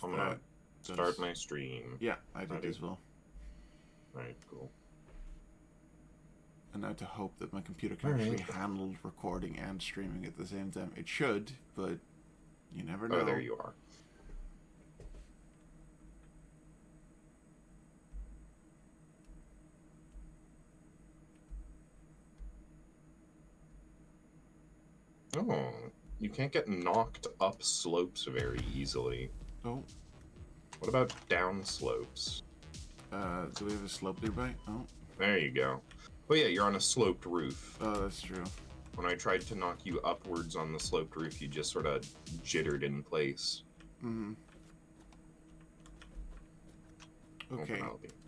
I'm gonna start my stream. Yeah, I did Ready? as well. Alright, cool. And now to hope that my computer can Alright. actually handle recording and streaming at the same time. It should, but you never know. Oh, there you are. Oh, you can't get knocked up slopes very easily. Oh. What about down slopes? Do we have a slope nearby? Oh. There you go. Oh yeah, you're on a sloped roof. Oh, that's true. When I tried to knock you upwards on the sloped roof, you just sort of jittered in place. Mm-hmm. Okay.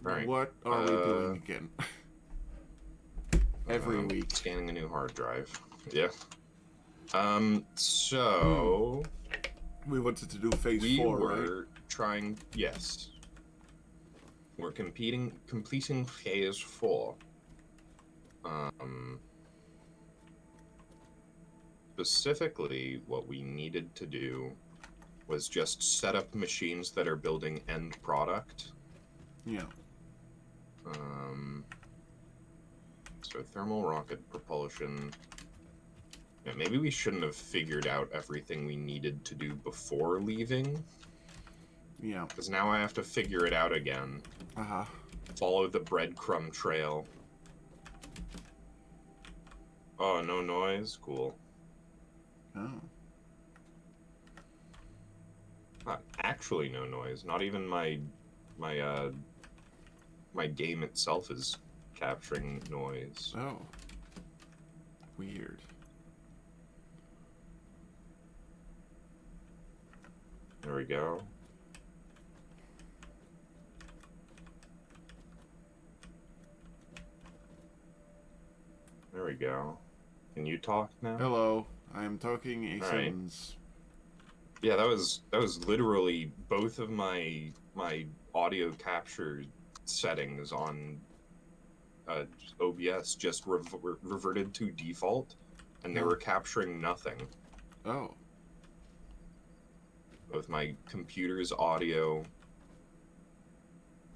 Right. What are we doing again? Every week. Scanning a new hard drive. Yeah. So... We wanted to do phase 4, right? We were trying... Yes. We're completing phase 4. Specifically, what we needed to do was just set up machines that are building end product. Yeah. So thermal rocket propulsion. Yeah, maybe we shouldn't have figured out everything we needed to do before leaving. Yeah. Because now I have to figure it out again. Uh-huh. Follow the breadcrumb trail. Oh, no noise? Cool. Oh. Actually no noise. Not even my game itself is capturing noise. Oh. Weird. There we go. There we go. Can you talk now? Hello. I am talking a sentence. Yeah, that was literally both of my audio capture settings on OBS just reverted to default, and they were capturing nothing. Oh. Both my computer's audio.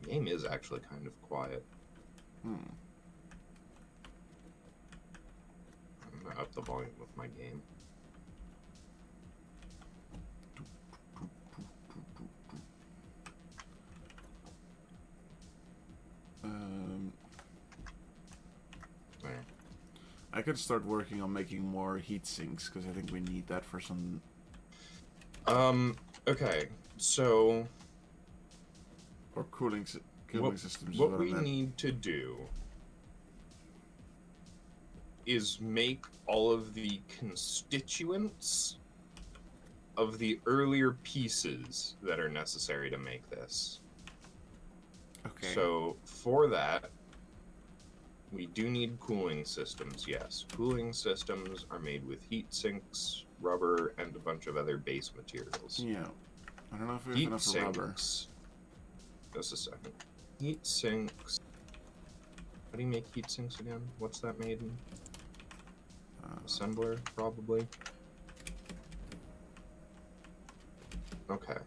The game is actually kind of quiet. I'm gonna up the volume of my game. There. I could start working on making more heat sinks because I think we need that for some. Okay, so. Or cooling systems. What we need to do is make all of the constituents of the earlier pieces that are necessary to make this. Okay. So for that, we do need cooling systems, yes. Cooling systems are made with heat sinks, rubber, and a bunch of other base materials. Yeah. I don't know if we have enough rubber. Just a second. Heat sinks. How do you make heat sinks again? What's that made in? Assembler, probably. Okay.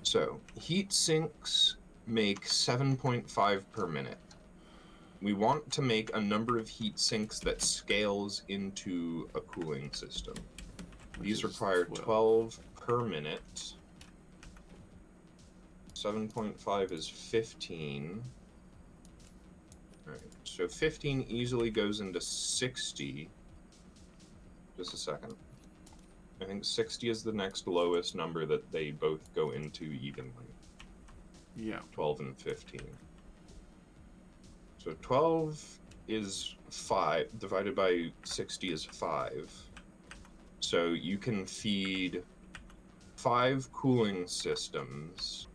So, heat sinks make 7.5 per minute. We want to make a number of heat sinks that scales into a cooling system. These require 12 per minute. 7.5 is 15. Alright, so 15 easily goes into 60. Just a second. I think 60 is the next lowest number that they both go into evenly. Yeah. 12 and 15. So 12 is 5, divided by 60 is 5. So you can feed 5 cooling systems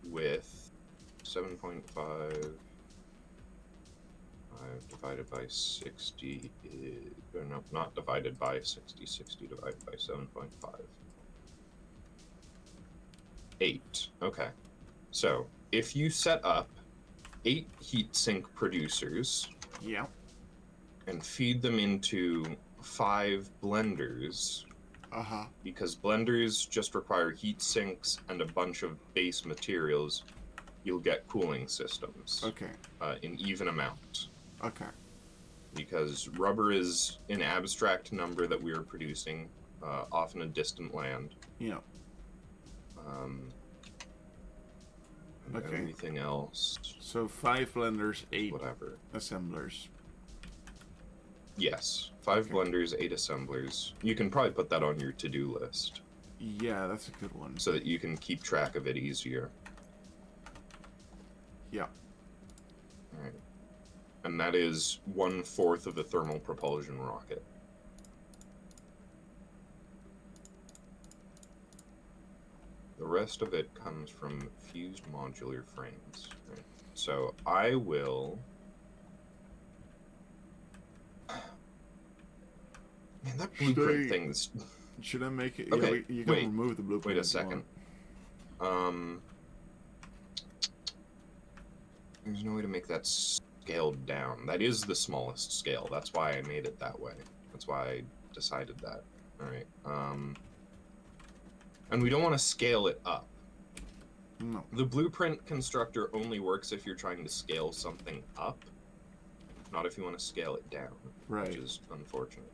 with 7.5 divided by 60 is, or no, not divided by 60, 60 divided by 7.5. 8. Okay. So, if you set up 8 heat sink producers, yeah, and feed them into 5 blenders, because blenders just require heat sinks and a bunch of base materials, you'll get cooling systems. Okay. In even amounts. Okay. Because rubber is an abstract number that we are producing, off in a distant land. Yeah. Okay. Everything else. So 5 blenders, 8 whatever. assemblers. Yes. 5 blenders, 8 assemblers. You can probably put that on your to-do list. Yeah, that's a good one. So that you can keep track of it easier. Yeah. Alright. And that is 1/4 of a thermal propulsion rocket. The rest of it comes from fused modular frames. Right. So I will... Man, that blueprint thing's... Should I make it? Okay, Yeah, you can remove the blueprint. Wait a second. There's no way to make that scaled down. That is the smallest scale. That's why I made it that way. That's why I decided that. Alright. And we don't want to scale it up. No. The blueprint constructor only works if you're trying to scale something up, not if you want to scale it down. Right. Which is unfortunate.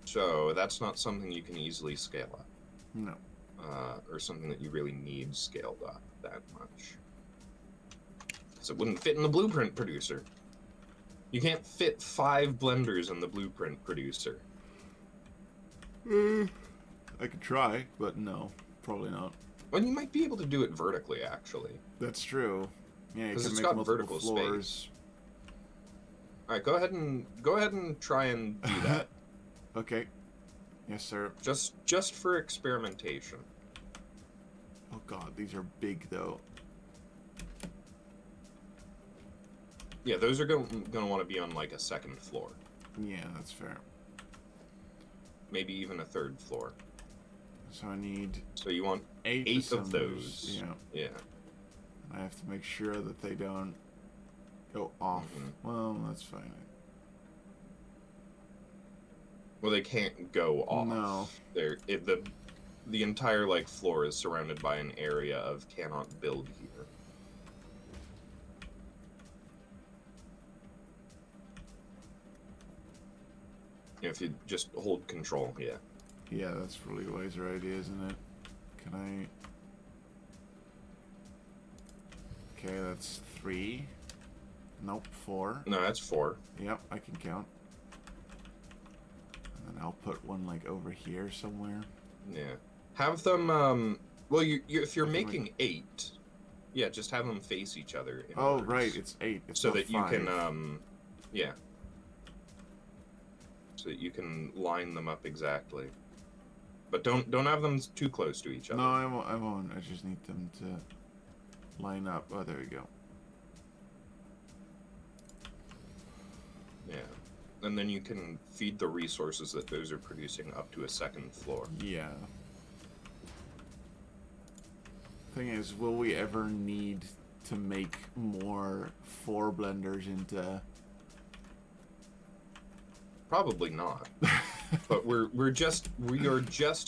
So that's not something you can easily scale up. No. Or something that you really need scaled up that much. Because it wouldn't fit in the blueprint producer. You can't fit 5 blenders in the blueprint producer. I could try, but no, probably not. Well, you might be able to do it vertically, actually. That's true. Yeah, you because can it's make got multiple vertical floors. space. All right, go ahead and try and do that. Okay. Yes, sir. Just for experimentation. Oh god, these are big though. Yeah, those are gonna want to be on like a 2nd floor. Yeah, that's fair. Maybe even a 3rd floor. So I need. So you want 8 of those. Yeah. Yeah. I have to make sure that they don't go off. Well, that's fine. Well, they can't go off. No. The entire like floor is surrounded by an area of cannot build here. If you just hold control, yeah. Yeah, that's really a wiser idea, isn't it? Can I... Okay, that's 3. Nope, 4. No, that's 4. Yep, I can count. And then I'll put one like over here somewhere. Yeah. Have them, well, if you're making 8, yeah, just have them face each other. Oh, right, it's 8. It's so not that 5. you can, yeah. So that you can line them up exactly. But don't have them too close to each other. No, I won't. I just need them to line up. Oh, there we go. Yeah. And then you can feed the resources that those are producing up to a 2nd floor. Yeah. Thing is, will we ever need to make more 4 blenders into... Probably not. But we are just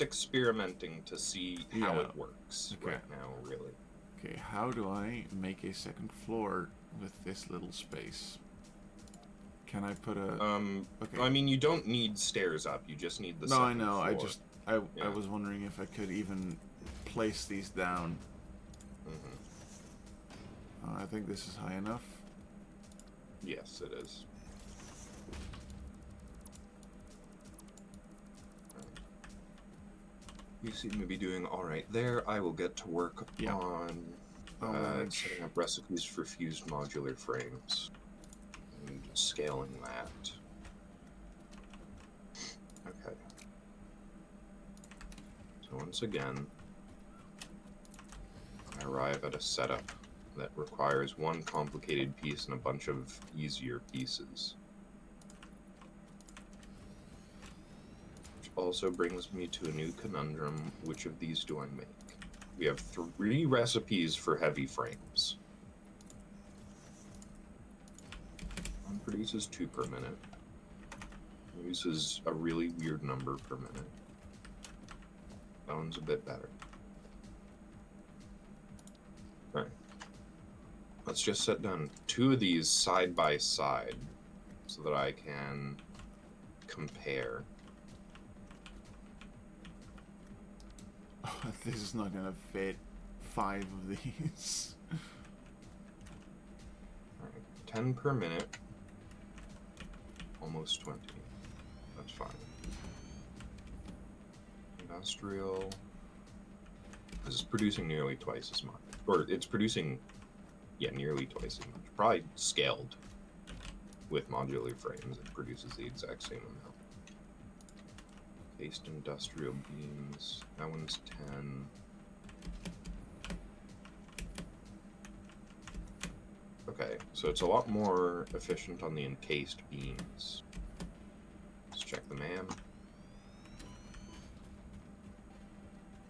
experimenting to see how it works right now, really. Okay, how do I make a 2nd floor with this little space? Can I put a... Okay. I mean, you don't need stairs up. You just need the 2nd floor. No, I know. Floor. I was wondering if I could even place these down. I think this is high enough. Yes, it is. You seem to be doing all right there. I will get to work on setting up recipes for fused modular frames and scaling that. Okay. So once again, I arrive at a setup that requires one complicated piece and a bunch of easier pieces. Also brings me to a new conundrum. Which of these do I make? We have 3 recipes for heavy frames. produces 2 per minute. It uses a really weird number per minute. That one's a bit better. Alright. Let's just set down 2 of these side by side so that I can compare. Oh, this is not gonna fit 5 of these. Alright, 10 per minute. Almost 20. That's fine. Industrial. This is producing nearly twice as much. Or it's producing, yeah, nearly twice as much. Probably scaled with modular frames. It produces the exact same amount. Cased industrial beams. That one's 10. Okay, so it's a lot more efficient on the encased beams. Let's check the MAM.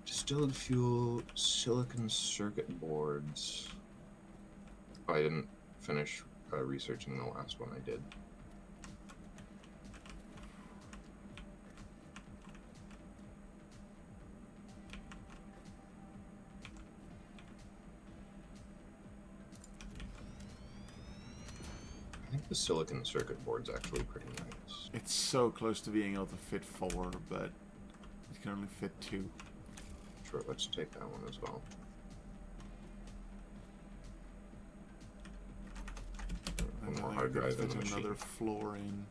Distilled fuel, silicon circuit boards. Oh, I didn't finish researching the last one I did. I think the silicon circuit board's actually pretty nice. It's so close to being able to fit 4, but it can only fit 2. Sure, let's take that one as well. And One more I hard think I drive could in the fit machine. another floor in.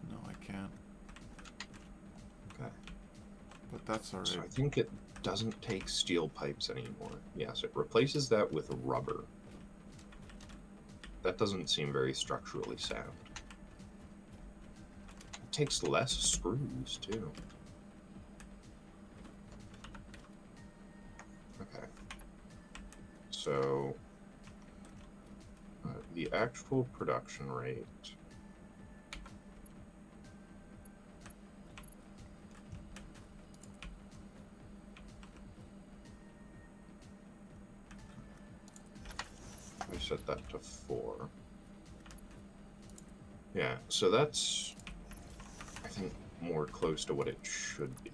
No, I can't. Okay. But that's alright. So I think it doesn't take steel pipes anymore. Yes, it replaces that with rubber. That doesn't seem very structurally sound. It takes less screws, too. Okay. So, the actual production rate... I set that to 4. Yeah, so that's, I think, more close to what it should be.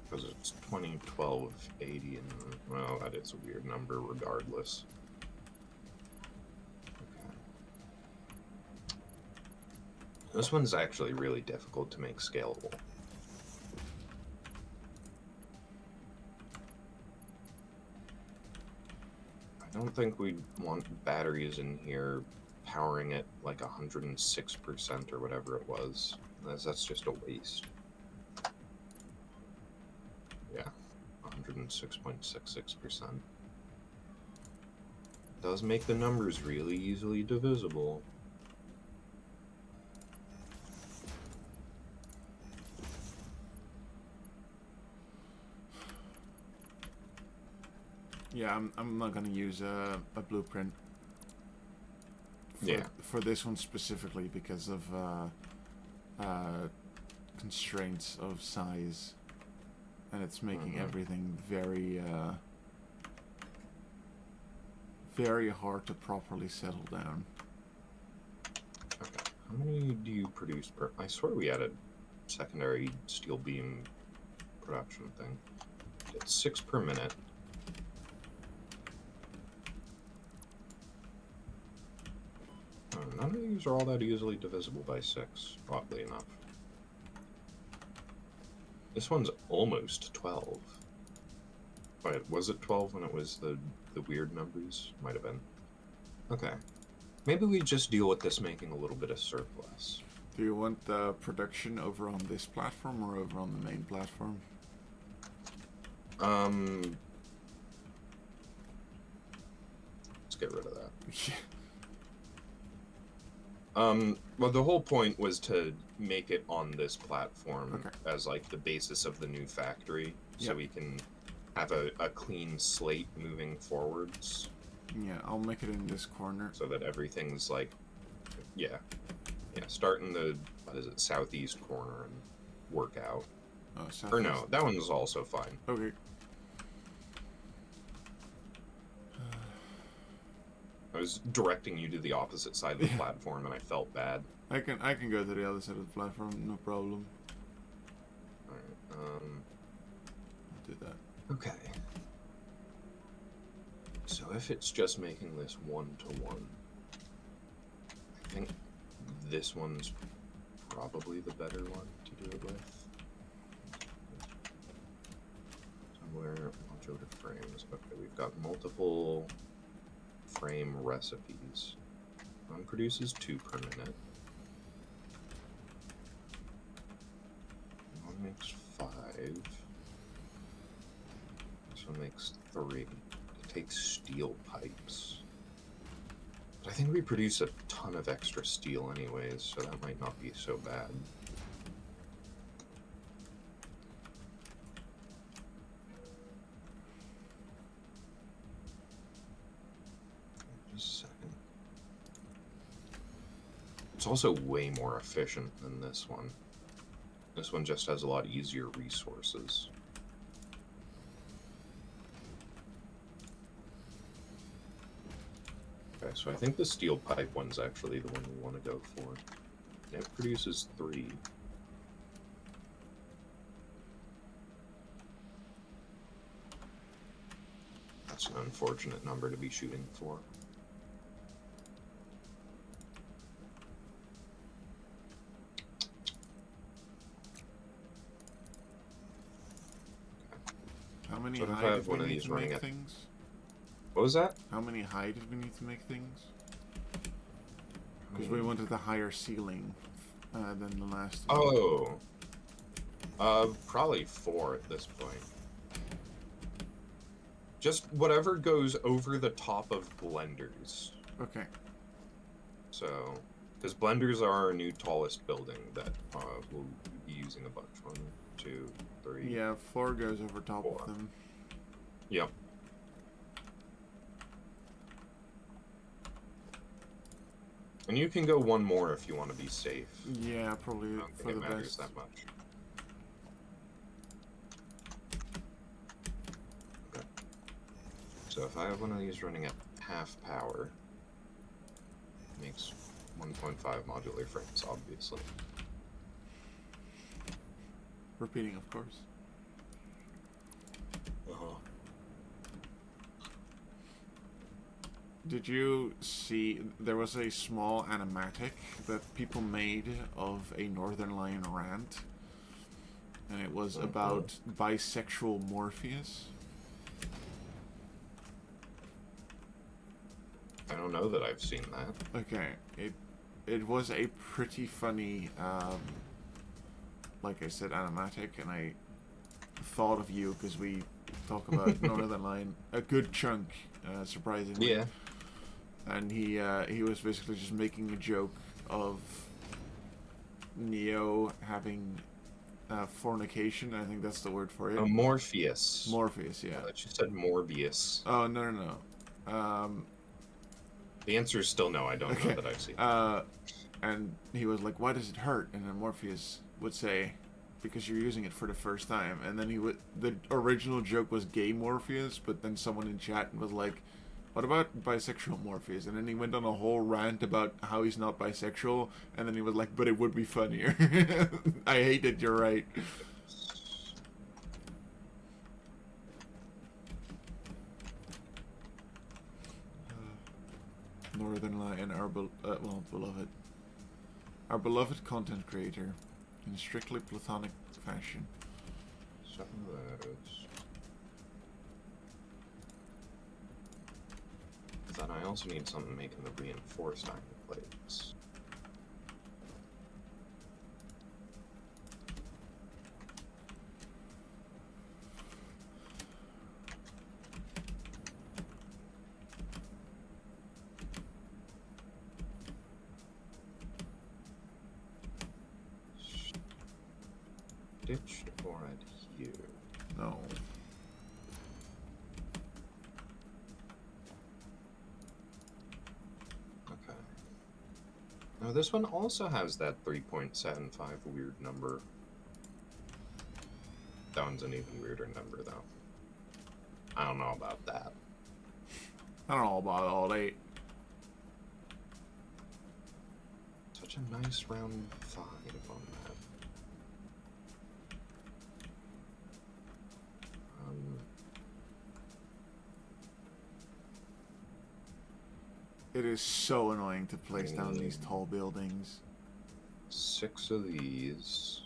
Because it's 20, 12, 80, and, well, that is a weird number regardless. Okay. This one's actually really difficult to make scalable. I don't think we'd want batteries in here powering it like 106% or whatever it was. That's just a waste. Yeah, 106.66%. Does make the numbers really easily divisible. Yeah, I'm not gonna use a blueprint for this one specifically because of constraints of size, and it's making everything very very hard to properly settle down. Okay, how many do you produce per... I swear we had a secondary steel beam production thing. It's 6 per minute. None of these are all that easily divisible by 6, oddly enough. This one's almost 12. Wait, was it 12 when it was the weird numbers? Might have been. Okay. Maybe we just deal with this making a little bit of surplus. Do you want the production over on this platform or over on the main platform? Let's get rid of that. Yeah. Well, the whole point was to make it on this platform as, like, the basis of the new factory, so we can have a clean slate moving forwards. Yeah, I'll make it in this corner. So that everything's, like, start in the, what is it, southeast corner and work out. Oh, southeast. Or no, that one's also fine. Okay. I was directing you to the opposite side of the platform, and I felt bad. I can go to the other side of the platform, no problem. Alright, I'll do that. okay. So if it's just making this 1-to-1, I think this one's probably the better one to do it with. Somewhere, module to frames. Okay, we've got multiple frame recipes. One produces 2 per minute. One makes 5. This one makes 3. It takes steel pipes. But I think we produce a ton of extra steel anyways, so that might not be so bad. Just a second. It's also way more efficient than this one. This one just has a lot easier resources. Okay, so I think the steel pipe one's actually the one we want to go for. It produces 3. That's an unfortunate number to be shooting for. How many So if I hide have did one we of need these to running make at- things? What was that? How many hide did we need to make things? Because we wanted the higher ceiling than the last one. Oh. Probably 4 at this point. Just whatever goes over the top of blenders. Okay. So, because blenders are our new tallest building that we'll be using a bunch. 1, 2, 3. Yeah, 4 goes over top 4. of them. Yep. And you can go 1 more if you want to be safe. Yeah, probably I don't for think the it matters best. that much. Okay. So if I have one of these running at half power, it makes 1.5 modular frames, obviously. Repeating, of course. Did you see there was a small animatic that people made of a Northern Lion rant? And it was about bisexual Morpheus. I don't know that I've seen that. Okay, it was a pretty funny, like I said, animatic, and I thought of you because we talk about Northern Lion a good chunk, surprisingly. Yeah. And he was basically just making a joke of Neo having fornication. I think that's the word for it. Morpheus. Morpheus, yeah. She said Morbius. Oh, no. The answer is still no. I don't know that I've seen it. And he was like, "Why does it hurt?" And then Morpheus would say, "Because you're using it for the first time." And then the original joke was gay Morpheus, but then someone in chat was like, "What about bisexual Morpheus?" And then he went on a whole rant about how he's not bisexual, and then he was like, "But it would be funnier." I hate it, you're right. Northern Lion, our beloved. Our beloved content creator, in a strictly platonic fashion. Some of those. Then I also need something making the reinforced iron plates. Stitched or adhere? No. Okay. Now this one also has that 3.75 weird number. That one's an even weirder number though. I don't know about that. I don't know about all that. such a nice round 5 on that. It is so annoying to place down these tall buildings. 6 of these.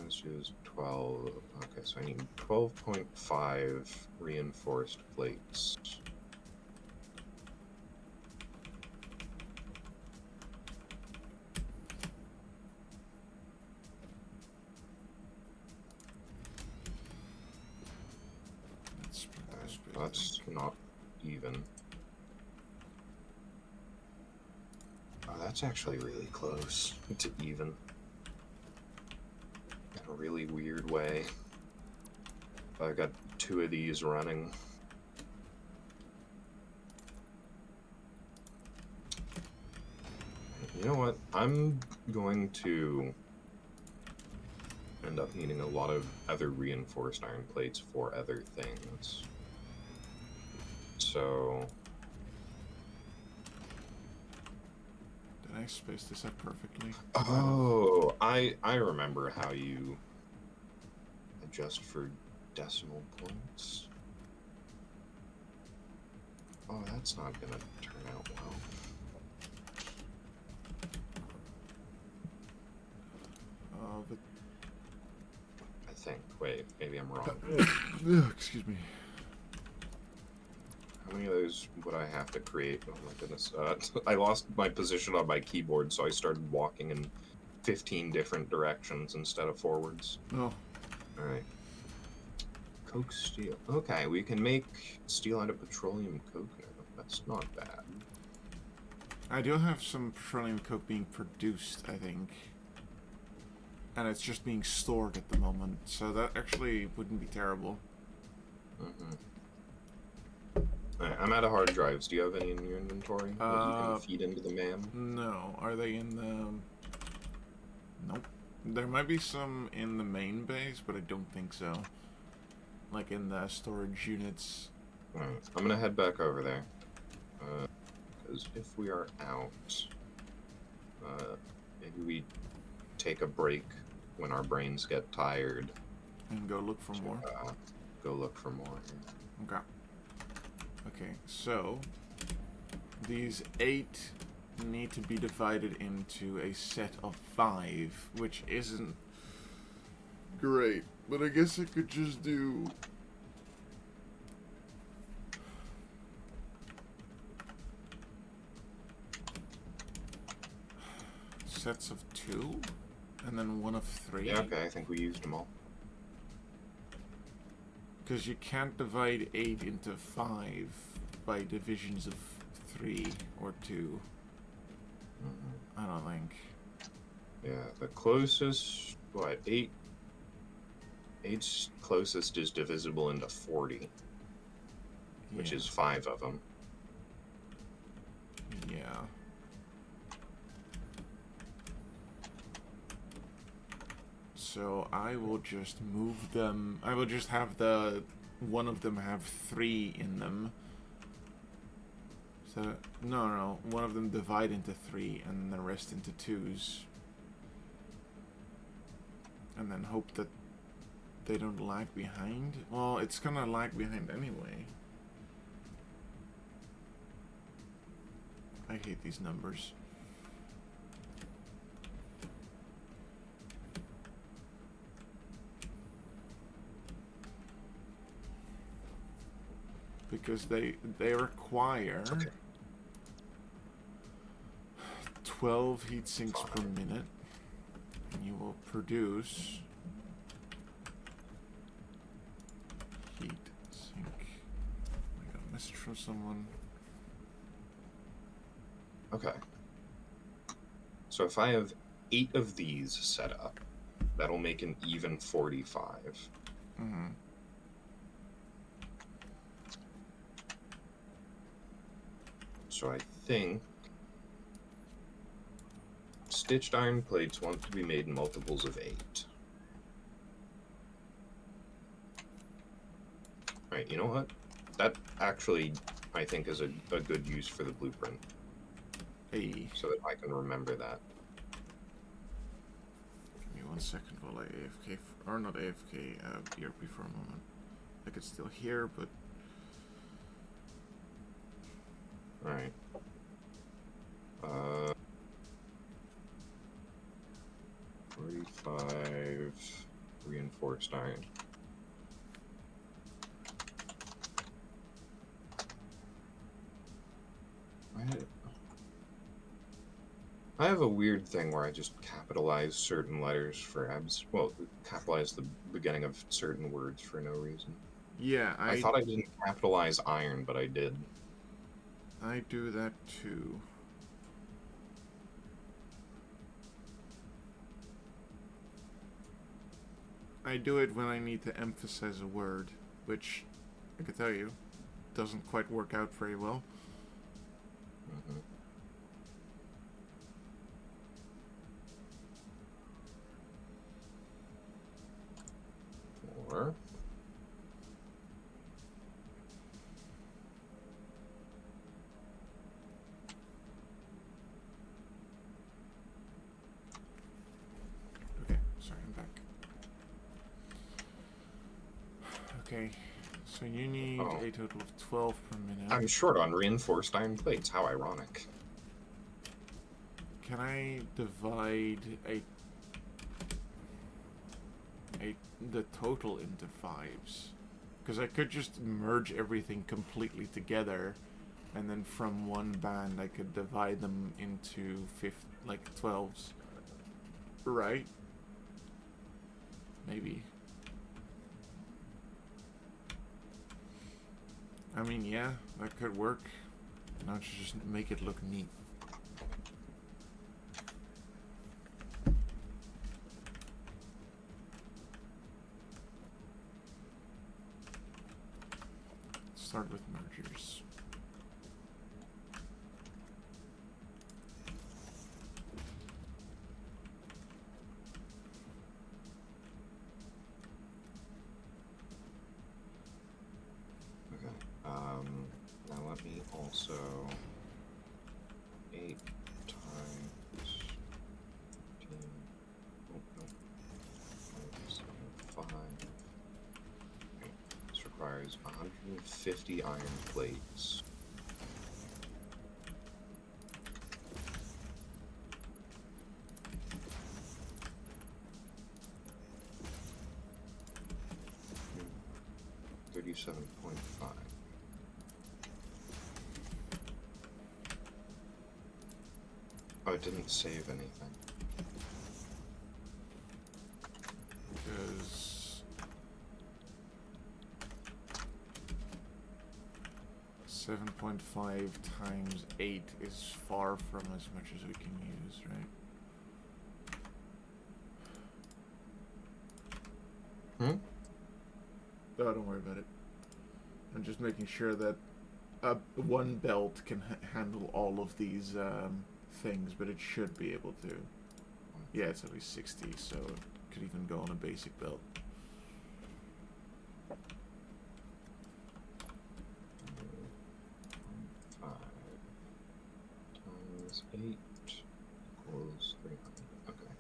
This is 12. Okay, so I need 12.5 reinforced plates. That's not even. Oh, that's actually really close to even. In a really weird way. I got 2 of these running. You know what? I'm going to end up needing a lot of other reinforced iron plates for other things. So... Did I space this out perfectly? Oh, I remember how you adjust for decimal points. Oh, that's not gonna turn out well. But... I think. Wait, maybe I'm wrong. Excuse me. How many of those would I have to create? Oh my goodness. I lost my position on my keyboard, so I started walking in 15 different directions instead of forwards. Oh. Alright. Coke steel. Okay, we can make steel out of petroleum coke now. That's not bad. I do have some petroleum coke being produced, I think. And it's just being stored at the moment, so that actually wouldn't be terrible. Alright, I'm out of hard drives. Do you have any in your inventory that you can feed into the MAM? No. Are they in the... Nope. There might be some in the main base, but I don't think so. Like in the storage units. Alright, I'm gonna head back over there. Because if we are out, maybe we take a break when our brains get tired. And go look for more? Go look for more. Okay. Okay, so these 8 need to be divided into a set of 5, which isn't great, but I guess I could just do sets of 2 and then one of 3. Yeah, okay, I think we used them all. Because you can't divide 8 into 5 by divisions of 3 or 2. I don't think. Yeah, the closest, what, 8? 8's closest is divisible into 40, which is 5 of them. Yeah. So I will just move them. I will just have one of them have 3 in them. So no, one of them divide into 3 and the rest into 2s. And then hope that they don't lag behind. Well, it's gonna lag behind anyway. I hate these numbers. Because they require 12 heat sinks per minute. And you will produce heat sink. I got a message from someone. Okay. So if I have 8 of these set up, that'll make an even 45. Mm-hmm. So I think stitched iron plates want to be made in multiples of 8. Alright, you know what? That actually, I think, is a good use for the blueprint. A. so that I can remember that. Give me 1 second while I AFK, or not AFK, BRP for a moment. Like it's still here, but... Alright. 45 reinforced iron. I have a weird thing where I just capitalize certain letters for capitalize the beginning of certain words for no reason. Yeah, I thought I didn't capitalize iron, but I did. I do that too. I do it when I need to emphasize a word, which, I can tell you, doesn't quite work out very well. Mm-hmm. Or... Okay, sorry, I'm back. Okay, so you need a total of 12 per minute. I'm short on reinforced iron plates. How ironic. Can I divide the total into fives? Because I could just merge everything completely together, and then from one band I could divide them into 12s. Right? Maybe. I mean, yeah, that could work. Now just make it look neat. Start with mergers. Now let me also 8 times 15. Oh, no. 5. Okay. This requires 150 iron plates. $37.5. Oh, it didn't save anything. Because 7.5 times 8 is far from as much as we can use, right? Hmm? Oh, don't worry about it. I'm just making sure that one belt can handle all of these things, but it should be able to. Yeah, it's at least 60, so it could even go on a basic belt. Times 8 equals 300. Okay.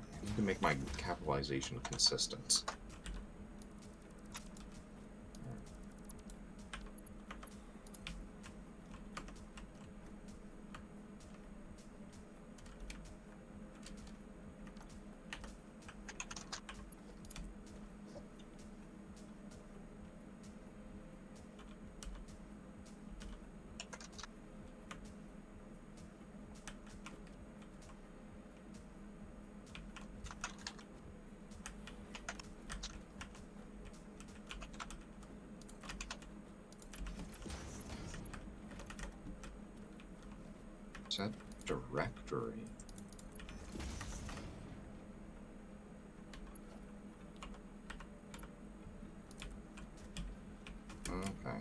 I need to make my capitalization consistent. Set directory. Okay.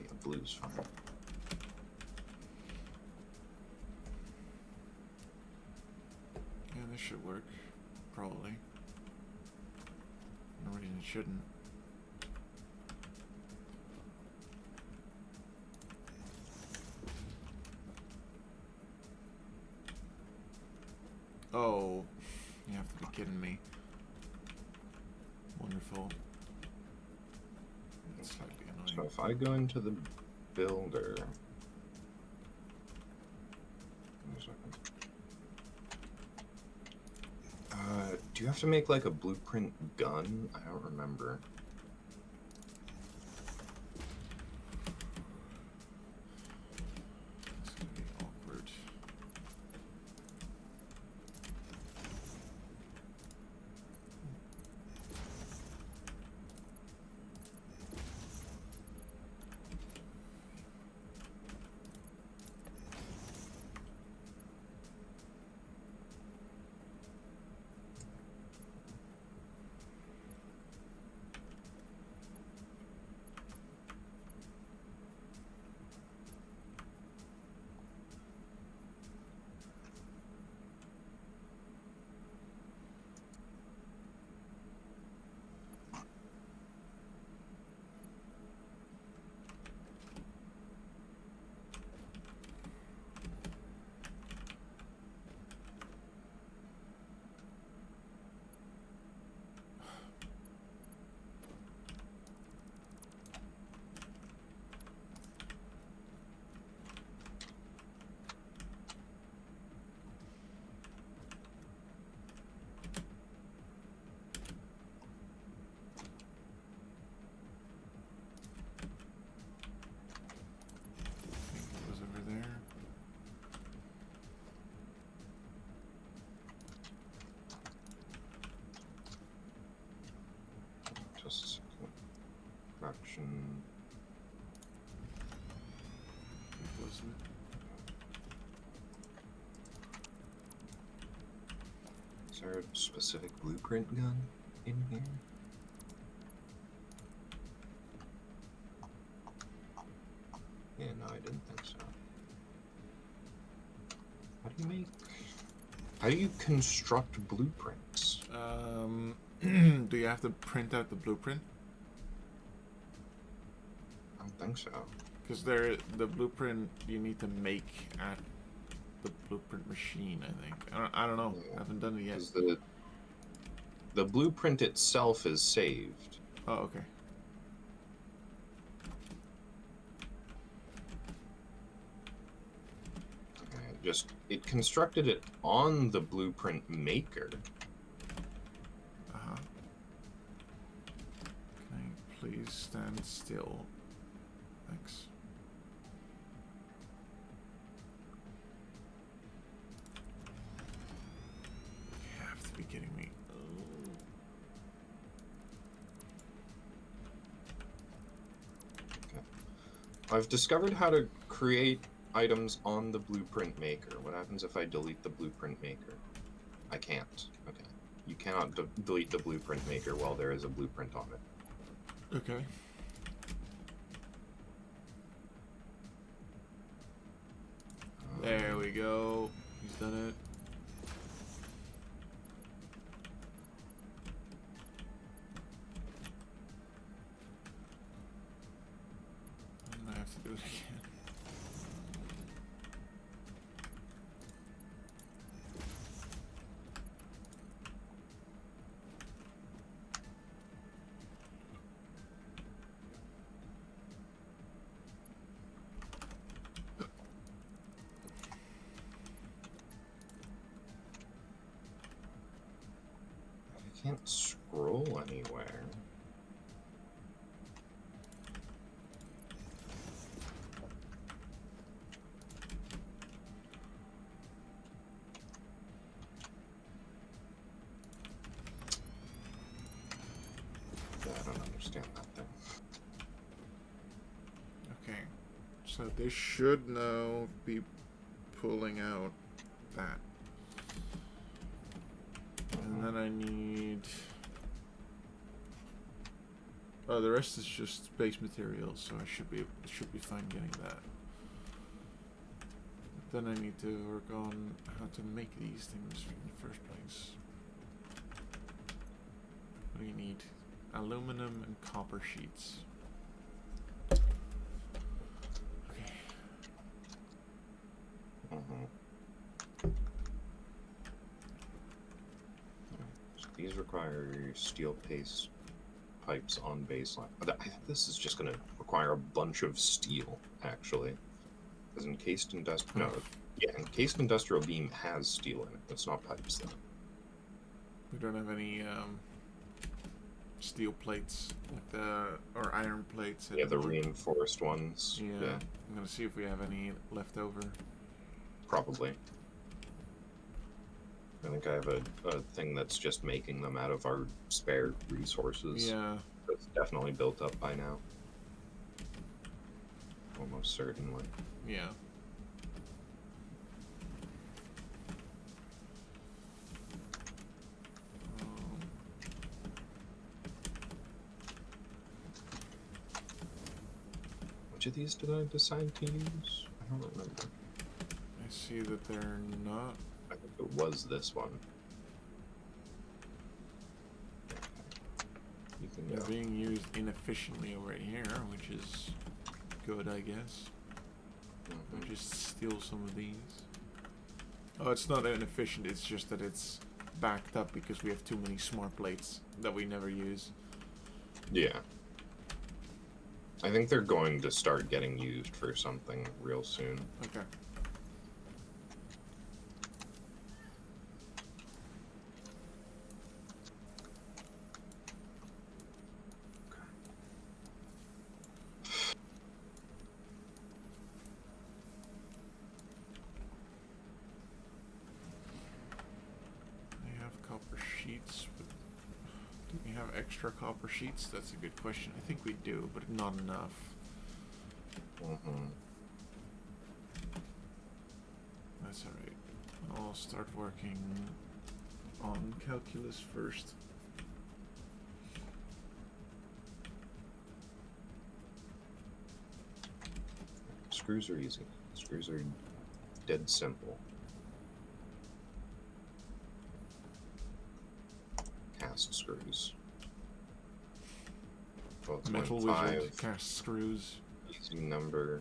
Yeah, blue's fine. Yeah, this should work. Probably. No reason it shouldn't. Oh, you have to be kidding me. Wonderful. That's slightly So annoying. if I go into the builder, give me a second. Do you have to make like a blueprint gun? I don't remember. It's gonna be awkward. I think it was over there. Just a second. Production. It wasn't. Is there a specific blueprint gun in here? Yeah, no, I didn't think so. How do you construct blueprints? Do you have to print out the blueprint? I don't think so. Because the blueprint you need to make at the blueprint machine, I think. I don't know. Yeah. I haven't done it yet. 'Cause the blueprint itself is saved. Oh, okay. It constructed it on the blueprint maker. Uh-huh. Can I please stand still? Thanks. You have to be kidding me. Okay. I've discovered how to create items on the blueprint maker. What happens if I delete the blueprint maker? I can't. Okay. You cannot delete the blueprint maker while there is a blueprint on it. Okay. There we go. He's done it. I have to do it again. I can't scroll anywhere. So they should now be pulling out that. And then I need... Oh, the rest is just base materials, so I should be fine getting that. Then I need to work on how to make these things in the first place. What do you need? Aluminum and copper sheets. Okay. So these require steel paste pipes on baseline. I think this is just going to require a bunch of steel, actually. Because encased industrial... No, yeah, encased industrial beam has steel in it. It's not pipes, though. We don't have any steel plates, like or iron plates. Yeah, the reinforced ones. Yeah, I'm gonna see if we have any left over. Probably. I think I have a thing that's just making them out of our spare resources. Yeah. It's definitely built up by now. Almost certainly. Yeah. Which of these did I decide to use? I don't remember. I see that they're not. I think it was this one. You can go. They're being used inefficiently over here, which is good, I guess. I'll just steal some of these. Oh, it's not inefficient, it's just that it's backed up because we have too many smart plates that we never use. Yeah. I think they're going to start getting used for something real soon. Okay. Extra copper sheets? That's a good question. I think we do, but not enough. That's alright. I'll start working on calculus first. Screws are easy. Screws are dead simple. Cast screws. Metal wizard, cast screws. Easy number.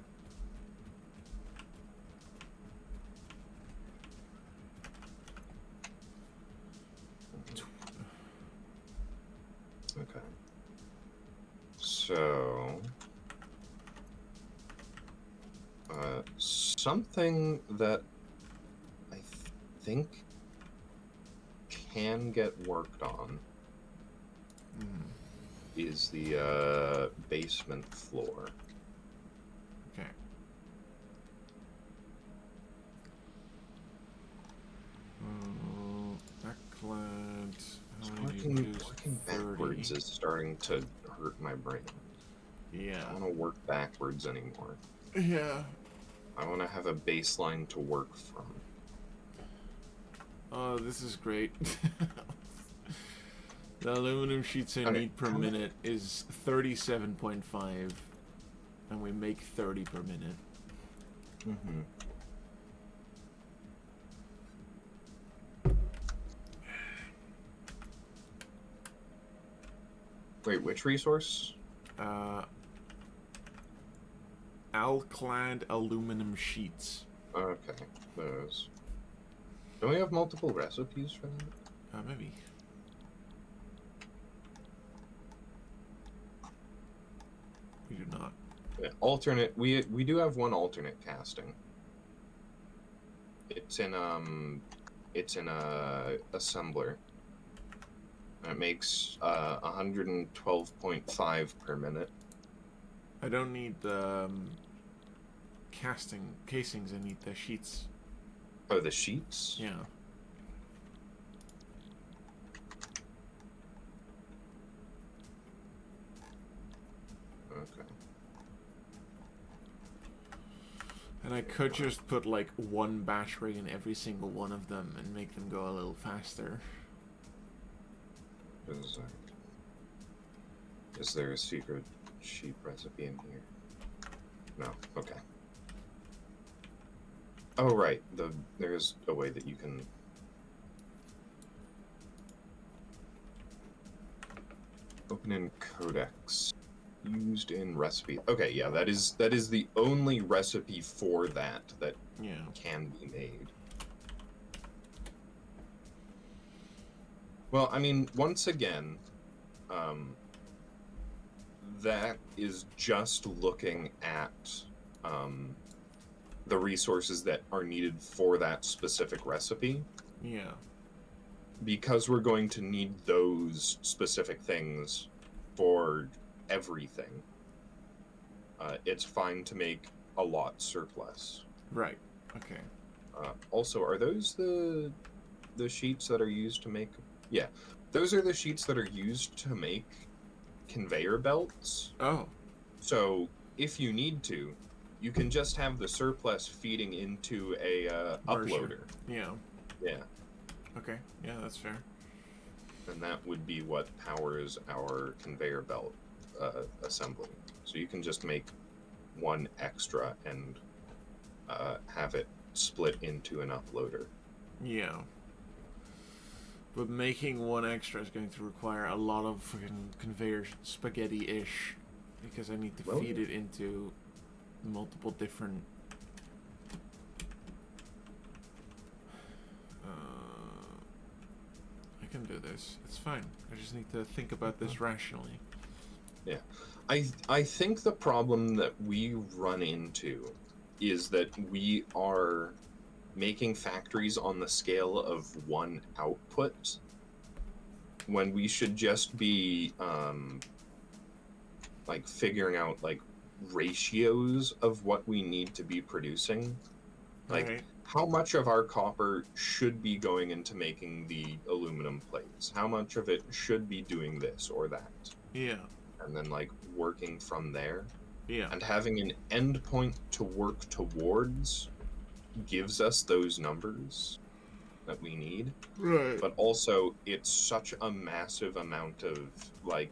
Okay. So, something that I think can get worked on is the basement floor. Okay. Backclad. Working backwards is starting to hurt my brain. Yeah. I don't want to work backwards anymore. Yeah. I want to have a baseline to work from. Oh, this is great. The aluminum sheets I need per minute is 37.5, and we make 30 per minute. Wait, which resource? Alclad aluminum sheets. Okay, those. Don't we have multiple recipes for that? Maybe. We do not. Yeah, alternate. We do have one alternate casting. It's in a assembler. And it makes 112.5 per minute. I don't need the casting casings. I need the sheets. Oh, the sheets? Yeah. Okay. And I could just put like one battery in every single one of them and make them go a little faster. Is there a secret sheep recipe in here? No. Okay. Oh, right. There's a way that you can... Open in codex. Used in recipe. Okay, yeah, that is the only recipe for that can be made. Well, I mean, once again, that is just looking at the resources that are needed for that specific recipe. Yeah. Because we're going to need those specific things for everything. It's fine to make a lot surplus. Right. Okay. Also, are those the sheets that are used to make? Yeah, those are the sheets that are used to make conveyor belts. Oh. So if you need to, you can just have the surplus feeding into a uploader. Yeah. Yeah. Okay. Yeah, that's fair. And that would be what powers our conveyor belt assembly. So you can just make one extra and have it split into an uploader. Yeah. But making one extra is going to require a lot of fucking conveyor spaghetti-ish. Because I need to feed it into multiple different... I can do this. It's fine. I just need to think about this rationally. Yeah. I think the problem that we run into is that we are making factories on the scale of one output when we should just be like figuring out like ratios of what we need to be producing. Like how much of our copper should be going into making the aluminum plates? How much of it should be doing this or that? Yeah. And then like working from there. Yeah. And having an endpoint to work towards gives us those numbers that we need. Right. But also it's such a massive amount of like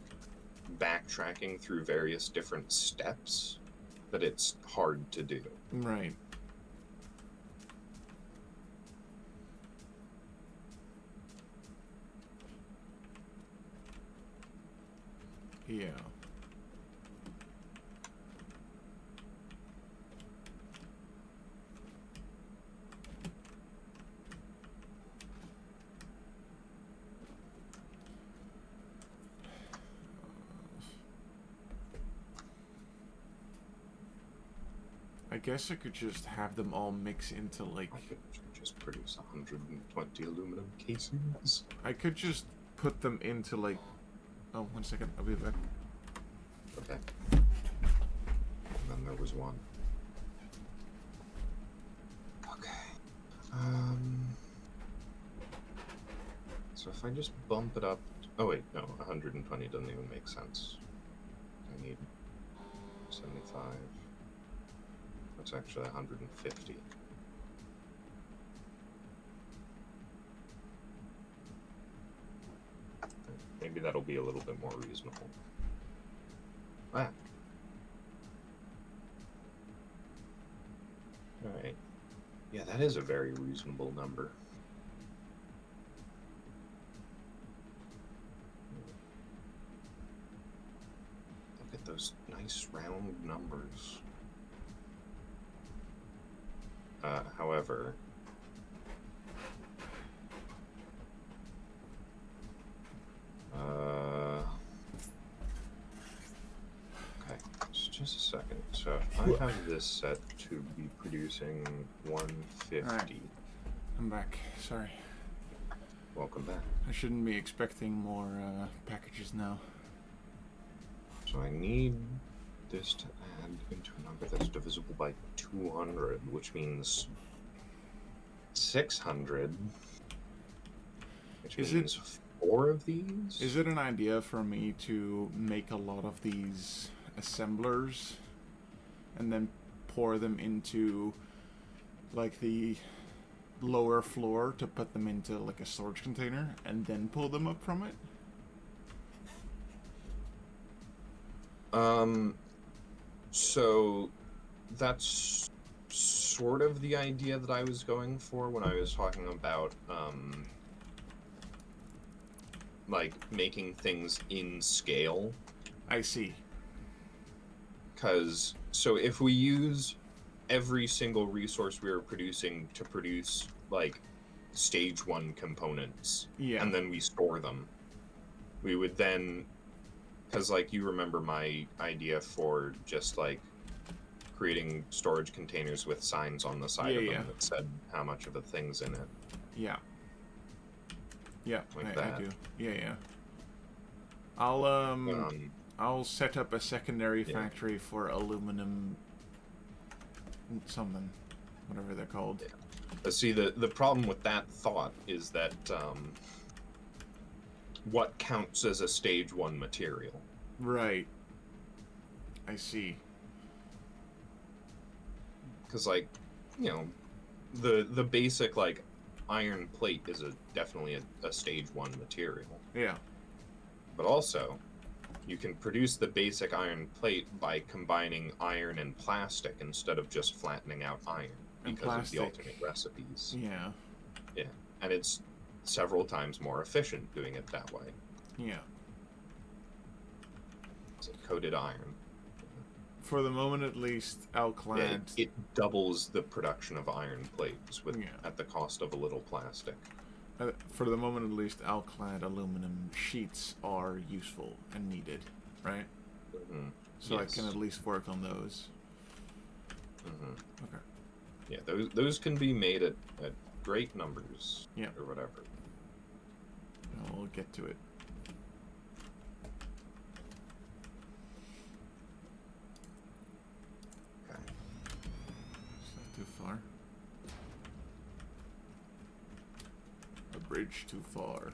backtracking through various different steps that it's hard to do. Right. Yeah. I guess I could just have them all mix into like... I could just produce 120 aluminum casings. I could just put them into like... Oh, 1 second. I'll be back. Okay. And then there was one. Okay. So if I just bump it up... Oh wait, no. 120 doesn't even make sense. I need 75. That's actually 150. Maybe that'll be a little bit more reasonable. Ah. Alright. Yeah, that is a very reasonable number. Look at those nice round numbers. However... okay, just a second. So if I have this set to be producing 150. Right. I'm back. Sorry. Welcome back. I shouldn't be expecting more packages now. So I need this to add into a number that's divisible by 200, which means 600. Which means 4 of these? Is it an idea for me to make a lot of these assemblers and then pour them into like the lower floor to put them into like a storage container and then pull them up from it? So that's sort of the idea that I was going for when I was talking about, like, making things in scale. I see. Because, so if we use every single resource we are producing to produce, like, stage 1 components, Yeah. and then we store them, we would then, because, like, you remember my idea for just, like, creating storage containers with signs on the side of them that said how much of a thing's in it. Yeah. Yeah, Like I that. do. Yeah. I'll set up a secondary factory for aluminum something, whatever they're called. Yeah. But see, the problem with that thought is that what counts as a stage 1 material? Right. I see. Because, like, you know, the basic, like, iron plate is definitely a stage 1 material. Yeah. But also, you can produce the basic iron plate by combining iron and plastic instead of just flattening out iron because of the alternate recipes. Yeah. Yeah. And it's several times more efficient doing it that way. Yeah. It's like coated iron. For the moment, at least, Alclad. Yeah, it doubles the production of iron plates at the cost of a little plastic. For the moment, at least, Alclad aluminum sheets are useful and needed, right? Mm-hmm. So I can at least work on those. Mm-hmm. Okay. Yeah, those can be made at great numbers. Yeah. Or whatever. We'll get to it. Okay. Is that too far? A bridge too far.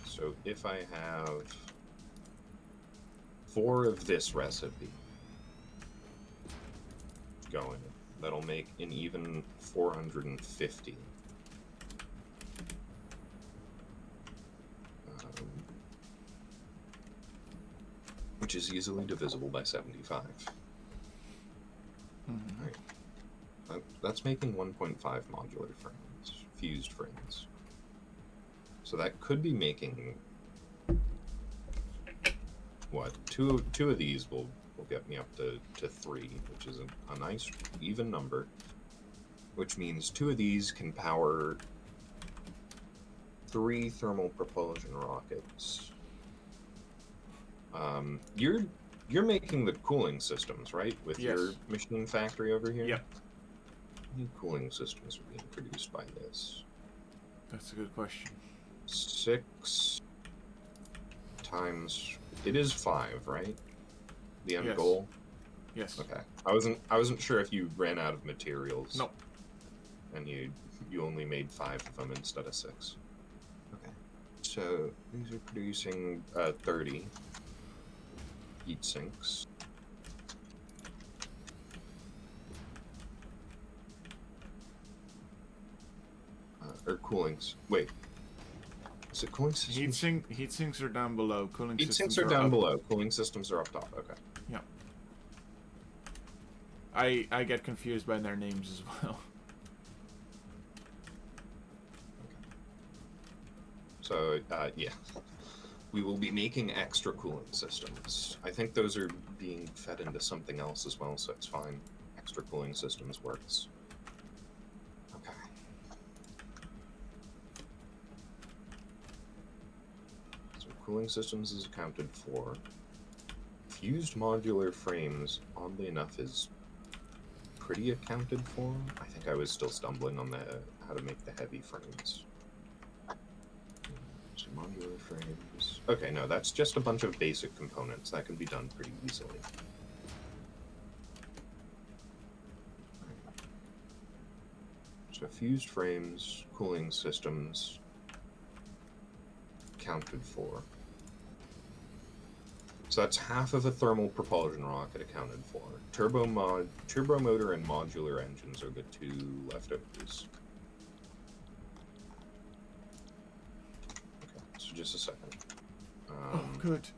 So if I have 4 of this recipe going, that'll make an even 450. Which is easily divisible by 75. Mm-hmm. Right. That's making 1.5 modular frames, fused frames. So that could be making, what, two of these will get me up to 3, which is a nice even number, which means 2 of these can power 3 thermal propulsion rockets. You're making the cooling systems, right? With your machine factory over here? Yep. How many cooling systems are being produced by this? That's a good question. 6 times... It is 5, right? The end goal? Yes. Okay. I wasn't sure if you ran out of materials. Nope. And you only made 5 of them instead of 6. Okay. So these are producing 30 heat sinks. Or coolings. Wait. Is it cooling systems? Heat sinks are down below. Cooling heat systems sinks are down below. Cooling systems are up top. Okay. Yeah. I get confused by their names as well. So, yeah. We will be making extra cooling systems. I think those are being fed into something else as well, so it's fine. Extra cooling systems works. Okay. So cooling systems is accounted for. Fused modular frames, oddly enough, is pretty accounted for. I think I was still stumbling on how to make the heavy frames. So modular frames. Okay, no, that's just a bunch of basic components. That can be done pretty easily. So fused frames, cooling systems, accounted for. So that's half of a thermal propulsion rocket accounted for. Turbo motor and modular engines are the two leftovers. Okay, so just a second. Oh, good.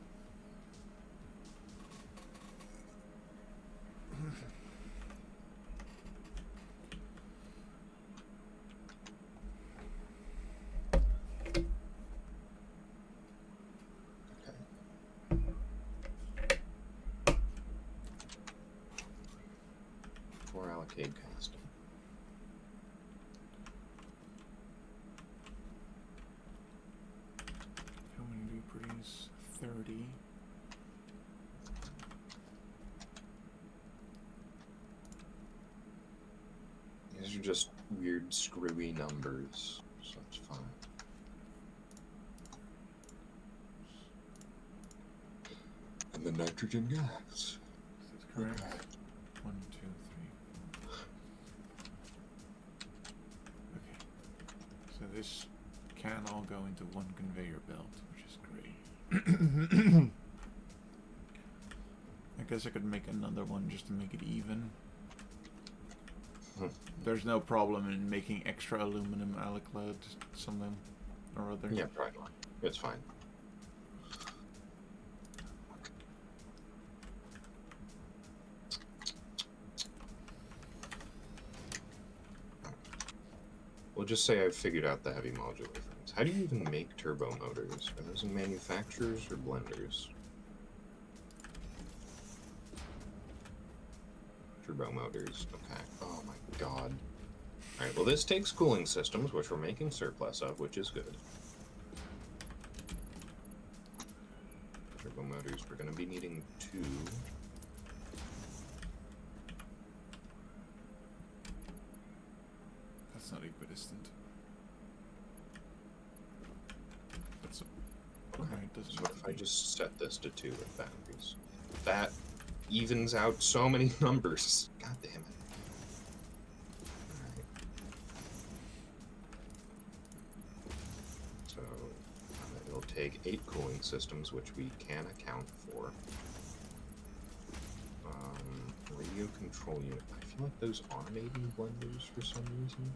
Allocate casting. How many do you produce? 30. These are just weird, screwy numbers, so it's fine. And the nitrogen gas. Is that correct? Okay. 1, 2, 3, 4. Okay. So this can all go into one conveyor belt, which is great. I guess I could make another one just to make it even. There's no problem in making extra aluminum alkylate something or other. Yeah, probably not. It's fine. We'll just say I've figured out the heavy modular things. How do you even make turbo motors? Are those in manufacturers or blenders? Turbo motors. Okay. Oh my god. Alright, well this takes cooling systems, which we're making surplus of, which is good. Turbo motors, we're going to be needing 2. That's not equidistant. That's okay. It doesn't. So what if I just set this to 2 with boundaries? That evens out so many numbers. God damn it. Alright. So it'll take 8 cooling systems, which we can account for. Radio control unit. I feel like those are maybe blenders for some reason.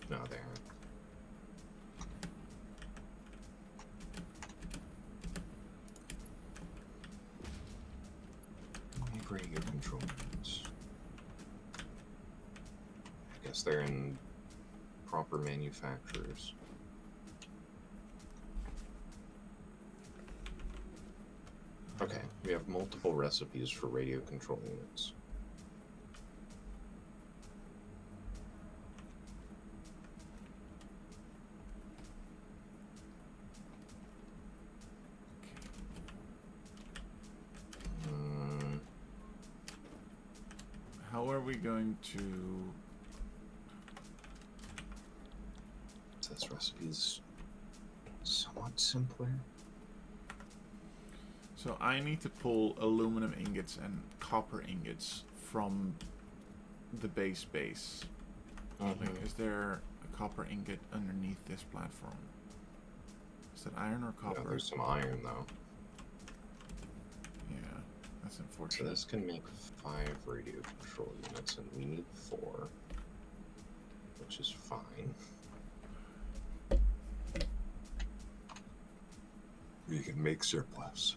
No, they aren't. Make radio control units. I guess they're in proper manufacturers. Okay, we have multiple recipes for radio control units. How are we going to... This recipe is somewhat simpler. So I need to pull aluminum ingots and copper ingots from the base. Like, is there a copper ingot underneath this platform? Is that iron or copper? Yeah, there's some iron though. Yeah, that's unfortunate. So this can make 5 radio control units, and we need 4, which is fine. We can make surplus.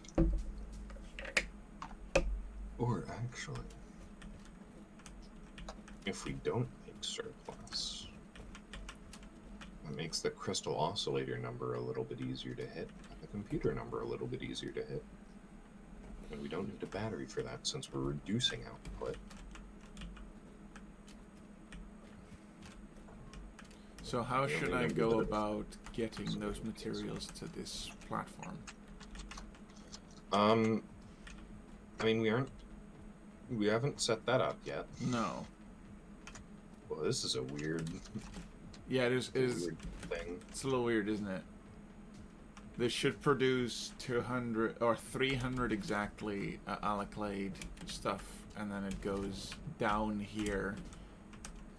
Or actually, if we don't make surplus, that makes the crystal oscillator number a little bit easier to hit, the computer number a little bit easier to hit. And we don't need a battery for that since we're reducing output. So how should I go about getting those materials to this platform? I mean, we haven't set that up yet. No. Well, this is a weird... Yeah, it is weird thing. It's a little weird, isn't it? This should produce 200 or 300 exactly alkylate stuff, and then it goes down here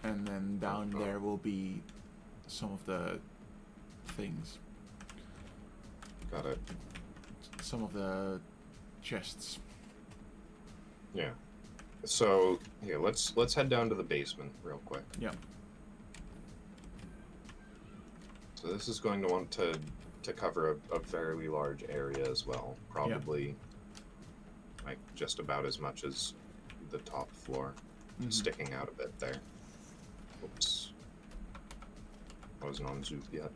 and then down there will be some of the things. Got it. Some of the chests. Yeah. So here, let's head down to the basement real quick. Yeah. So this is going to want to cover a fairly large area as well. Probably like just about as much as the top floor. Sticking out a bit there. Oops. I wasn't on Zoop yet.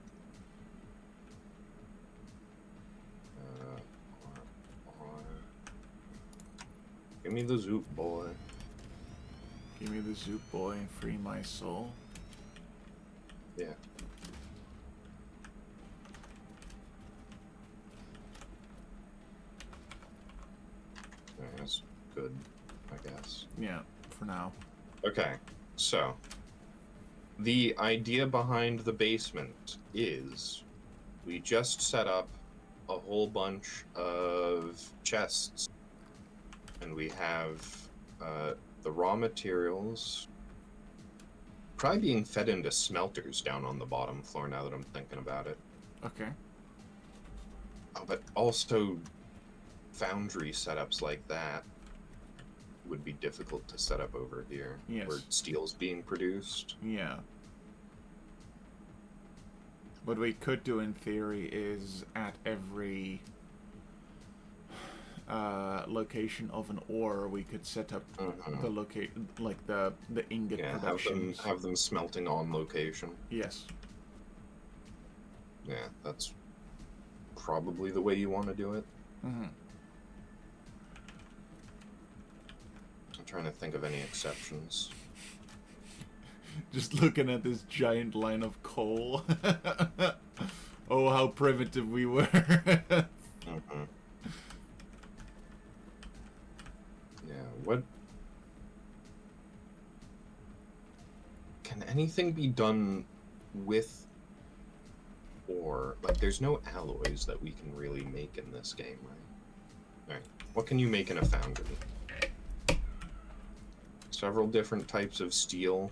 Give me the Zoop, boy. Give me the Zoop, boy, and free my soul. Yeah. That's good, I guess. Yeah, for now. Okay, so the idea behind the basement is we just set up a whole bunch of chests, and we have the raw materials probably being fed into smelters down on the bottom floor now that I'm thinking about it. Okay. Oh, but also foundry setups like that would be difficult to set up over here. Yes. Where steel's being produced. Yeah. What we could do in theory is at every location of an ore, we could set up the the ingot production. Have them smelting on location. Yes. Yeah, that's probably the way you want to do it. Mm-hmm. I'm trying to think of any exceptions. Just looking at this giant line of coal. Oh, how primitive we were. Yeah, what... Can anything be done with ore? Like, there's no alloys that we can really make in this game, right? Alright, what can you make in a foundry? Several different types of steel.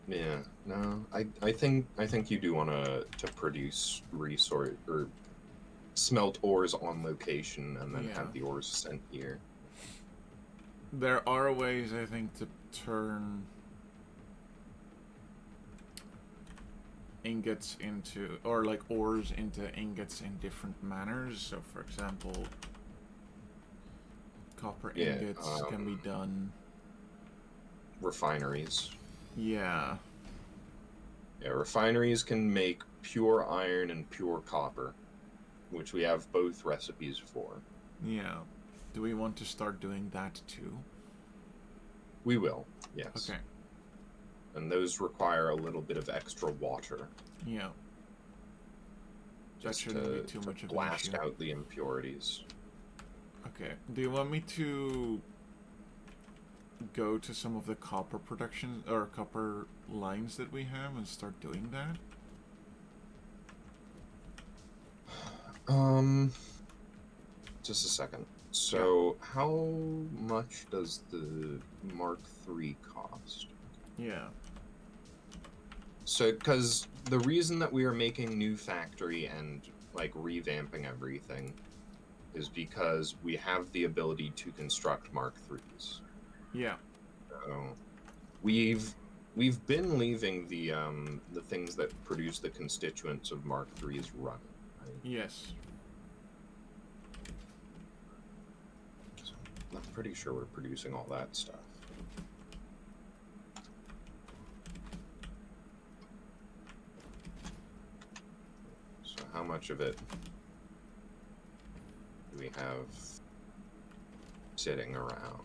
Yeah, no, I think you do want to produce resource or smelt ores on location and then have the ores sent here. There are ways, I think, to turn ingots into, or like ores into ingots in different manners. So, for example, copper ingots can be done. Refineries. Yeah. Yeah, refineries can make pure iron and pure copper, which we have both recipes for. Yeah. Do we want to start doing that too? We will, yes. Okay. And those require a little bit of extra water. Yeah. That shouldn't be too much of an blast issue. out the impurities. Okay. Do you want me to go to some of the copper production or copper lines that we have and start doing that? Just a second. So, how much does the Mark III cost? Yeah. So, because the reason that we are making new factory and, like, revamping everything is because we have the ability to construct Mark IIIs. Yeah. So, we've been leaving the things that produce the constituents of Mark IIIs running, right? Yes. So, I'm pretty sure we're producing all that stuff. So how much of it do we have sitting around?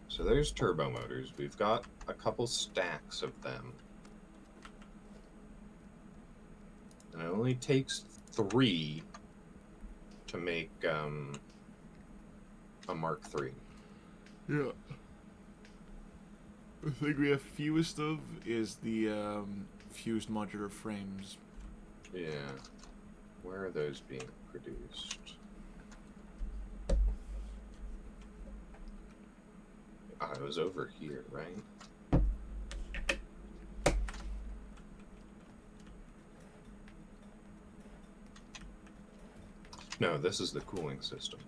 So there's turbo motors. We've got a couple stacks of them. And it only takes 3 to make a Mark III. Yeah. The thing we have fewest of is the fused modular frames. Yeah. Where are those being produced? Ah, it was over here, right? No, this is the cooling system.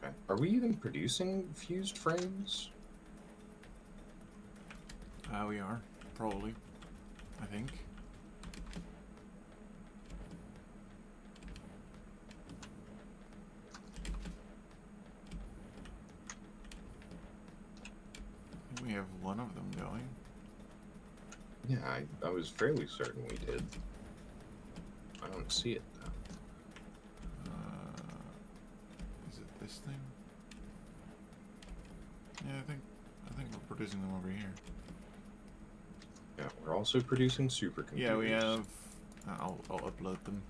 Okay. Are we even producing fused frames? We are. Probably. I think. We have one of them going. Yeah, I was fairly certain we did. I don't see it though. Is it this thing? Yeah, I think we're producing them over here. Yeah, we're also producing supercomputers. Yeah, we have. I'll upload them.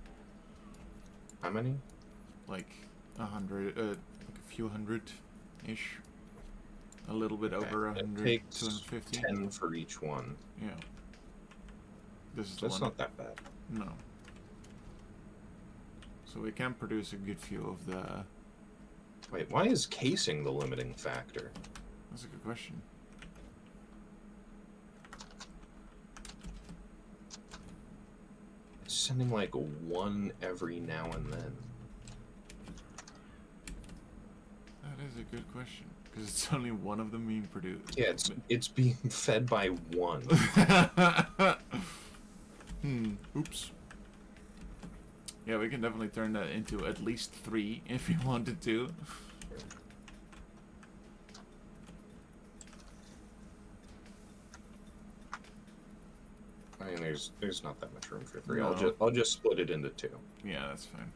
How many? Like 100, like a few hundred-ish. A little bit over 100, It takes 250. 10 for each one. Yeah. This is the That's one. not that bad. No. So we can produce a good few of the... Wait, why is casing the limiting factor? That's a good question. It's sending like one every now and then. That is a good question. Because it's only one of them being produced. Yeah, it's being fed by one. Oops. Yeah, we can definitely turn that into at least 3 if you wanted to. I mean, there's not that much room for 3. No. I'll just split it into 2. Yeah, that's fine.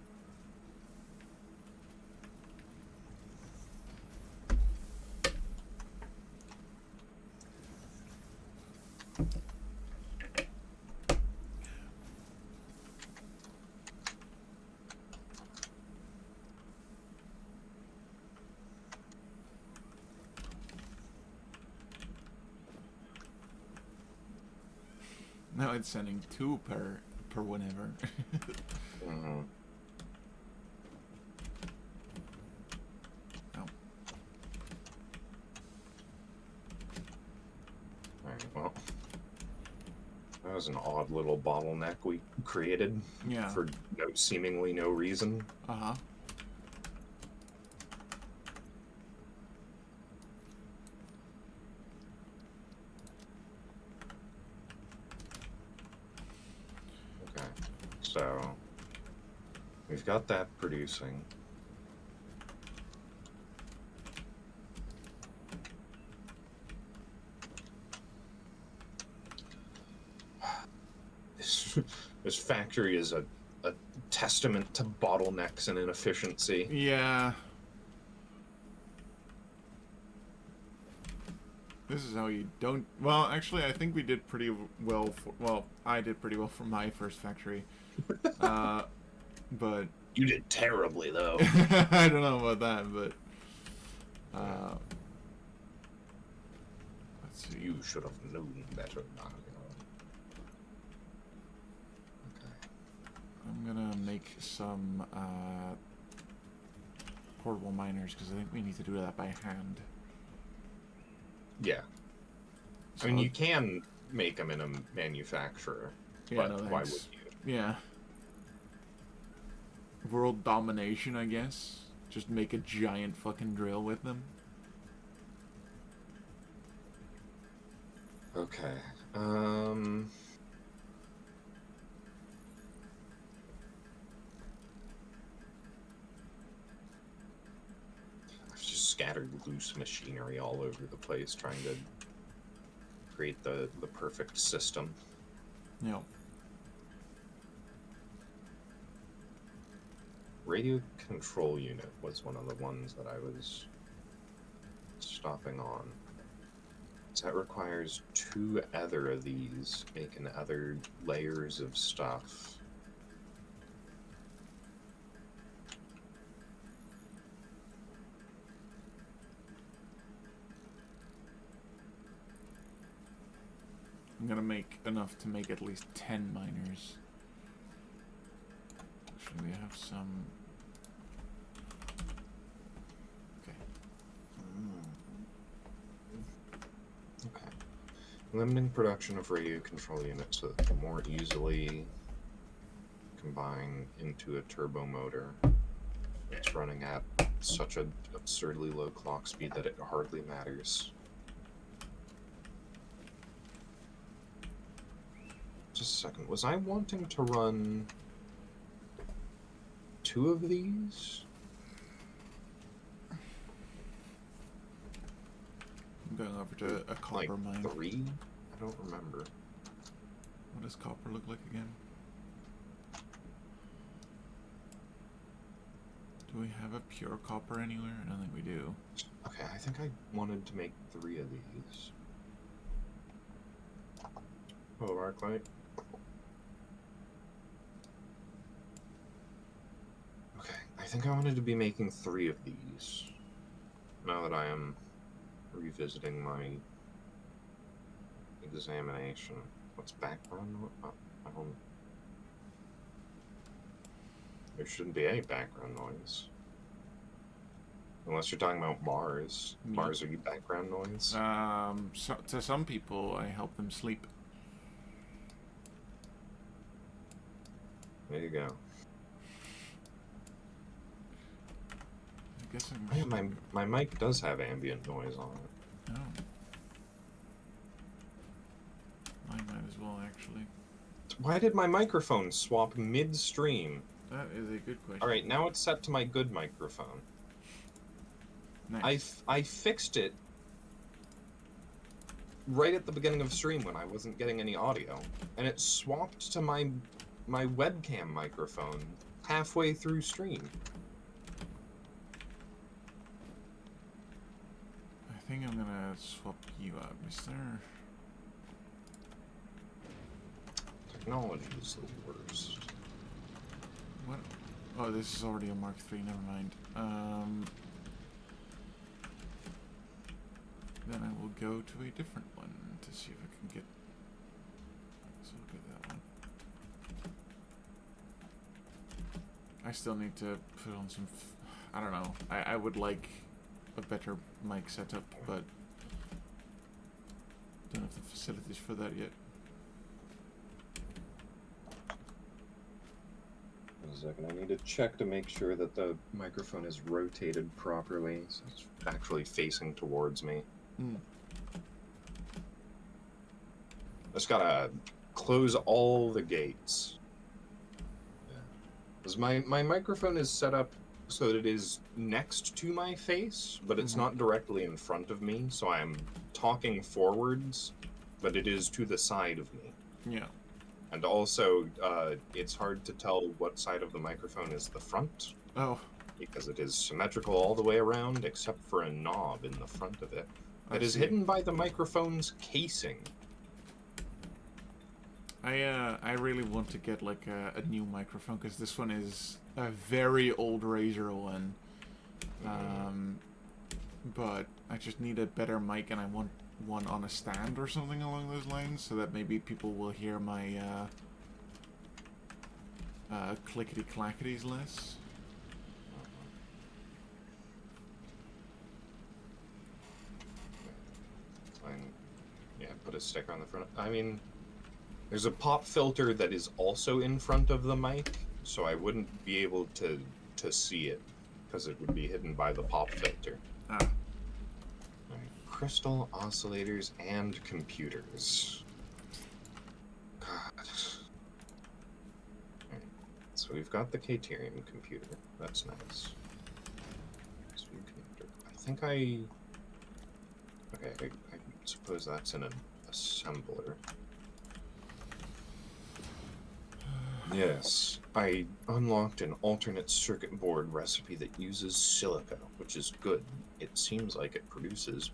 Now it's sending 2 per whenever. Mm-hmm. Oh. Alright, well. That was an odd little bottleneck we created. Yeah. For seemingly no reason. Uh-huh. Okay. So, we've got that producing. This factory is a testament to bottlenecks and inefficiency. Yeah. This is how you don't... Well, actually, I think we did pretty well for... Well, I did pretty well for my first factory. But... You did terribly, though. I don't know about that, but... let's see. You should have known better, Mario. I'm gonna make some portable miners, because I think we need to do that by hand. Yeah. So I mean, you can make them in a manufacturer, yeah, but no, why would thanks. you? Yeah. World domination, I guess. Just make a giant fucking drill with them. Okay. I've just scattered loose machinery all over the place, trying to create the perfect system. Yeah. Radio control unit was one of the ones that I was stopping on. So that requires 2 other of these, making other layers of stuff. gonna make enough to make at least 10 miners. Should we have some... Okay. Okay. Limiting production of radio control units so that they can more easily combine into a turbo motor. It's running at such an absurdly low clock speed that it hardly matters. Just a second. Was I wanting to run 2 of these? I'm going over to a copper like mine. 3? I don't remember. What does copper look like again? Do we have a pure copper anywhere? I don't think we do. Okay, I think I wanted to make 3 of these. Oh, arc light. Okay, I think I wanted to be making 3 of these. Now that I am revisiting my examination. What's background noise? I don't... There shouldn't be any background noise. Unless you're talking about bars. Yeah. Bars are you background noise? So, to some people, I help them sleep. There you go. I guess I'm... Oh, my mic does have ambient noise on it. Oh. Mine might as well, actually. Why did my microphone swap mid-stream? That is a good question. Alright, now it's set to my good microphone. Nice. I fixed it right at the beginning of stream when I wasn't getting any audio, and it swapped to my webcam microphone halfway through stream. I think I'm gonna swap you out, mister. Technology is the worst. What? Oh, this is already a Mark III, never mind. Then I will go to a different one to see if I can get... So we'll get that one. I still need to put on some... I don't know. I would like a better mic setup, but don't have the facilities for that yet. One second, I need to check to make sure that the microphone is rotated properly, so it's actually facing towards me. Just gotta close all the gates. Because my microphone is set up so that it is next to my face, but it's not directly in front of me, so I'm talking forwards, but it is to the side of me. Yeah. And also, it's hard to tell what side of the microphone is the front. Oh. Because it is symmetrical all the way around, except for a knob in the front of it. That is see. hidden by the microphone's casing. I really want to get like a new microphone, because this one is a very old Razer one. But I just need a better mic, and I want one on a stand or something along those lines, so that maybe people will hear my clickety-clackities less. Fine. Yeah, put a sticker on the front. I mean, there's a pop filter that is also in front of the mic, so I wouldn't be able to see it, because it would be hidden by the pop filter. Ah. Right. Crystal oscillators and computers. God. Right. So we've got the Caterium computer. That's nice. I think okay, I suppose that's in an assembler. Yes, I unlocked an alternate circuit board recipe that uses silica, which is good. It seems like it produces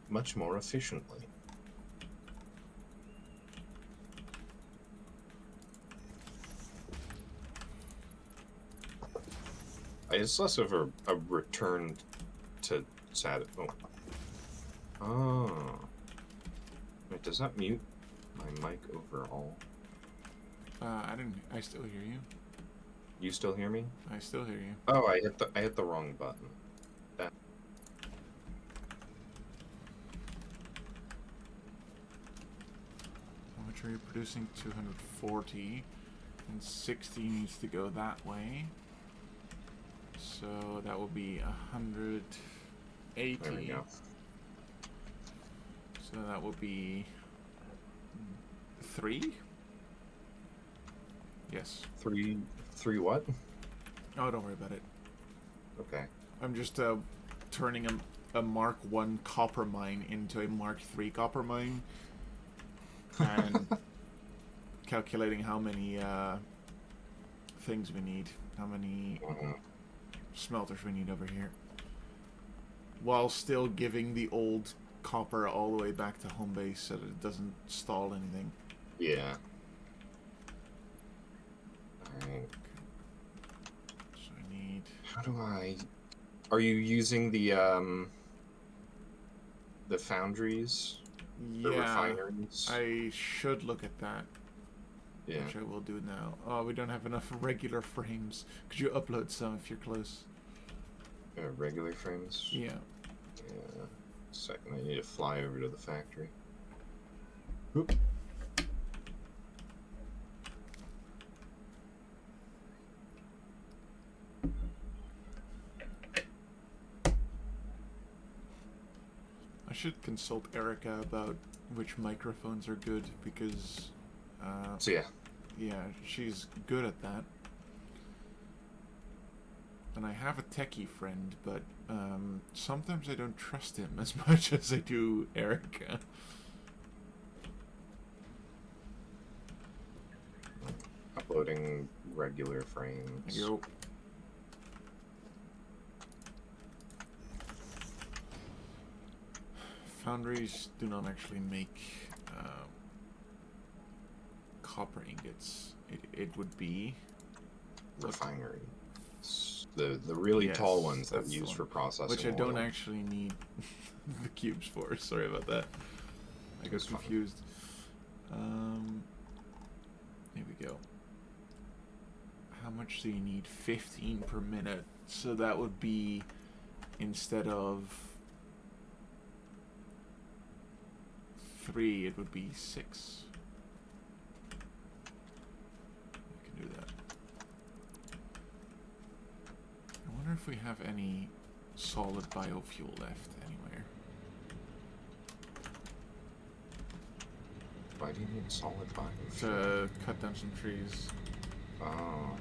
much more efficiently. It's less of a return to Oh. Wait, does that mute my mic overall. I still hear you. You still hear me? I still hear you. Oh, I hit the wrong button. That. How much are you producing? 240. And 60 needs to go that way. So that will be 180. There we go. So that will be 3? Yes. Three what? Oh, don't worry about it. Okay. I'm just turning a Mark 1 copper mine into a Mark 3 copper mine. And calculating how many things we need. How many smelters we need over here. While still giving the old copper all the way back to home base so that it doesn't stall anything. Yeah. Alright. So I need... How do I... Are you using the foundries? The refineries? I should look at that. Yeah. Which I will do now. Oh, we don't have enough regular frames. Could you upload some if you're close? Regular frames? Yeah. Yeah. Second, I need to fly over to the factory. Oop. I should consult Erica about which microphones are good because... So yeah. Yeah, she's good at that. And I have a techie friend, but sometimes I don't trust him as much as I do Erica. Uploading regular frames. Yo. Foundries do not actually make copper ingots. It would be Refinery. The really tall ones that we use for processing. Which I don't oil. actually need the cubes for. Sorry about that. I got confused. Here we go. How much do you need? 15 per minute. So that would be, instead of 3, it would be 6. We can do that. I wonder if we have any solid biofuel left anywhere. Why do you need solid biofuel? To cut down some trees. Oh.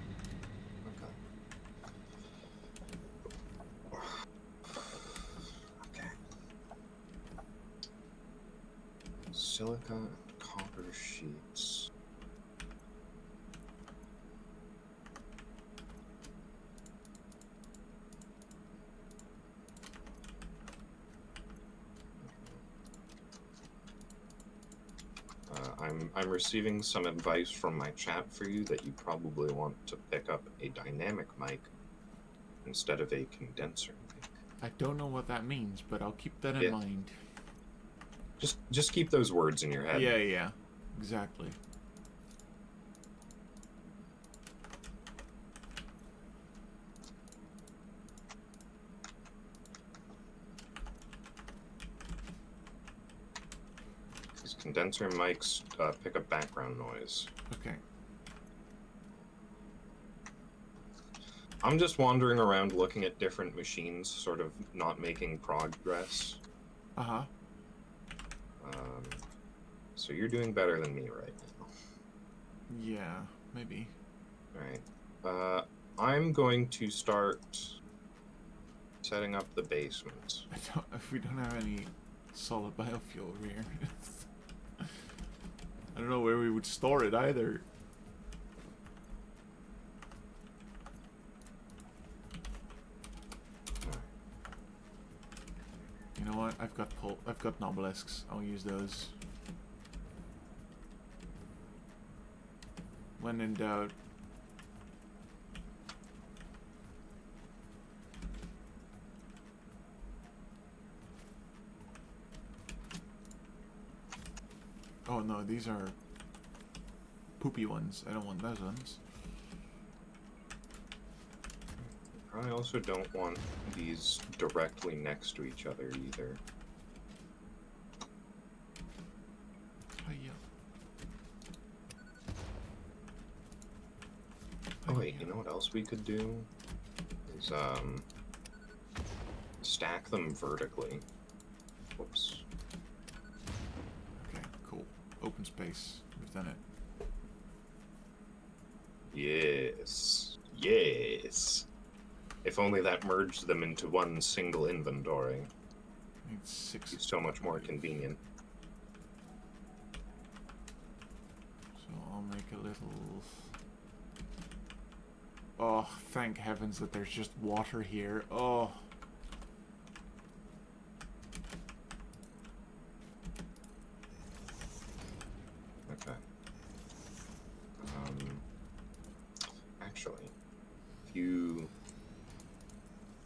Okay. Silica, copper sheets. I'm receiving some advice from my chat for you that you probably want to pick up a dynamic mic instead of a condenser mic. I don't know what that means, but I'll keep that in mind. Just keep those words in your head. Yeah, exactly. Condenser mics pick up background noise. Okay. I'm just wandering around looking at different machines, sort of not making progress. Uh-huh. So you're doing better than me right now. Yeah, maybe. Alright. I'm going to start setting up the basement. If we don't have any solid biofuel over here. I don't know where we would store it either. You know what? I've got Nobelisks. I'll use those. When in doubt. Oh, Oh no, these are poopy ones. I don't want those ones. I also don't want these directly next to each other either. Hiya. Oh wait, you know what else we could do? Is stack them vertically. Whoops. Okay, cool. Open space. We've done it. Yes. Yes. If only that merged them into one single inventory. Need 6. It's so much more convenient. So I'll make a little... Oh, thank heavens that there's just water here. Oh. Okay. Actually, if you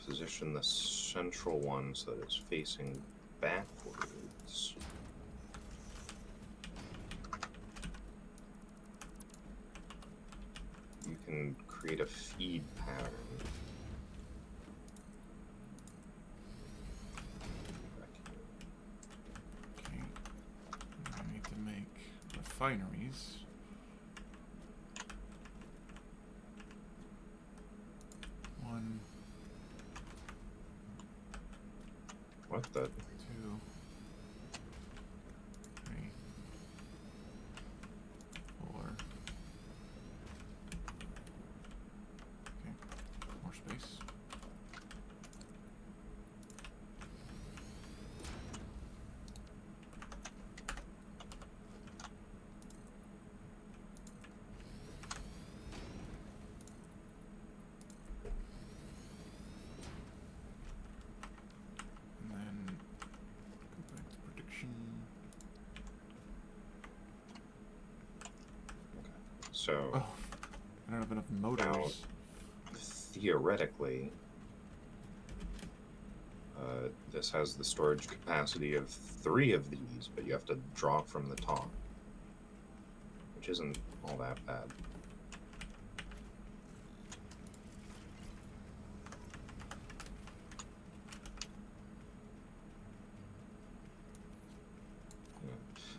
position the central one so that it's facing backwards. You can create a feed pattern. Okay. I need to make refineries. One. What the? 2, 3, 4. Okay, more space. And then go back to prediction. So Oh, I don't have enough motors. theoretically, this has the storage capacity of 3 of these, but you have to draw from the top, which isn't all that bad.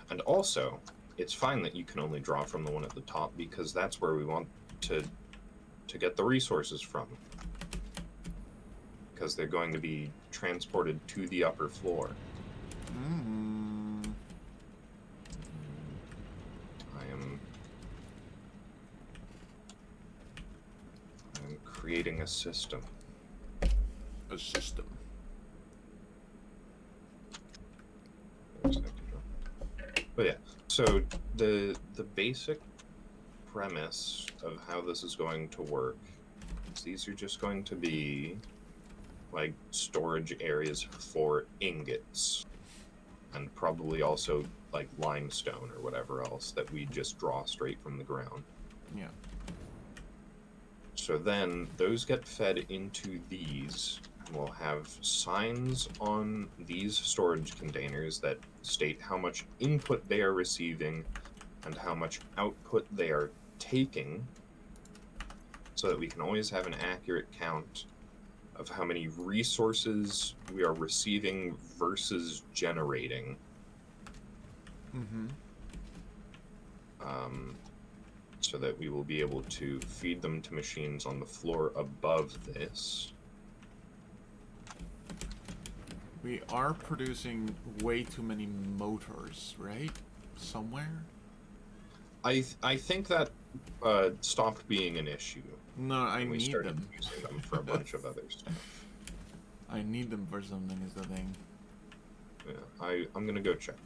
And also, it's fine that you can only draw from the one at the top, because that's where we want to get the resources from. Because they're going to be transported to the upper floor. I'm creating a system. A system. But yeah, so the basic premise of how this is going to work is these are just going to be like storage areas for ingots, and probably also like limestone or whatever else that we just draw straight from the ground. Yeah. So then those get fed into these, and we'll have signs on these storage containers that state how much input they are receiving and how much output they are taking, so that we can always have an accurate count of how many resources we are receiving versus generating. So that we will be able to feed them to machines on the floor above this. We are producing way too many motors, right? Somewhere? I think that stopped being an issue. No, I when we need started them. using them for a bunch of other stuff. I need them for something is the thing. Yeah, I'm gonna go check.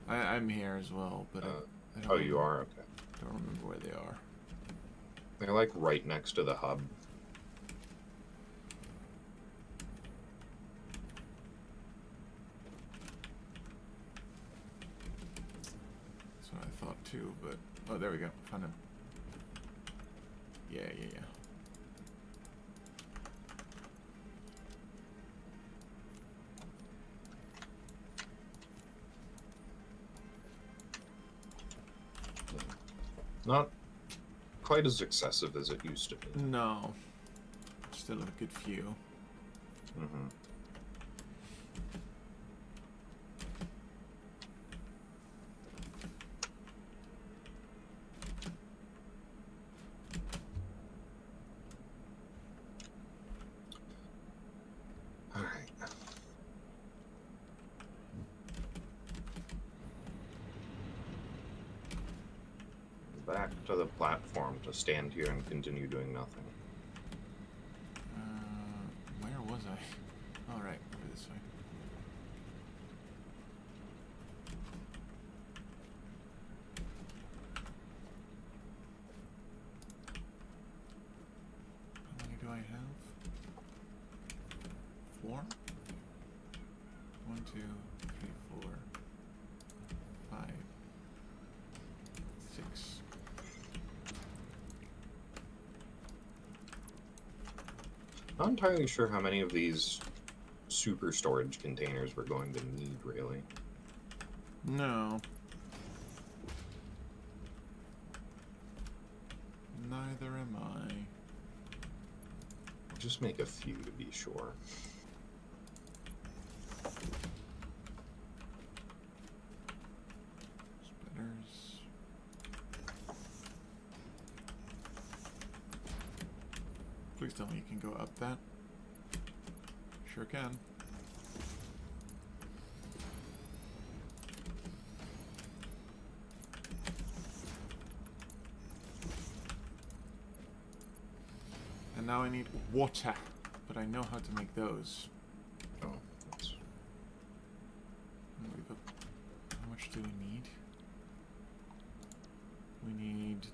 I'm here as well, but I don't oh, you are? Okay. Don't remember where they are. They're like right next to the hub. That's what I thought too, but... Oh, there we go. Found him. Yeah. Not quite as excessive as it used to be. No. Still a good few. Mm-hmm. All right. Back to the platform to stand here and continue doing nothing. Where was I? All right, over this way. How many do I have? 4? 1, 2, 3, 4, 5, 6. Not entirely sure how many of these super storage containers we're going to need, really. No. Neither am I. Just make a few to be sure. Spinners. Please tell me you can go up that. Sure can. And now I need water, but I know how to make those. Oh, that's... How much do we need? We need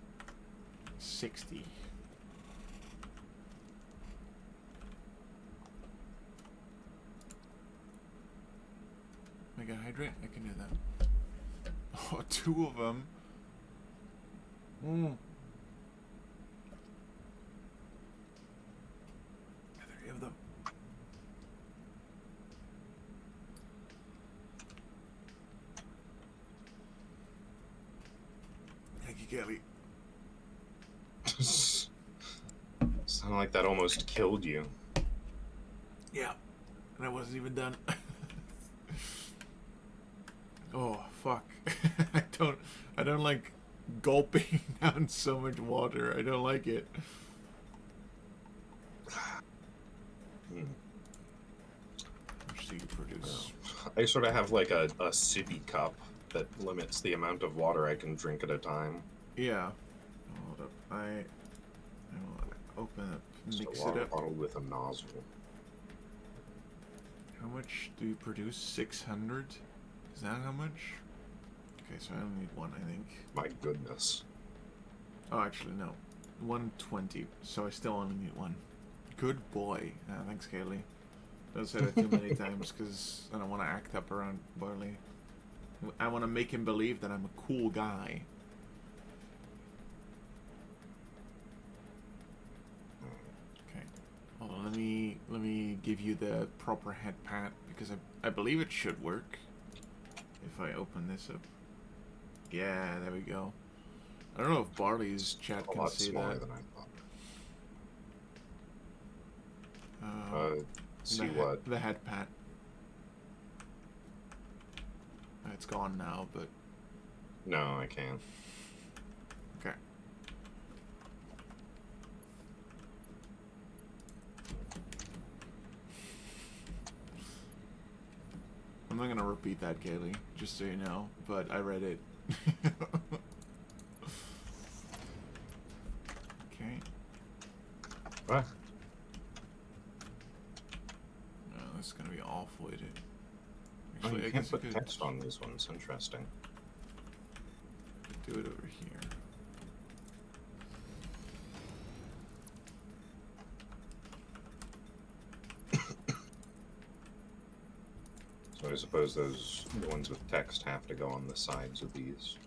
60. Mega hydrate? I can do that. Oh, 2 of them. Mm. 3 of them. Thank you, Kelly. Sounded like that almost killed you. Yeah, and I wasn't even done. Oh fuck! I don't like gulping down so much water. I don't like it. Hmm. How much do you produce? I sort of have like a sippy cup that limits the amount of water I can drink at a time. Yeah. Hold up. I will open up, Just mix a water it up. bottle with a nozzle. How much do you produce? 600? Is that how much? Okay, so I only need 1, I think. My goodness. Oh, actually, no. 120. So I still only need 1. Good boy. Thanks, Kaylee. Don't say that too many times because I don't want to act up around Barli. I want to make him believe that I'm a cool guy. Okay. Hold on, let me give you the proper head pat because I believe it should work. If I open this up. Yeah, there we go. I don't know if Barley's chat A can lot see smaller that. than I thought. See what? The head pat. It's gone now, but... No, I can't. Okay. I'm not gonna repeat that, Kaylee, just so you know, but I read it. Okay. What? No, this is gonna be all voided. Oh, Actually, you I can't guess I put could text on these ones. Interesting. do it over here. So I suppose those the ones with text have to go on the sides of these.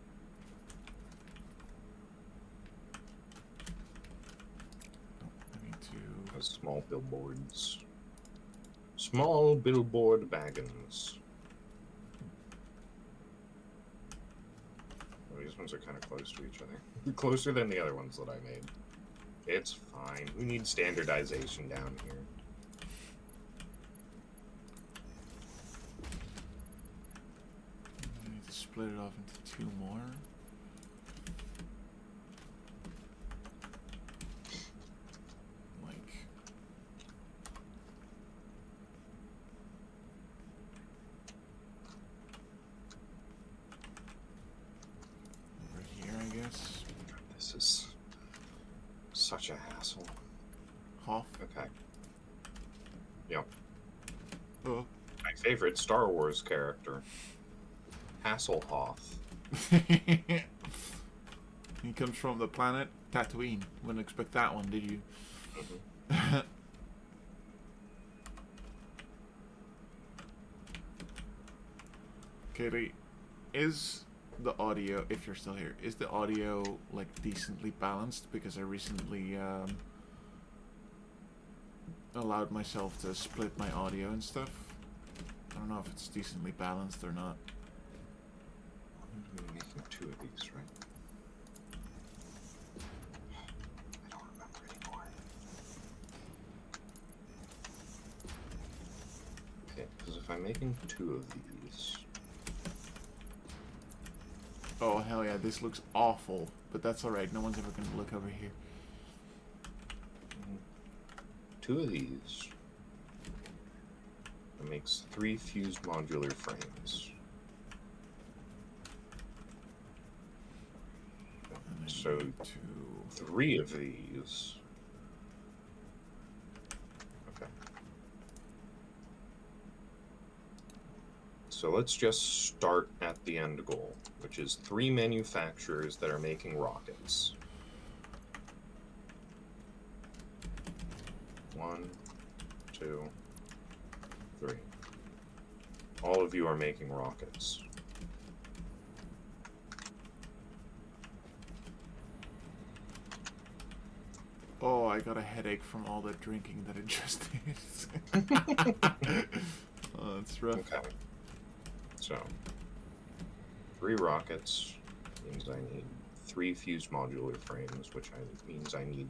I need to... As small billboards. Small billboard baggins. These These ones are kind of close to each other. Closer than the other ones that I made. It's fine. We need standardization down here. I need to split it off into 2 more. This is such a hassle. Hoth? Okay. Yep. Oh. My favorite Star Wars character. Hasselhoff. He comes from the planet Tatooine. Wouldn't expect that one, did you? Mm-hmm. Katie, is the audio, if you're still here, is the audio like decently balanced? Because I recently allowed myself to split my audio and stuff. I don't know if it's decently balanced or not. I'm making 2 of these, right? I don't remember anymore. Okay, because if I'm making 2 of these... Oh, hell yeah, this looks awful. But that's alright, no one's ever going to look over here. 2 of these. That makes 3 fused modular frames. So 3 of these. Okay. So let's just start at the end goal, which is 3 manufacturers that are making rockets. 1, 2, 3. All of you are making rockets. Oh, I got a headache from all the drinking that I just did. Oh, that's rough. Okay. So, 3 rockets means I need 3 fused modular frames, which means I need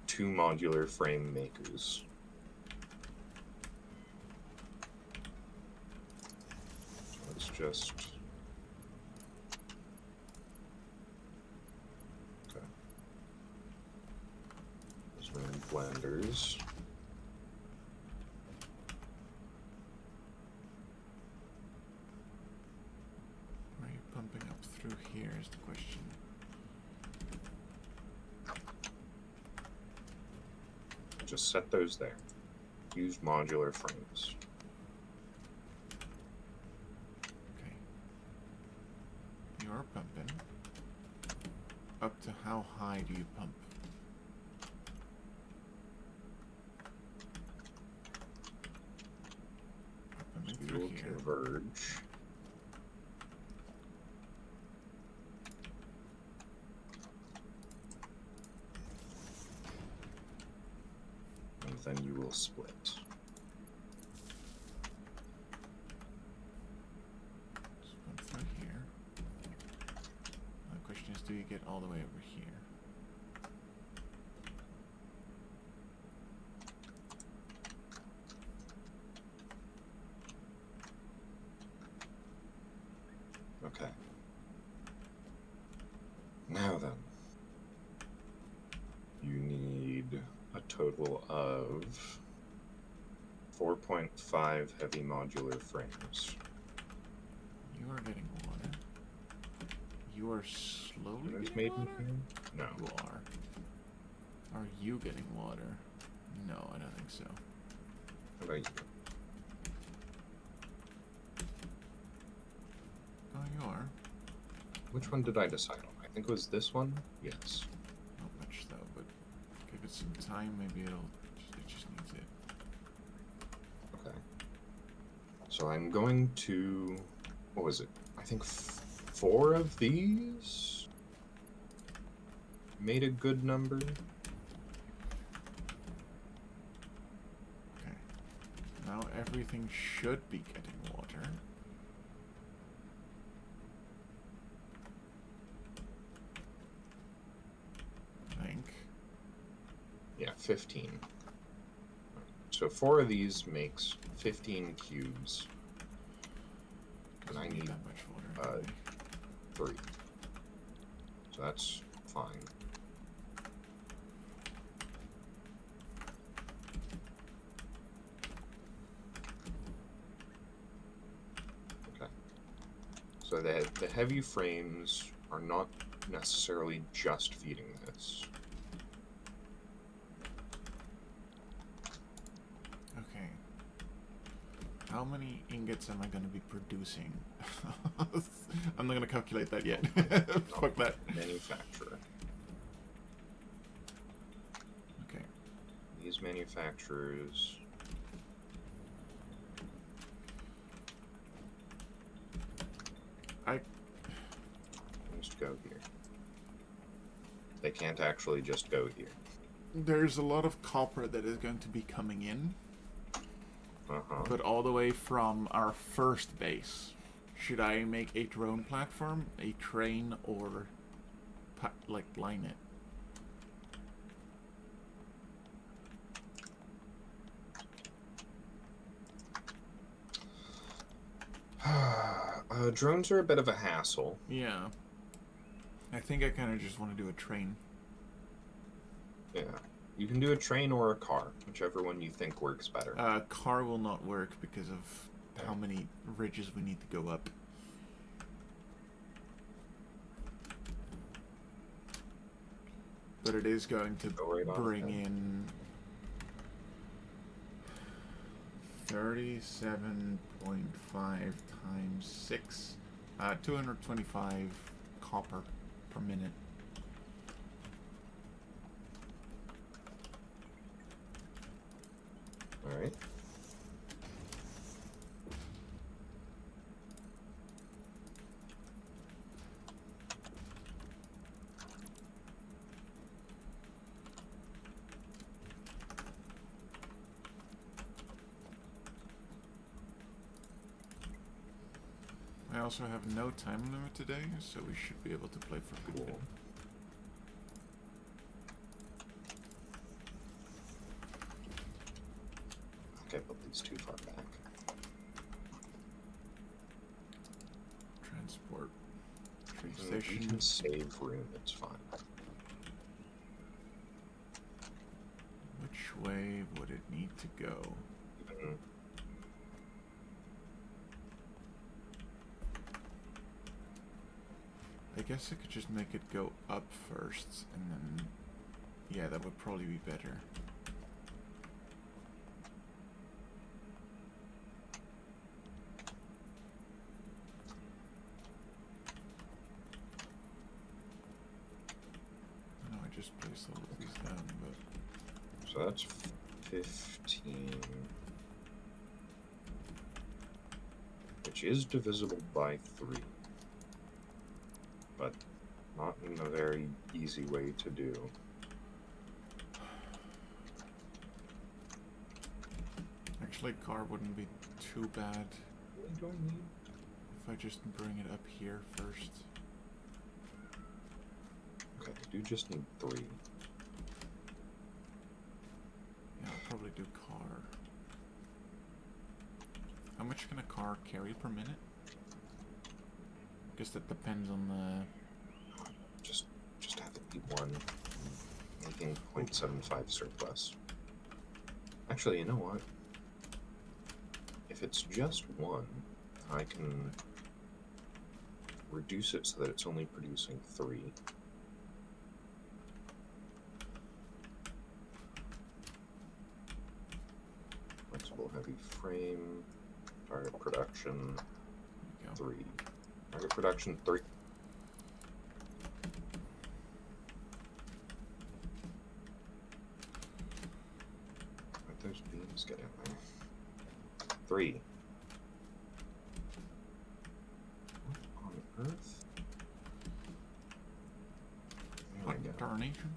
2 modular frame makers. So let's just... Okay. Those are in blenders. Are you pumping up through here is the question. Just set those there. Use modular frames. Okay. You're pumping. Up to how high do you pump? Pumping We through will here. converge. And then you will split. Just pump through here. The question is, do you get all the way over here? Okay. Now then. You need a total of 4.5 heavy modular frames. You are getting water. You are slowly Those getting made in water? here? No. You are. Are you getting water? No, I don't think so. How about you? Oh, you are. Which one did I decide on? I think it was this one? Yes. Not much though, but give it some time, maybe it just needs it. Okay. So I'm going to... What was it? I think 4 of these made a good number. Okay. Now everything should be getting water. 15. So 4 of these makes 15 cubes. And I need that much water. 3. So that's fine. Okay. So the heavy frames are not necessarily just feeding this. Okay. How many ingots am I going to be producing? I'm not going to calculate that yet. Fuck that. Manufacturer. Okay. These manufacturers... just go here. They can't actually just go here. There's a lot of copper that is going to be coming in. But all the way from our first base. Should I make a drone platform, a train, or like line it? Drones are a bit of a hassle. Yeah. I think I kind of just want to do a train. Yeah. You can do a train or a car, whichever one you think works better. Car will not work because of how many ridges we need to go up. But it is going to bring in 37.5 times 6, 225 copper per minute. All right. I also have no time limit today, so we should be able to play for a good bit. Okay, put these too far back. Transport. Train You station. can save room, it's fine. Which way would it need to go? I guess I could just make it go up first, and then... yeah, that would probably be better. No, I just placed all of these down, but... So that's 15. Which is divisible by 3. But not in a very easy way to do. Actually, car wouldn't be too bad if I just bring it up here first. Okay, I do just need 3. Yeah, I'll probably do car. How much can a car carry per minute? Guess that depends on the... Just have it be 1. Making 0.75 surplus. Actually, you know what? If it's just 1, I can reduce it so that it's only producing 3. Flexible heavy frame. Target production 3. Target production 3. Let those beams get in there. 3. What on earth? There we go. Darnation.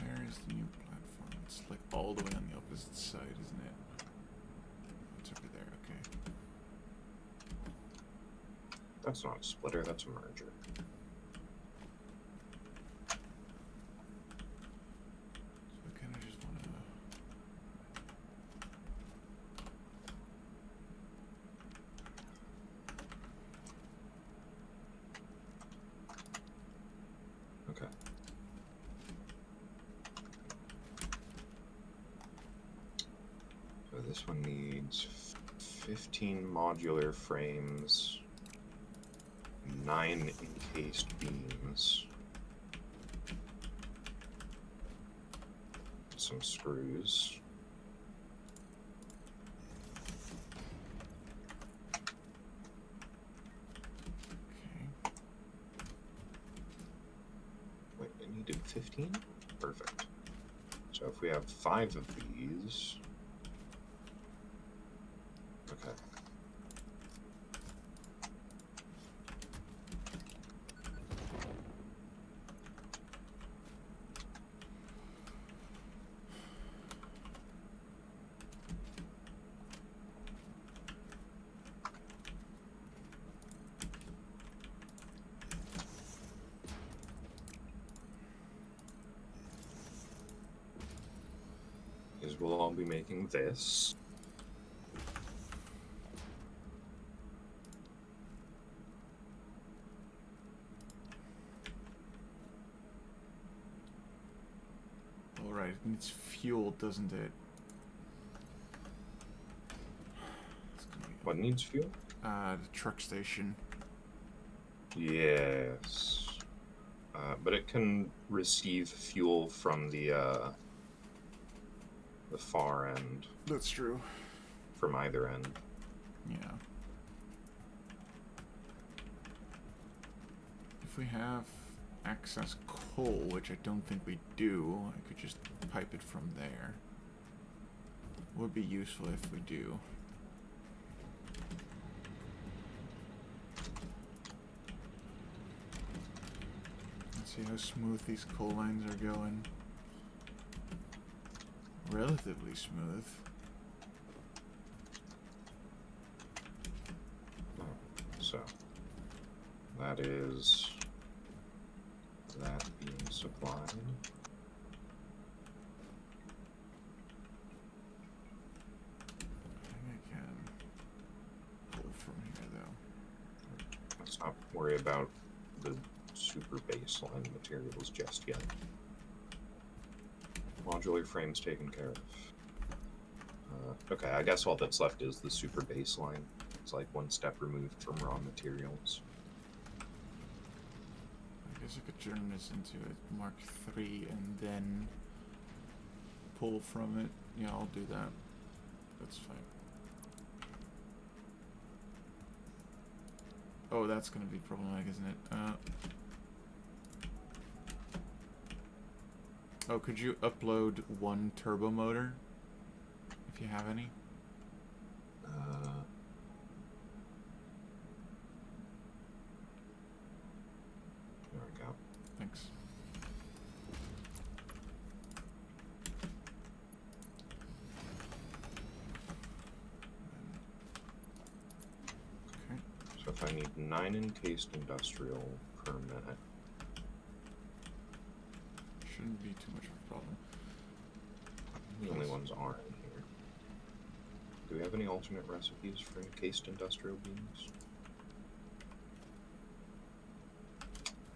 Where is the new platform? It's like all the way on the opposite side, isn't it? It's over there, okay. That's not a splitter, that's a merger. This one needs 15 modular frames, 9 encased beams, some screws. Okay. Wait, I needed 15? Perfect. So if we have 5 of these... Okay. Is we'll all be making this. Alright, it needs fuel, doesn't it? What needs fuel? The truck station. Yes. But it can receive fuel from the far end. That's true. From either end. Yeah. If we have access coal, which I don't think we do, I could just pipe it from there. Would be useful if we do. Let's see how smooth these coal lines are going. Relatively smooth. So that is that being supplied. I think I can pull from here though. Let's not worry about the super baseline materials just yet. Modular frames taken care of. Okay, I guess all that's left is the super baseline. It's like one step removed from raw materials. I guess I could turn this into a Mark III and then pull from it. Yeah, I'll do that. That's fine. Oh, that's gonna be problematic, isn't it? Oh, could you upload one turbo motor? If you have any? There we go. Thanks. Okay. So if I need 9 encased industrial per minute. Shouldn't be too much of a problem. The only ones aren't in here. Do we have any alternate recipes for encased industrial beams?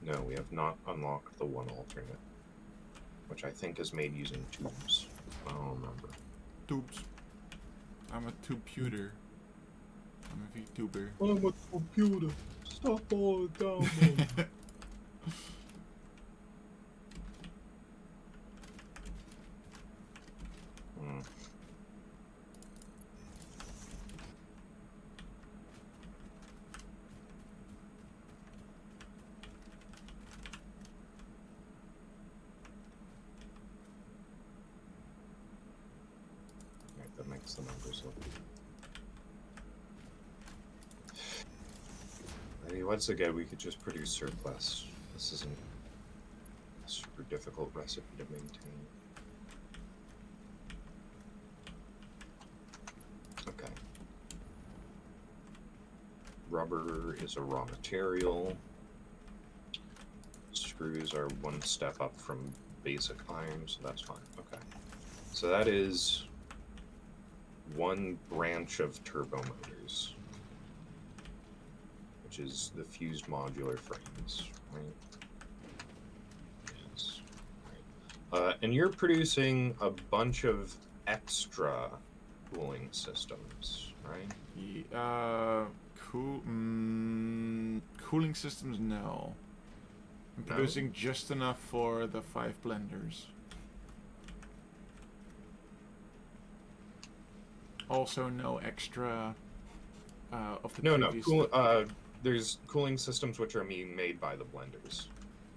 No, we have not unlocked the one alternate, which I think is made using tubes. I don't remember. Tubes. I'm a tubuter. I'm a VTuber. I'm a computer. Stop all the download. That makes the numbers look. I mean, once again, we could just produce surplus. This isn't a super difficult recipe to maintain. Okay. Rubber is a raw material. Screws are one step up from basic iron, so that's fine. Okay. So that is one branch of turbo motors, which is the fused modular frames, right? Yes. Right. And you're producing a bunch of extra cooling systems, right? Cooling systems, no. I'm No? producing just enough for the 5 blenders. Also, no extra of the No, previous. There's cooling systems which are being made by the blenders.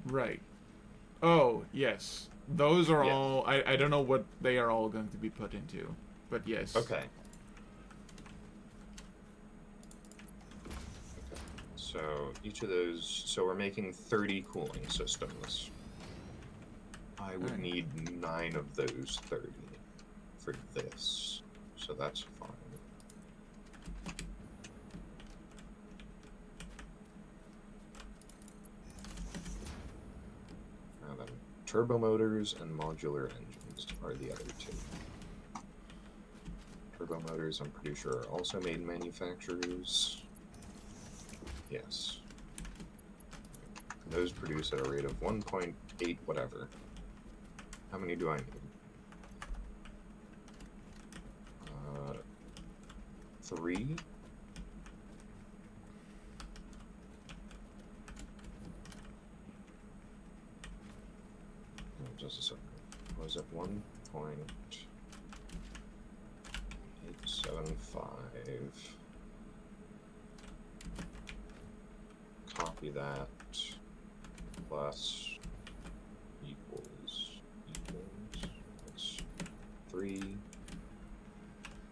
Right. Oh, yes. Those are Yes. all. I don't know what they are all going to be put into, but yes. Okay. So each of those. So we're making 30 cooling systems. I would Right. need 9 of those 30 for this. So that's fine. Now then, turbo motors and modular engines are the other two. Turbo motors, I'm pretty sure, are also made manufacturers. Yes. Those produce at a rate of 1.8 whatever. How many do I need? 3? Oh, just a second. Was it 1.875? Copy that. Plus equals. That's 3.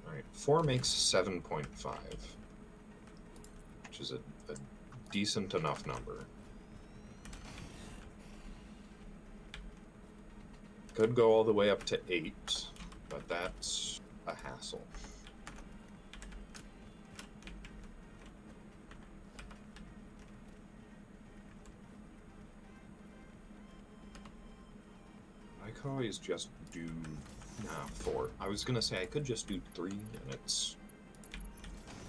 Alright, 4 makes 7.5. Which is a decent enough number. Could go all the way up to 8, but that's a hassle. I could always just do 4. I was gonna say I could just do 3, and it's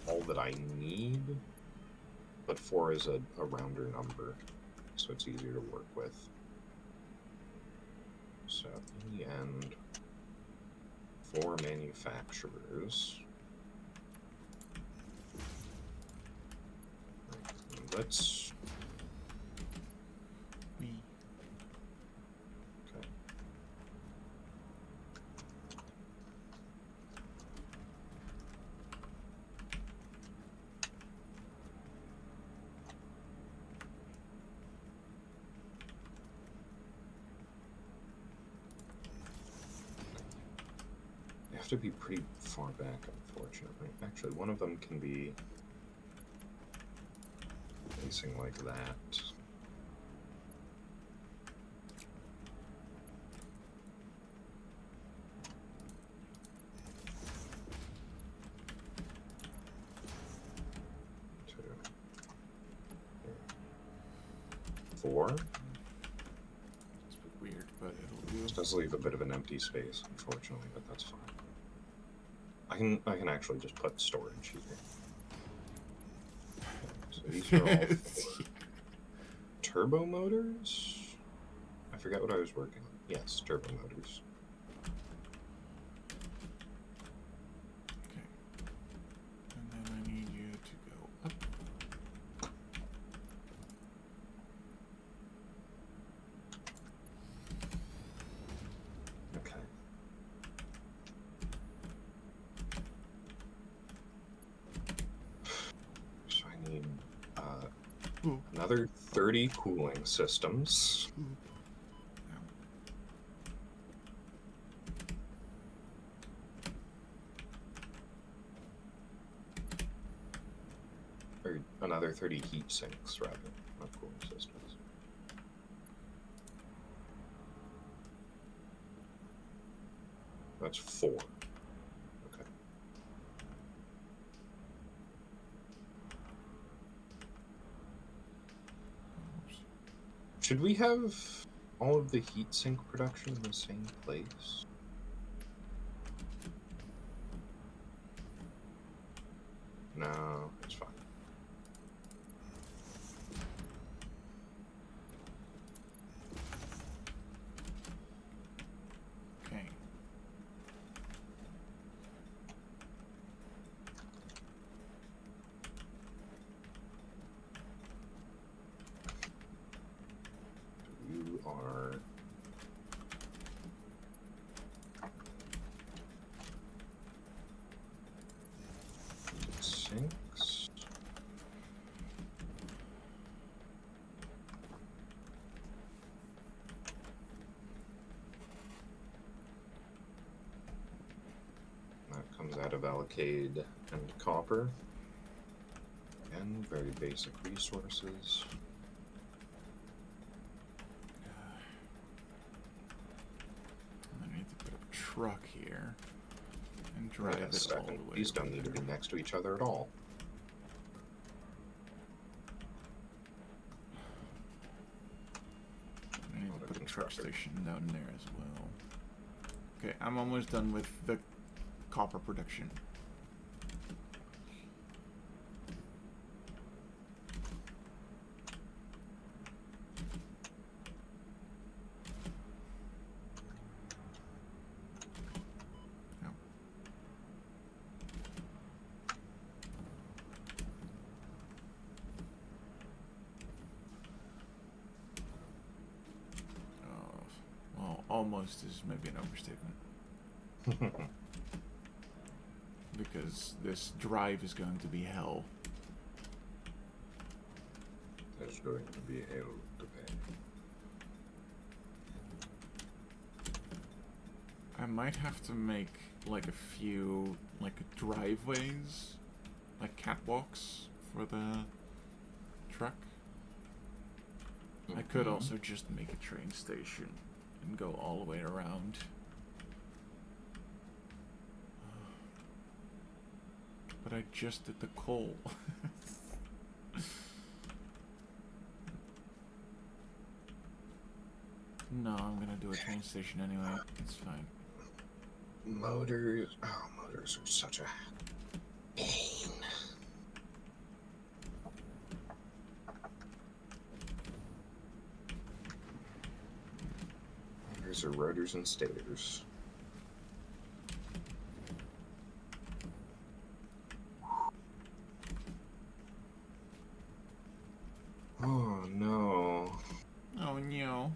all that I need. But 4 is a rounder number, so it's easier to work with. So in the end, 4 manufacturers. Let's. Okay. They have to be pretty far back, unfortunately. Actually, one of them can be facing like that. Four. It's a bit weird, but it'll do. This does leave a bit of an empty space, unfortunately, but that's fine. I can actually just put storage here. So these are all 4. Turbo motors? I forgot what I was working on. Yes, turbo motors. Okay. And then I need you to go up. Okay. So I need another 30 cooling systems. Or another 30 heat sinks, rather, not cooling systems. That's 4. Okay. Should we have all of the heatsink production in the same place? No, it's fine. Okay. of alkyd and copper. And very basic resources. I need to put a truck here and drive it all the way. These don't need to be next to each other at all. I need to put a truck station down there as well. Okay, I'm almost done with the copper production. Almost is maybe an overstatement. Because this drive is going to be hell. There's going to be hell to pay. I might have to make like a few like driveways, like catwalks for the truck. I could also just make a train station and go all the way around. But I just did the coal. No, I'm gonna do a train station anyway. It's fine. Motors. Oh, motors are such a pain. Motors are rotors and stators. Oh no. Oh no.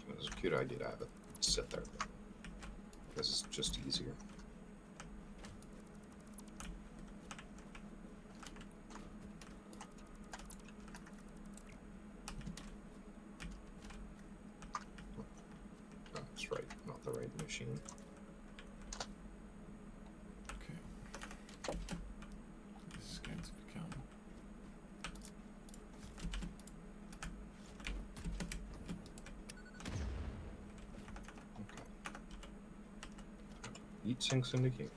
It was a cute idea to have it sit there. This is just easier. Oh, that's right, not the right machine. Okay. This is going to become... Heat sinks into heat.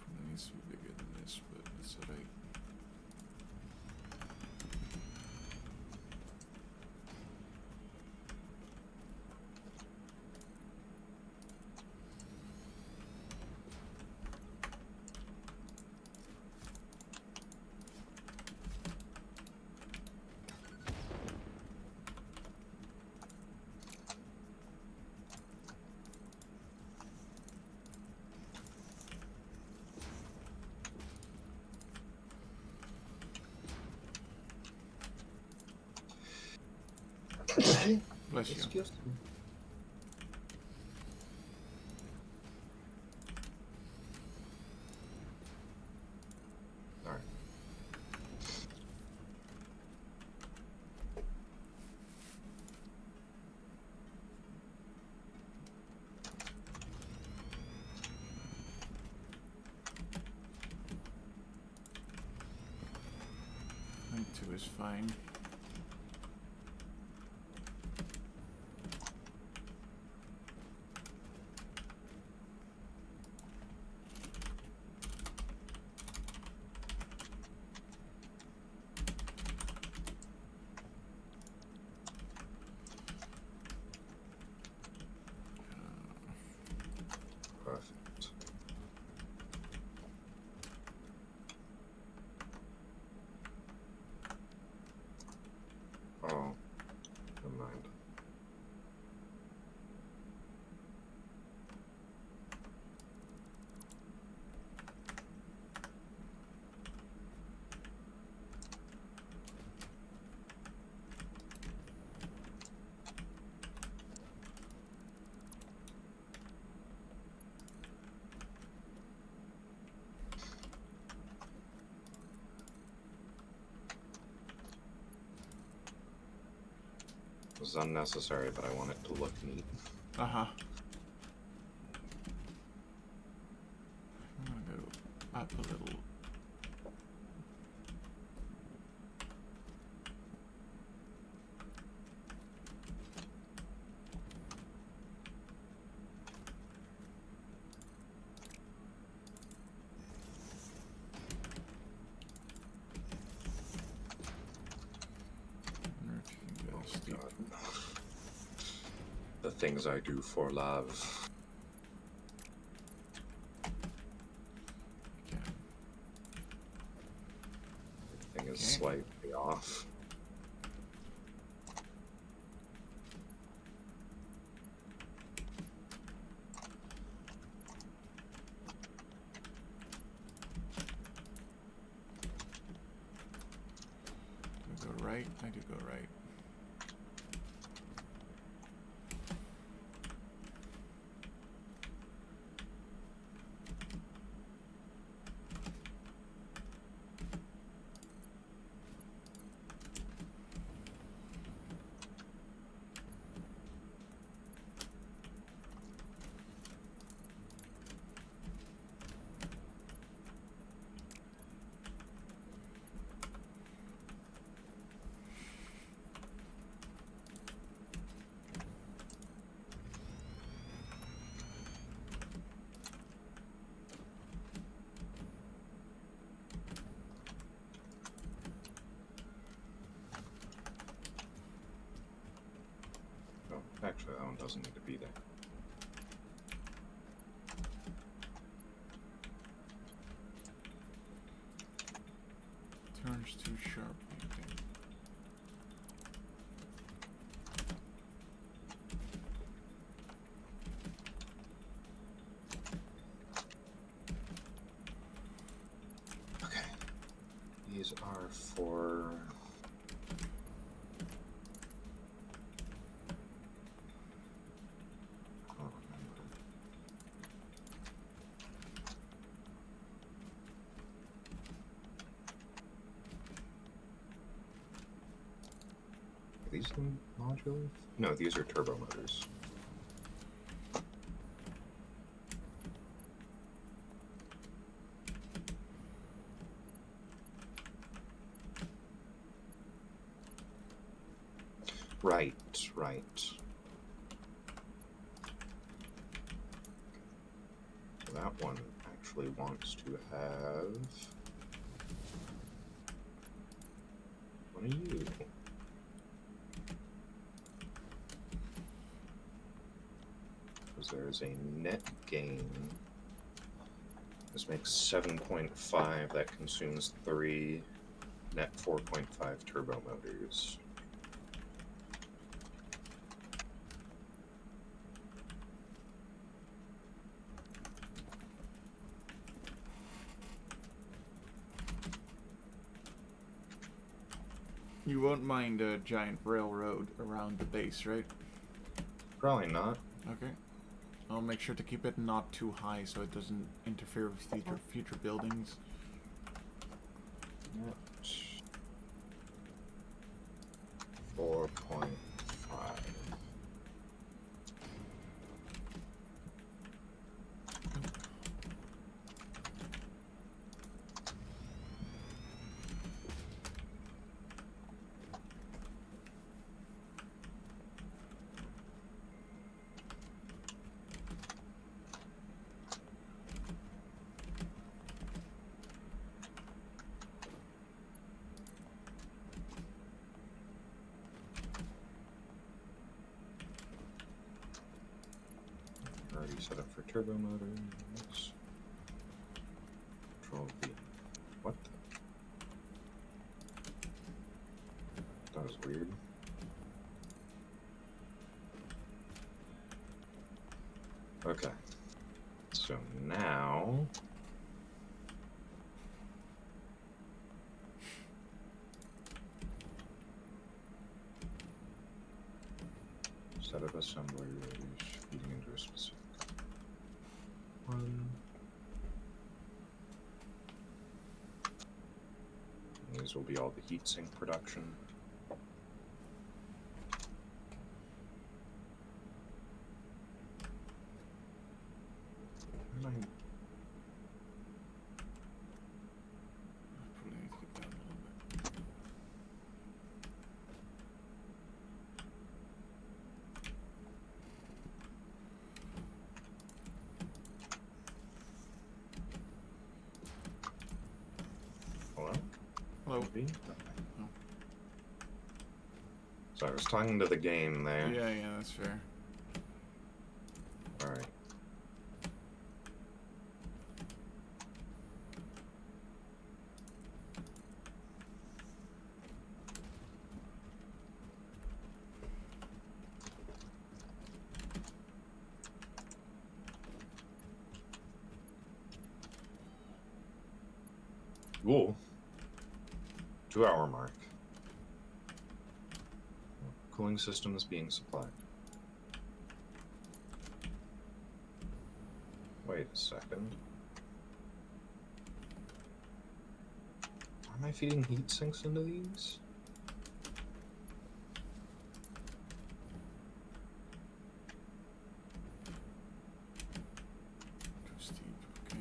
It needs to be bigger than this, but that's alright. Bless you. Excuse me. All right. I think 2 is fine. Perfect. This is unnecessary, but I want it to look neat. Uh-huh. I'm gonna go up a little. The things I do for love. Okay. Everything is slightly off. Do I go right? I do go right. Actually, that one doesn't need to be there. Turns too sharp. Okay. These are for... these modular? No, these are turbo motors. Right. So that one actually wants to have one of you. There's a net gain. This makes 7.5. That consumes 3. Net 4.5 turbo motors. You won't mind a giant railroad around the base, right? Probably not. Okay. I'll make sure to keep it not too high so it doesn't interfere with future buildings. Net 4.5. Already set up for turbo motors. Control V. What the? That was weird. Okay. So now... set up assembly feeding into a specific one. And these will be all the heatsink production. Hello. Maybe? Oh. So I was talking to the game there. Yeah, that's fair. Alright. Ooh. 2-hour mark. Cooling system is being supplied. Wait a second. Am I feeding heat sinks into these? Too steep. Okay.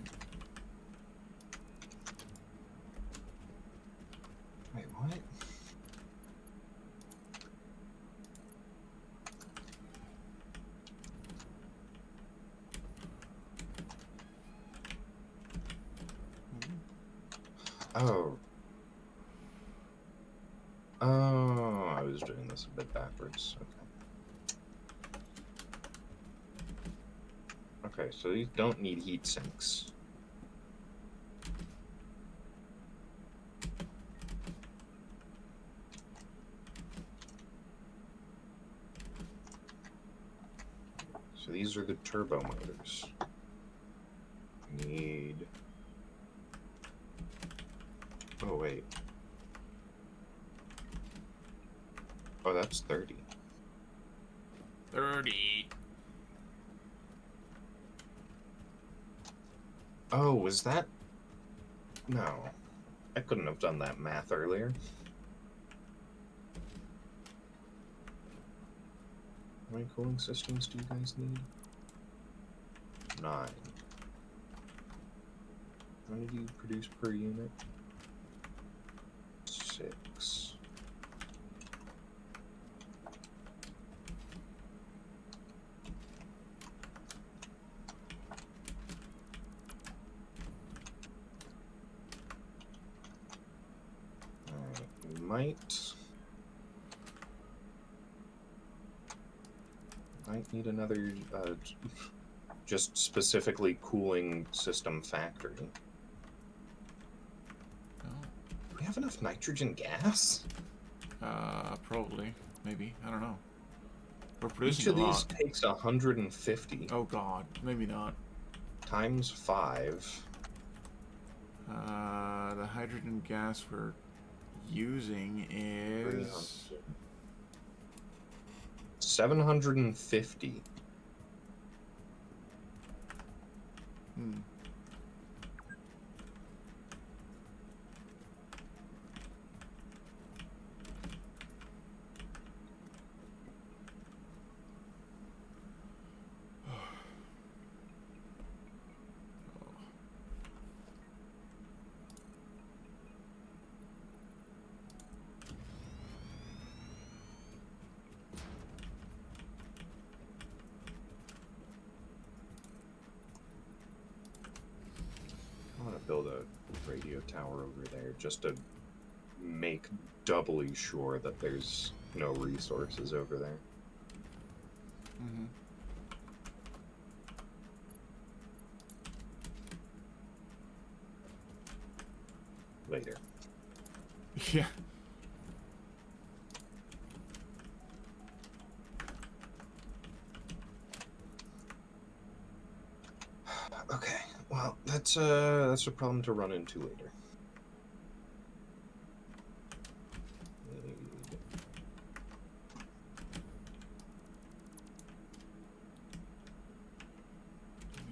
Wait, what? Oh. Oh, I was doing this a bit backwards. Okay. Okay, so these don't need heat sinks. So these are the turbo motors. Need... Oh, wait. Oh, that's 30. 30. Oh, was that... No. I couldn't have done that math earlier. How many cooling systems do you guys need? 9. How many do you produce per unit? 6. Alright, might need another just specifically cooling system factory. Oh. Do we have enough nitrogen gas? Probably. Maybe. I don't know. We're producing Each of a these lot. takes 150. Oh god. Maybe not. Times 5. The hydrogen gas we're using is... 750. Hmm. I'm gonna build a radio tower over there just to make doubly sure that there's no resources over there. Mm-hmm. Later. Yeah. Okay, well, that's a problem to run into later. Need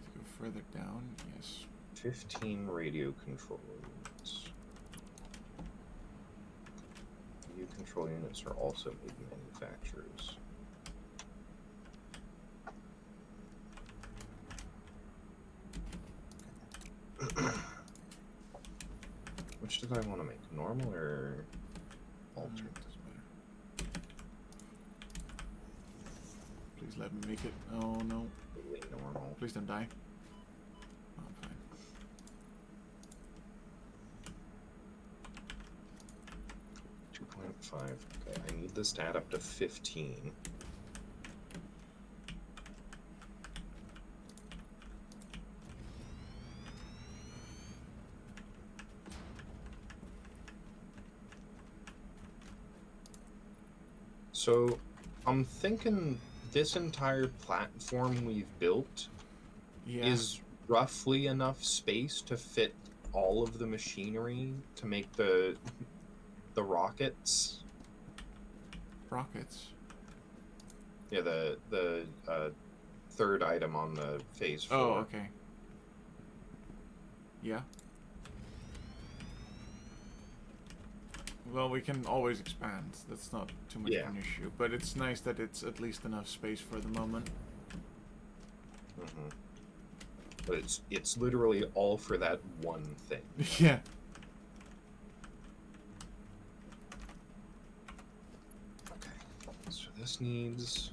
to go further down. Yes. 15 radio control units. Radio control units are also made manufacturers. Which did I want to make? Normal or alternate? Doesn't matter. Please let me make it. Oh no. Really normal. Please don't die. Oh, I'm fine. 5. Okay, I need this to add up to 15. So, I'm thinking this entire platform we've built is roughly enough space to fit all of the machinery to make the rockets. Rockets? Yeah, the third item on the phase 4. Oh, okay. Yeah. Well, we can always expand. That's not too much of an issue. But it's nice that it's at least enough space for the moment. Mm-hmm. But it's literally all for that one thing. Yeah. Okay. So this needs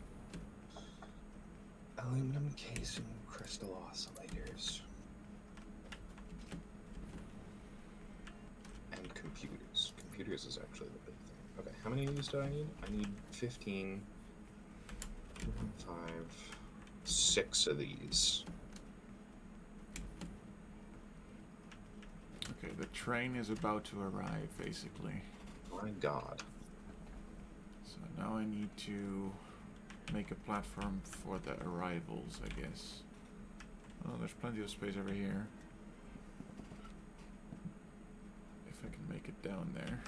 aluminum casing crystal oscillators. And computers. Computers is actually the big thing. Okay, how many of these do I need? I need 15, 5, 6 of these. Okay, the train is about to arrive, basically. My god. So now I need to make a platform for the arrivals, I guess. Oh, there's plenty of space over here. If I can make it down there.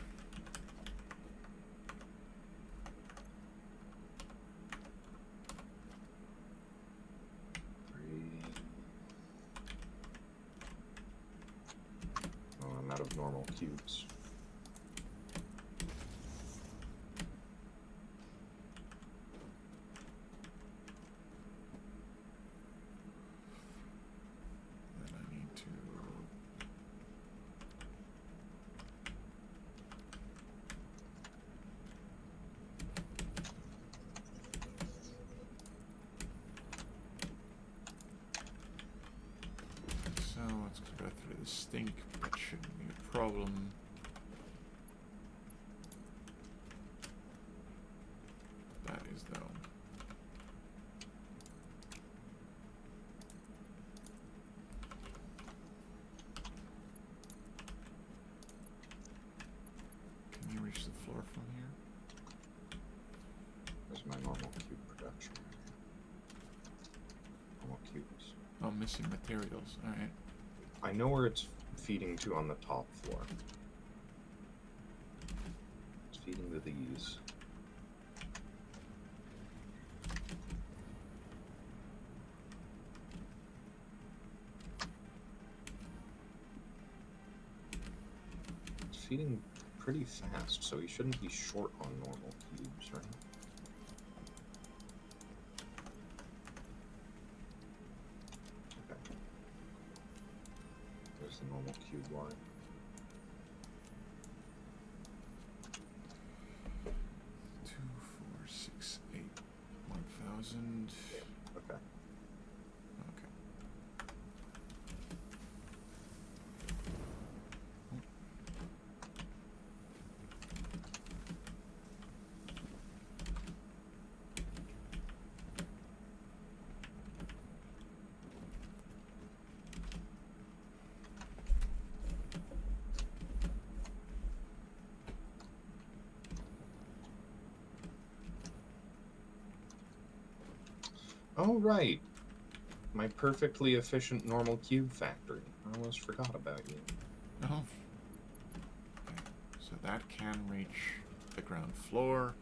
Oh, I'm out of normal cubes. Then I need to... So let's go through the stink. That shouldn't be a problem. That is though. Can you reach the floor from here? Where's my normal cube production? Normal cubes. Oh, missing materials. Alright. I know where it's feeding to on the top floor. It's feeding to these. It's feeding pretty fast, so he shouldn't be short on normal cubes, right? Okay. There's the normal cube line. Two, four, six, 8, 1,000. Okay. Okay. Oh, right. My perfectly efficient normal cube factory. I almost forgot about you. Oh. Okay. So that can reach the ground floor.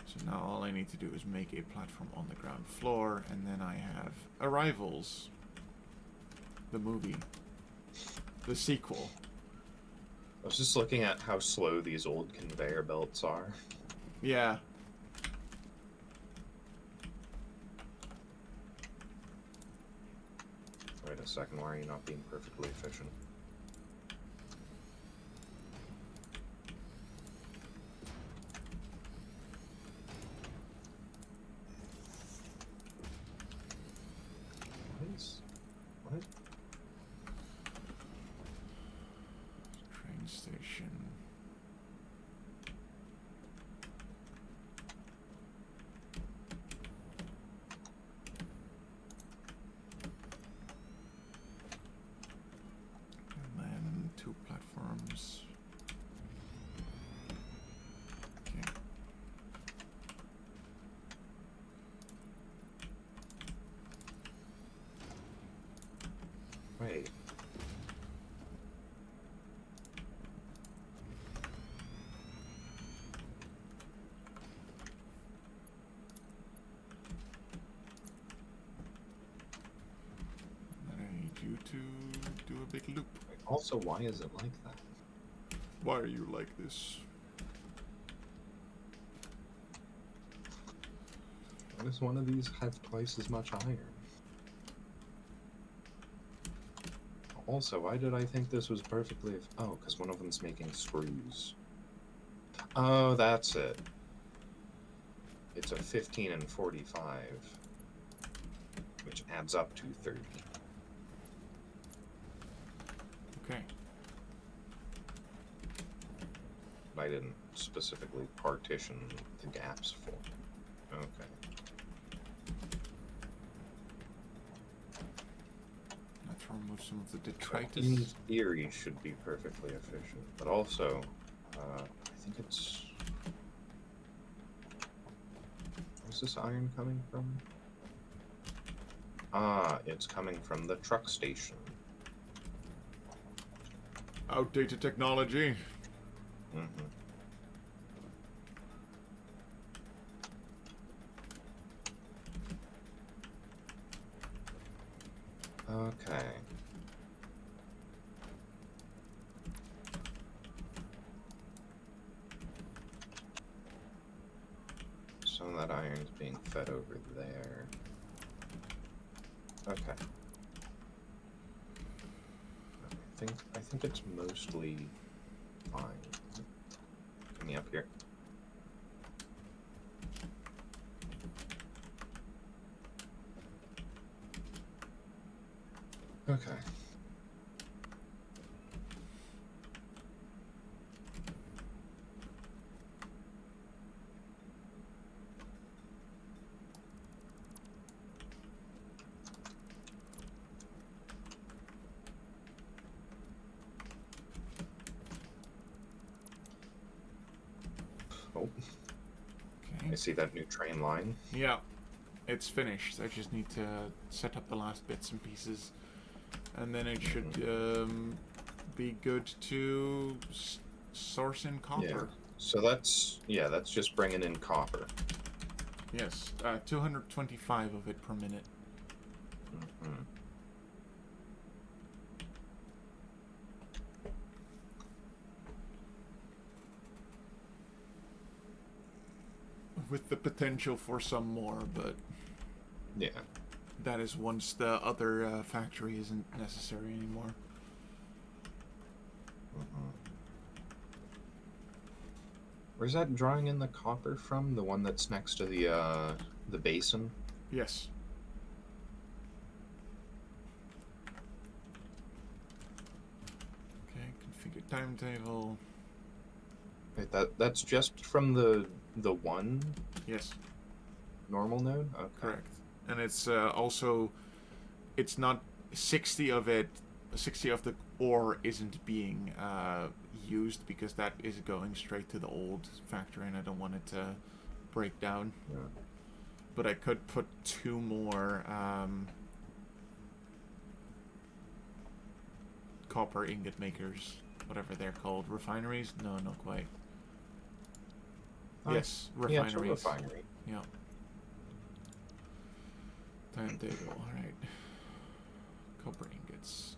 So now all I need to do is make a platform on the ground floor, and then I have Arrivals. The movie. The sequel. I was just looking at how slow these old conveyor belts are. Yeah. Wait a second, why are you not being perfectly efficient? What? Train station. platforms. Okay. Wait. I need you to do a big loop. Also, why is it like that? Why are you like this? Why does one of these have twice as much iron? Also, why did I think this was perfectly... Oh, because one of them's making screws. Oh, that's it. It's a 15 and 45, which adds up to 30. Okay. I didn't specifically partition the gaps for it. Okay. Let's remove some of the So detritus. in theory, should be perfectly efficient, but also, I think it's... Where's this iron coming from? Ah, it's coming from the truck station. Outdated technology. Mm-hmm. Okay. Some of that iron's being fed over there. Okay. I think it's mostly fine. Get me up here. Okay. Oh, Okay. I see that new train line. Yeah, it's finished. I just need to set up the last bits and pieces, and then it should be good to source in copper. Yeah. So that's just bringing in copper. Yes, 225 of it per minute. Mm-hmm. With the potential for some more, but Yeah. that is once the other factory isn't necessary anymore. Mm-hmm. Where's that drawing in the copper from? The one that's next to the basin? Yes. Okay, configure timetable. Wait, that's just from the one Yes, normal node? Okay. correct. And it's also, it's not 60 of it. 60 of the ore isn't being used because that is going straight to the old factory, and I don't want it to break down. Yeah. But I could put 2 more copper ingot makers, whatever they're called. Refineries? No, not quite. Yes, Yeah, it's a refineries. refinery. Yeah. Timetable, alright. Copper ingots.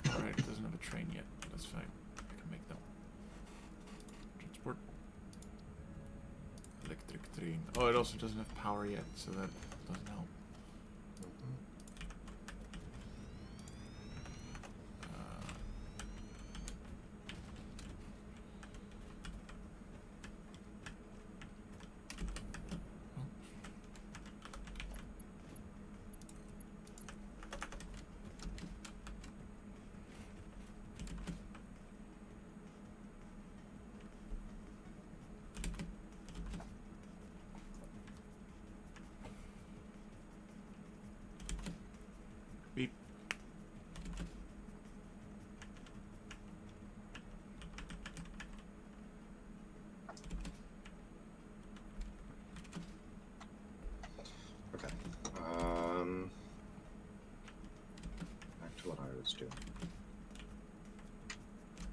Alright, it doesn't have a train yet. That's fine. I can make that. Transport. Electric train. Oh, it also doesn't have power yet, so that doesn't help. Mm-hmm.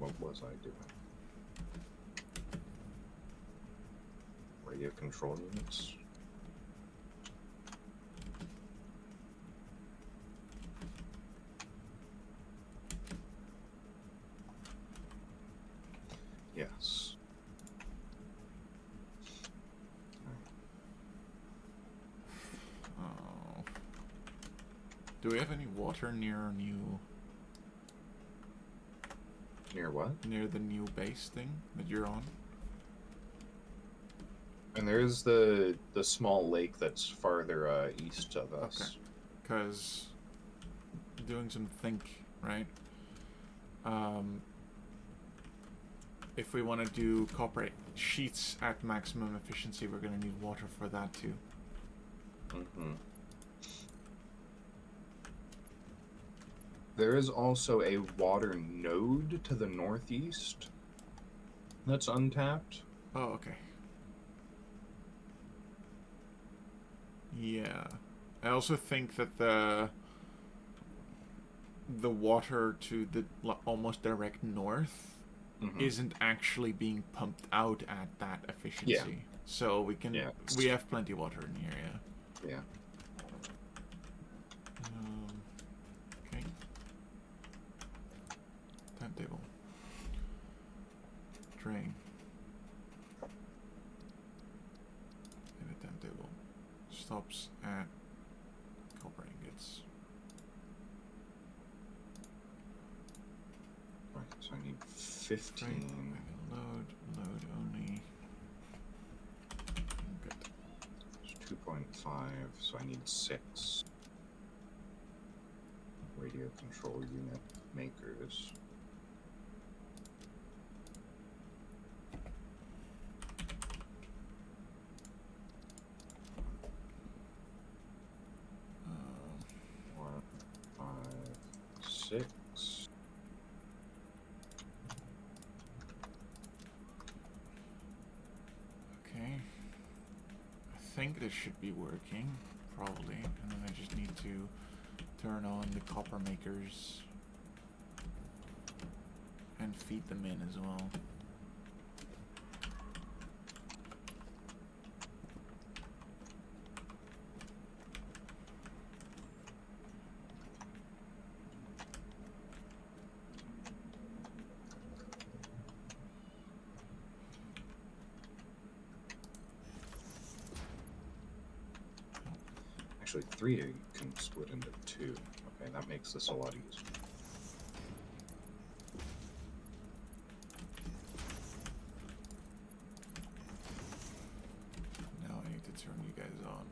What was I doing? Radio control units. Yes. Oh. Do we have any water near our new... Near what? Near the new base thing that you're on? And there's the small lake that's farther east of us. Okay. Because... doing some think, right? If we want to do copper sheets at maximum efficiency, we're going to need water for that too. Mm-hmm. There is also a water node to the northeast that's untapped. Oh, okay. Yeah. I also think that the water to the almost direct north isn't actually being pumped out at that efficiency. Yeah. So we can we have plenty of water in here, yeah. Yeah. Okay. Timetable. Drain. Edit timetable. Stops at copper ingots. Right, so I need 15. Load only. Good. It's 2.5, so I need 6. Radio control unit makers. Four, 5, 6. Okay. I think this should be working, probably. And then I just need to turn on the copper makers and feed them in as well. Actually, 3 can split into 2. Okay, that makes this a lot easier. Now I need to turn you guys on.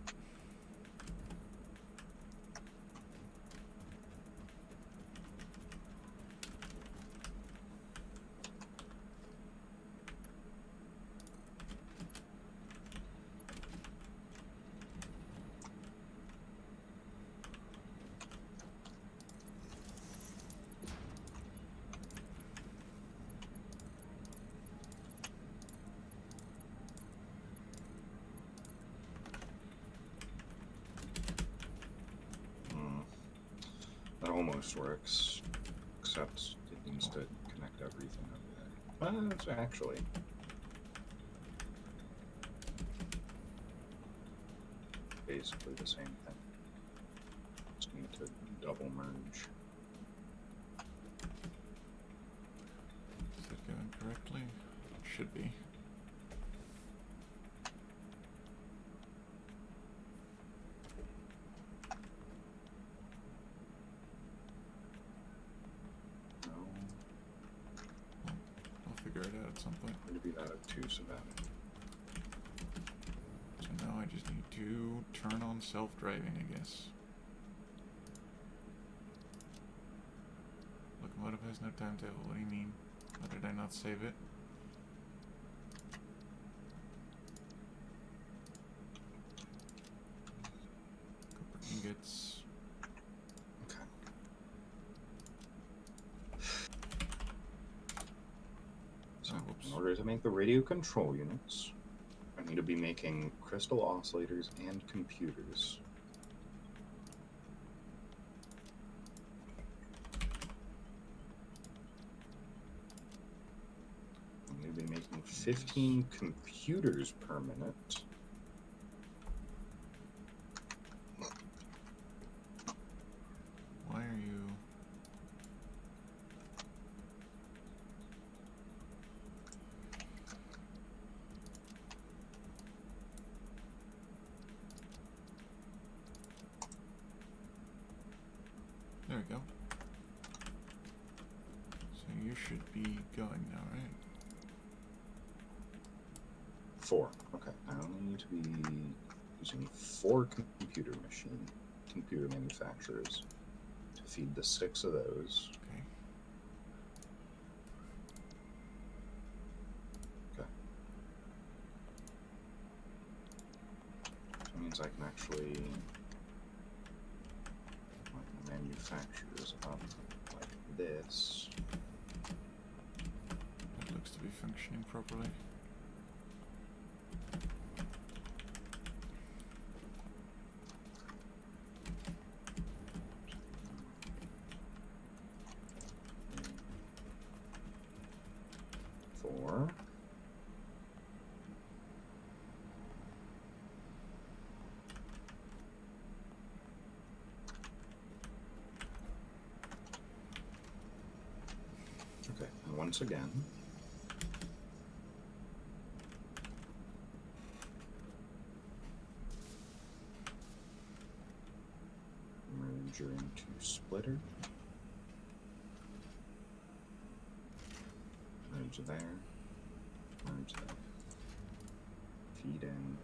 That almost works, except it needs to connect everything over there. It's actually basically the same thing. Just need to double merge. Is that going correctly? It should be. Figure it out at some point. I'm going to be that obtuse about it. So now I just need to turn on self-driving, I guess. Locomotive has no timetable. What do you mean? Why did I not save it? Copper ingots. In order to make the radio control units, I need to be making crystal oscillators and computers. 15 computers per minute. Why are you... There we go. So you should be going now, right? 4. Okay, I only need to be using 4 computer manufacturers to feed the 6 of those. Okay. Okay. That means I can actually line the manufacturers up like this. That looks to be functioning properly. Okay, and once again, merge your into splitter. Merge there. Merge there. Feed in.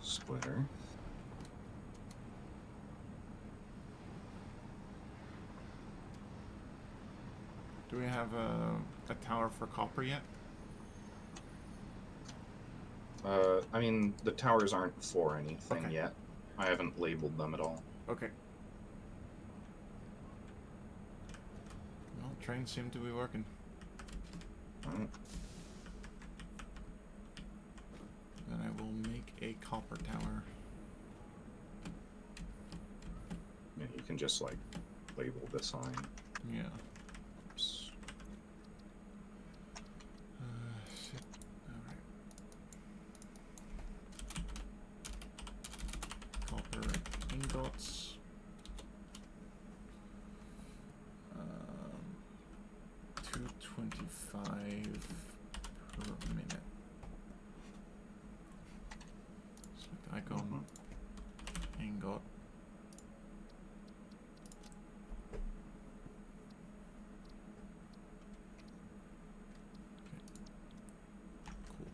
Splitter. Do we have a tower for copper yet? I mean, the towers aren't for anything yet. I haven't labeled them at all. Okay. Well, trains seem to be working. Alright. Then I will make a copper tower. Yeah, you can just, like, label the sign. Yeah. Oops. Shit. Alright. Copper ingots. 225 per minute. Select icon. Ingot. Cool.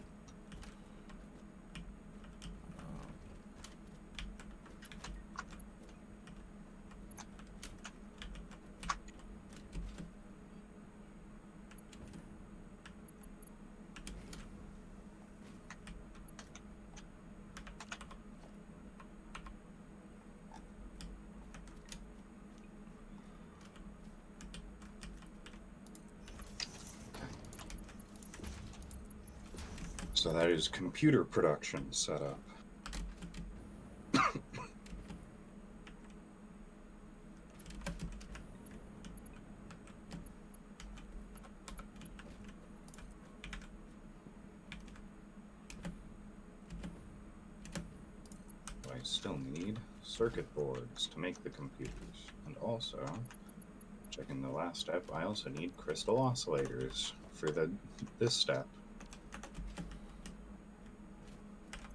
So that is computer production set up. I still need circuit boards to make the computers. And also, checking the last step, I also need crystal oscillators for this step.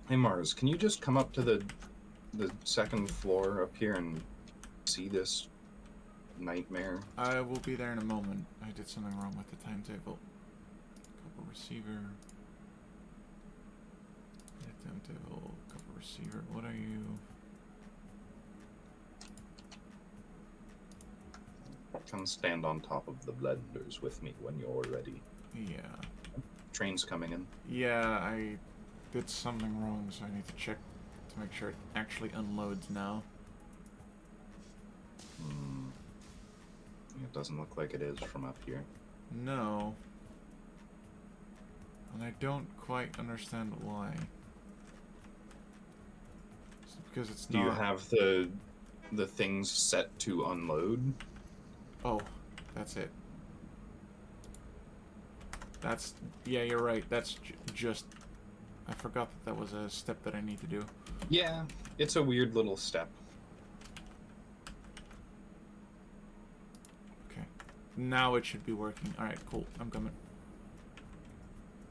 Hey Mars, can you just come up to the second floor up here and see this nightmare? I will be there in a moment. I did something wrong with the timetable. Couple receiver. Timetable, couple receiver. What are you? Come stand on top of the blenders with me when you're ready. Yeah. Train's coming in. Yeah, I did something wrong, so I need to check to make sure it actually unloads now. It doesn't look like it is from up here. No. And I don't quite understand why. It's because it's Do not... you have the things set to unload? Oh, that's it. That's... Yeah, you're right. That's just... I forgot that that was a step that I need to do. Yeah, it's a weird little step. Okay. Now it should be working. Alright, cool. I'm coming.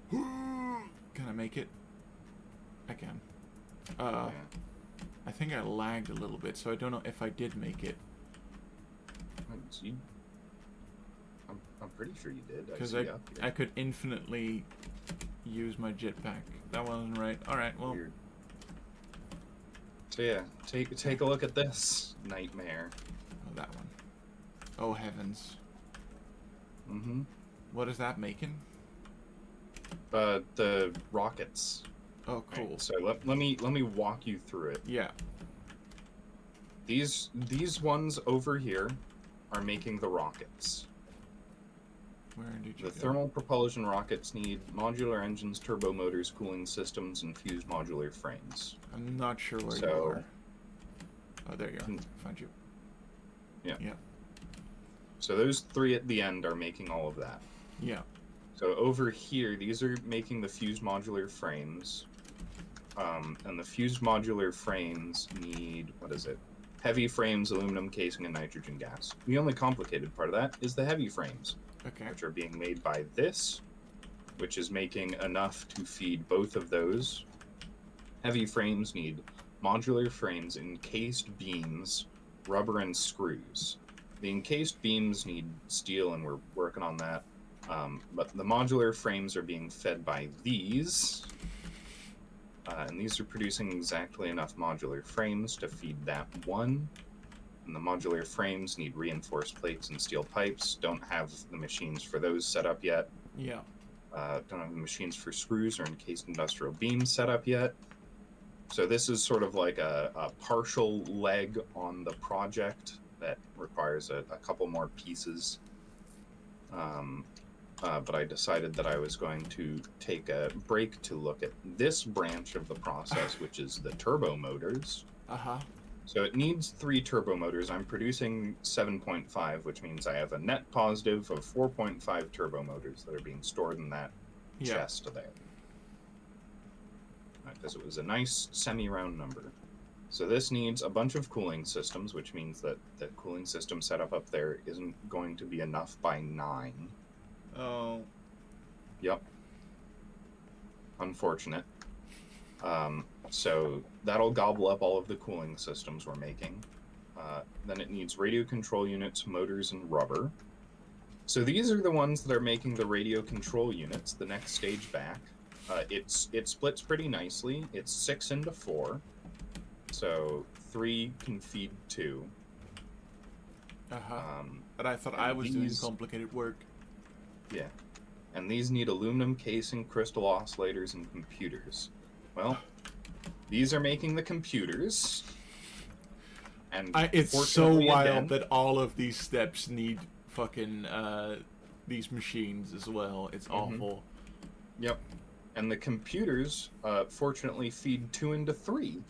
Can I make it? I can. Yeah. I think I lagged a little bit, so I don't know if I did make it. I'm pretty sure you did. Because I I could infinitely use my jetpack. That wasn't right. Alright, well... Weird. So yeah, take a look at this nightmare. Oh, that one. Oh, heavens. Mm-hmm. What is that making? The rockets. Oh, cool. Right, so let me walk you through it. Yeah. These ones over here are making the rockets. Where did you The go? thermal propulsion rockets need modular engines, turbo motors, cooling systems, and fused modular frames. I'm not sure where you are. Oh, there you are. Found you. Yeah. Yeah. So those three at the end are making all of that. Yeah. So over here, these are making the fused modular frames. And the fused modular frames need, what is it? Heavy frames, aluminum casing, and nitrogen gas. The only complicated part of that is the heavy frames, Okay. which are being made by this, which is making enough to feed both of those. Heavy frames need modular frames, encased beams, rubber, and screws. The encased beams need steel, and we're working on that. But the modular frames are being fed by these. And these are producing exactly enough modular frames to feed that one. And the modular frames need reinforced plates and steel pipes. Don't have the machines for those set up yet. Yeah. Don't have the machines for screws or encased industrial beams set up yet. So this is sort of like a partial leg on the project that requires a couple more pieces. But I decided that I was going to take a break to look at this branch of the process, which is the turbo motors. Uh-huh. So it needs 3 turbo motors. I'm producing 7.5, which means I have a net positive of 4.5 turbo motors that are being stored in that chest there. Because it was a nice semi-round number. So this needs a bunch of cooling systems, which means that the cooling system setup up there isn't going to be enough by 9. Oh. Yep. Unfortunate. So that'll gobble up all of the cooling systems we're making. Then it needs radio control units, motors, and rubber. So these are the ones that are making the radio control units, the next stage back. It splits pretty nicely. It's 6 into 4. So 3 can feed 2. Uh-huh. But I thought I was doing complicated work. Yeah. And these need aluminum casing, crystal oscillators, and computers. Well, these are making the computers. And it's so wild that all of these steps need fucking these machines as well. It's awful. Yep. And the computers, fortunately, feed 2 into 3.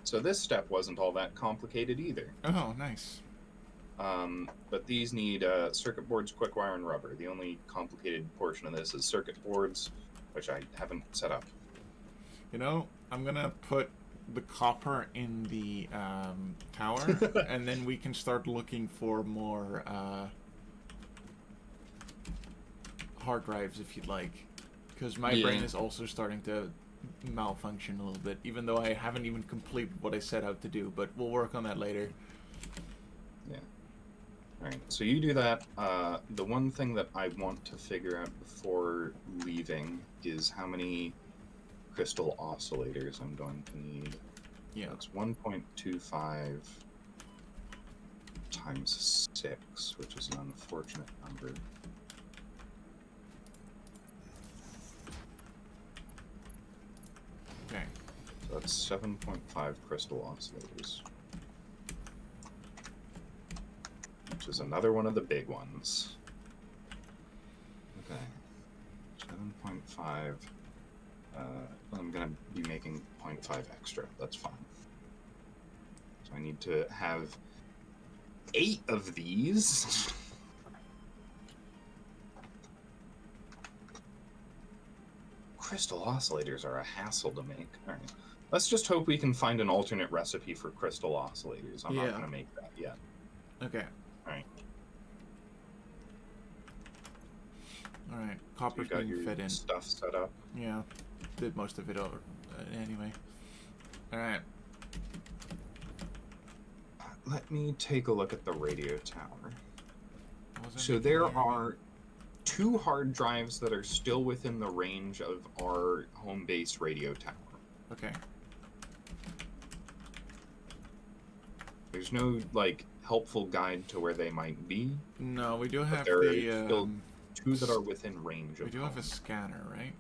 So this step wasn't all that complicated either. Oh, nice. But these need circuit boards, quick wire, and rubber. The only complicated portion of this is circuit boards, which I haven't set up. You know, I'm gonna put the copper in the tower, and then we can start looking for more hard drives if you'd like. Because my brain is also starting to malfunction a little bit, even though I haven't even completed what I set out to do, but we'll work on that later. Yeah. Alright, so you do that. The one thing that I want to figure out before leaving is how many crystal oscillators I'm going to need. Yeah. It's 1.25 times 6, which is an unfortunate number. 7.5 crystal oscillators. Which is another one of the big ones. Okay. 7.5. I'm going to be making 0.5 extra. That's fine. So I need to have 8 of these. Crystal oscillators are a hassle to make. All right. Let's just hope we can find an alternate recipe for crystal oscillators. I'm not going to make that yet. Okay. All right. All right. Copper's So you got being your fed in. stuff set up. Yeah. Did most of it over. Anyway. All right. Let me take a look at the radio tower. Wasn't So it there here? are 2 hard drives that are still within the range of our home base radio tower. Okay. There's no, like, helpful guide to where they might be, No, we do but have there are the. still 2 that are within range of We do have a home. scanner, right?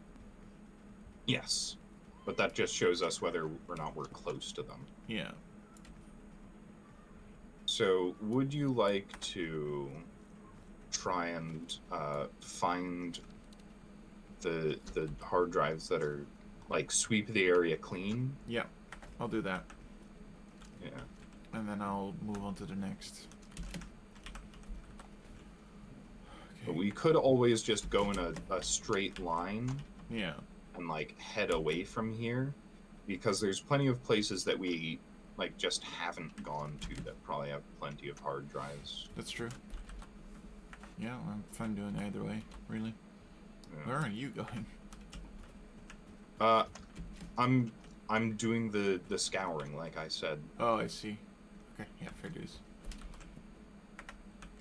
Yes, but that just shows us whether or not we're close to them. Yeah. So, would you like to try and find the hard drives that are, like, sweep the area clean? Yeah. I'll do that. Yeah. And then I'll move on to the next. But Okay. we could always just go in a straight line Yeah. and, like, head away from here, because there's plenty of places that we, like, just haven't gone to that probably have plenty of hard drives. That's true. Yeah, I'm fine doing either way, really. Yeah. Where are you going? I'm doing the scouring, like I said. Oh, I see. Okay, yeah, fair dues.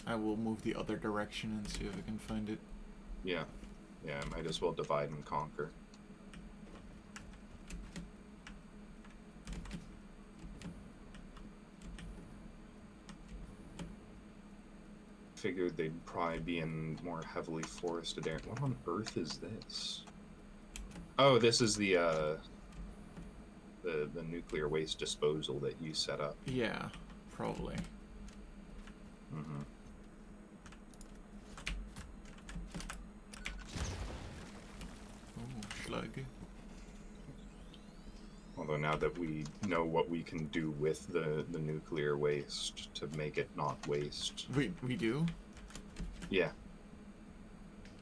I will move the other direction and see if I can find it. Yeah. Yeah, might as well divide and conquer. Figured they'd probably be in more heavily forested area. What on earth is this? Oh, this is the nuclear waste disposal that you set up. Yeah, probably. Mm-hmm. Oh, slug. Although now that we know what we can do with the nuclear waste to make it not waste. We do? Yeah.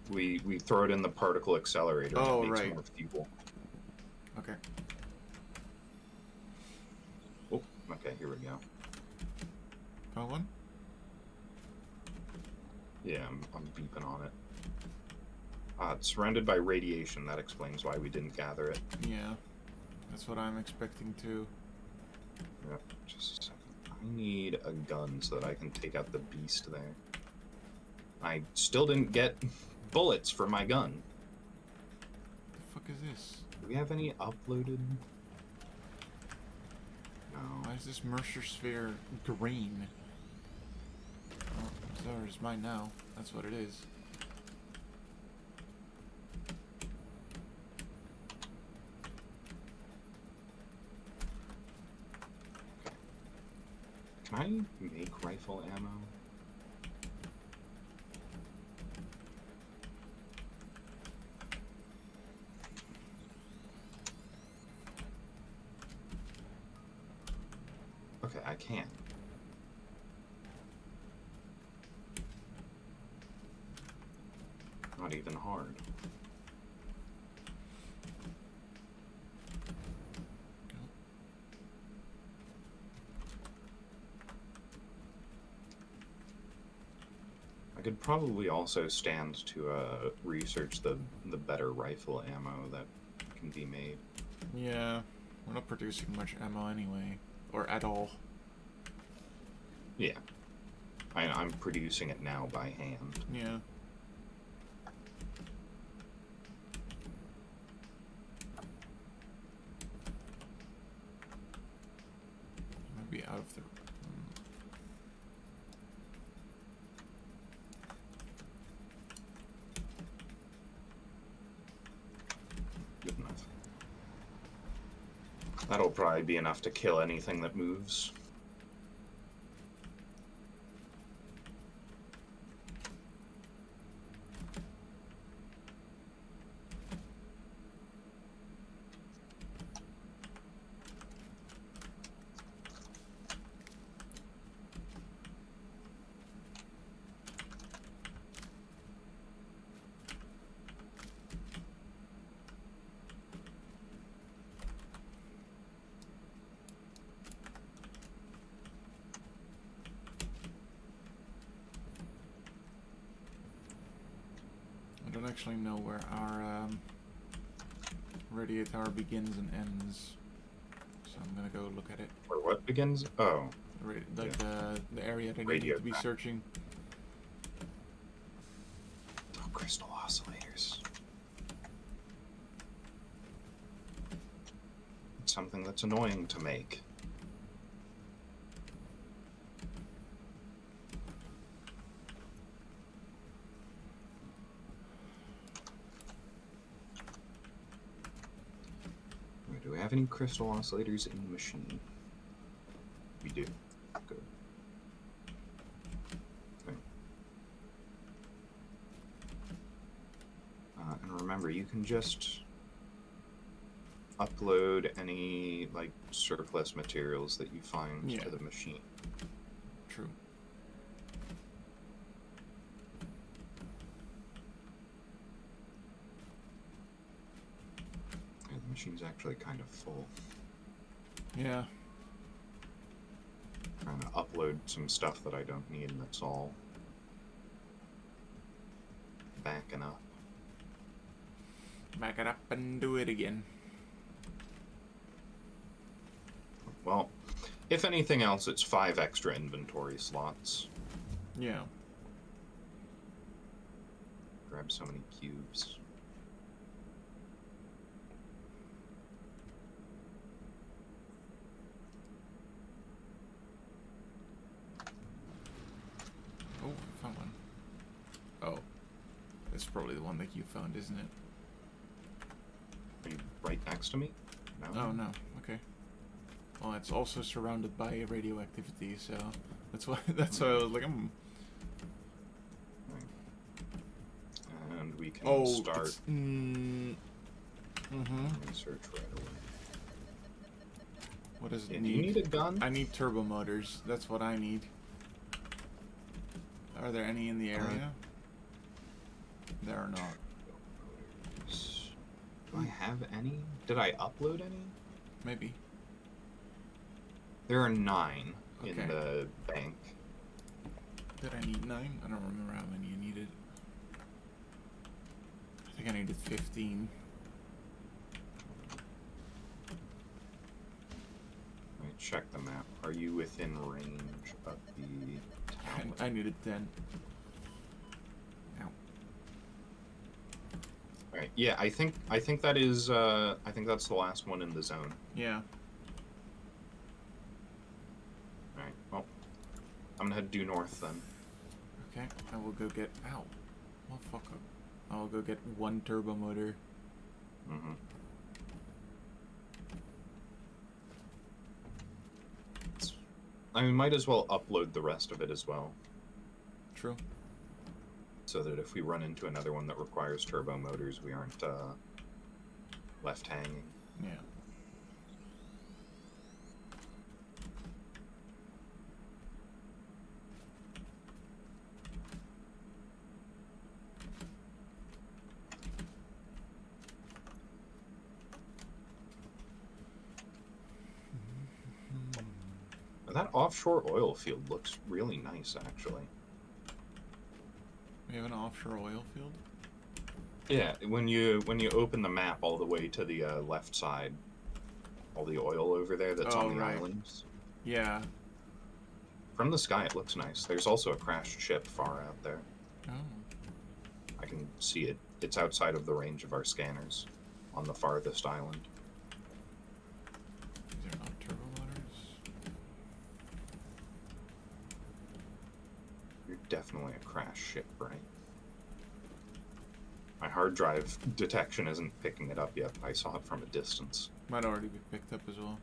We throw it in the particle accelerator and Oh, it makes right. more fuel. Okay. Oh, okay, here we go. Found one? Yeah, I'm beeping on it. It's surrounded by radiation. That explains why we didn't gather it. Yeah. That's what I'm expecting too. Yep, just a second. I need a gun so that I can take out the beast there. I still didn't get bullets for my gun. The fuck is this? Do we have any uploaded? No. Why is this Mercer sphere green? Oh, so is mine now. That's what it is. Can I make rifle ammo? Okay, I can. Not even hard. I could probably also stand to research the better rifle ammo that can be made. Yeah. We're not producing much ammo anyway. Or at all. Yeah. I'm producing it now by hand. Yeah. Might be out of the... Good enough. That'll probably be enough to kill anything that moves. I don't actually know where our radiator tower begins and ends, so I'm gonna go look at it. Where what begins? Oh. Like the area that I need Radio to be tower. searching. Oh, crystal oscillators. It's something that's annoying to make. Wait, do we have any crystal oscillators in the machine? We do. Good. Okay. And remember, you can just upload any like surplus materials that you find Yeah. to the machine. True. And the machine's actually kind of full. Yeah. Trying to upload some stuff that I don't need, and that's all backing up. Back it up and do it again. Well, if anything else, it's 5 extra inventory slots. Yeah. Grab so many cubes. Oh, I found one. Oh. That's probably the one that you found, isn't it? Are you right next to me? No? Oh, no. Okay. Well, it's also surrounded by radioactivity, so that's why I was like, And we can Oh, start it's, mm-hmm. research right away. What does it Yeah, do need? you need a gun? I need turbo motors. That's what I need. Are there any in the area? There are not. Do I have any? Did I upload any? Maybe. There are 9 in Okay. the bank. Did I need 9? I don't remember how many I needed. I think I needed 15. Let me check the map. Are you within range of the tower? I needed 10. Ow. Alright, yeah, I think that is I think that's the last one in the zone. Yeah. Alright, well, I'm gonna head due north then. Okay, I will go get... Ow. Oh, fuck up. I will go get 1 turbo motor. Mm-hmm. I mean, might as well upload the rest of it as well, True. so that if we run into another one that requires turbo motors, we aren't left hanging. Yeah. That offshore oil field looks really nice, actually. We have an offshore oil field? Yeah, when you open the map all the way to the left side, all the oil over there that's Oh, on the right. islands. Yeah. From the sky, it looks nice. There's also a crashed ship far out there. Oh. I can see it. It's outside of the range of our scanners on the farthest island. These are not turbo motors. You're definitely a crashed ship, right? I hard drive detection isn't picking it up yet. I saw it from a distance. Might already be picked up as well.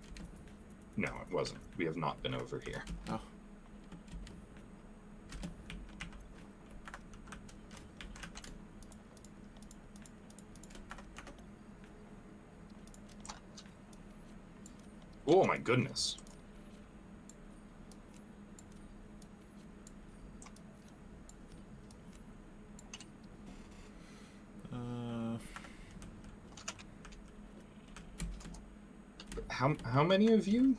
No, it wasn't. We have not been over here. Oh. Oh my goodness. How many of you?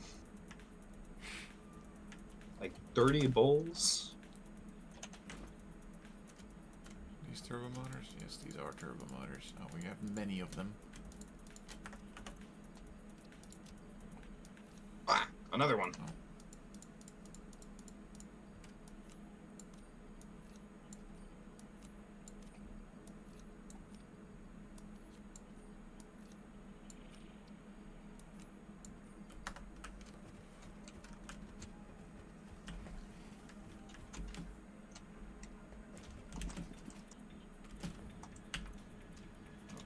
Like 30 bowls? These turbo motors? Yes, these are turbo motors. Oh, we have many of them. Ah, another one. Oh.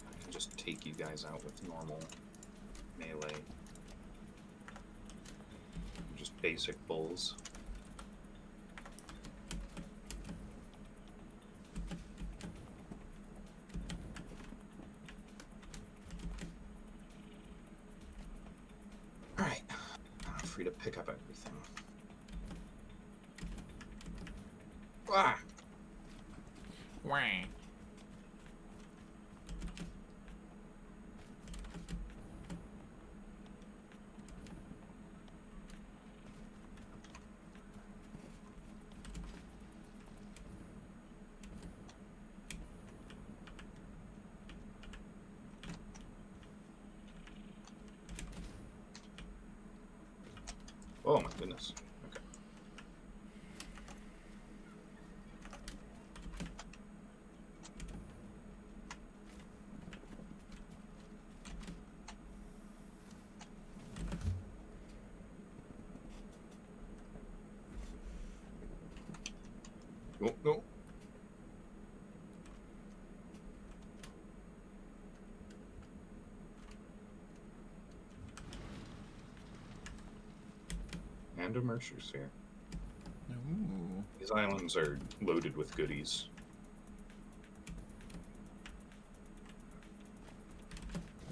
I can just take you guys out with normal melee. Just basic bowls. Alright. I'm free to pick up everything. Ah! Wah. Oh my goodness. Okay. No, no. And a Mercer's here. Ooh. These islands are loaded with goodies.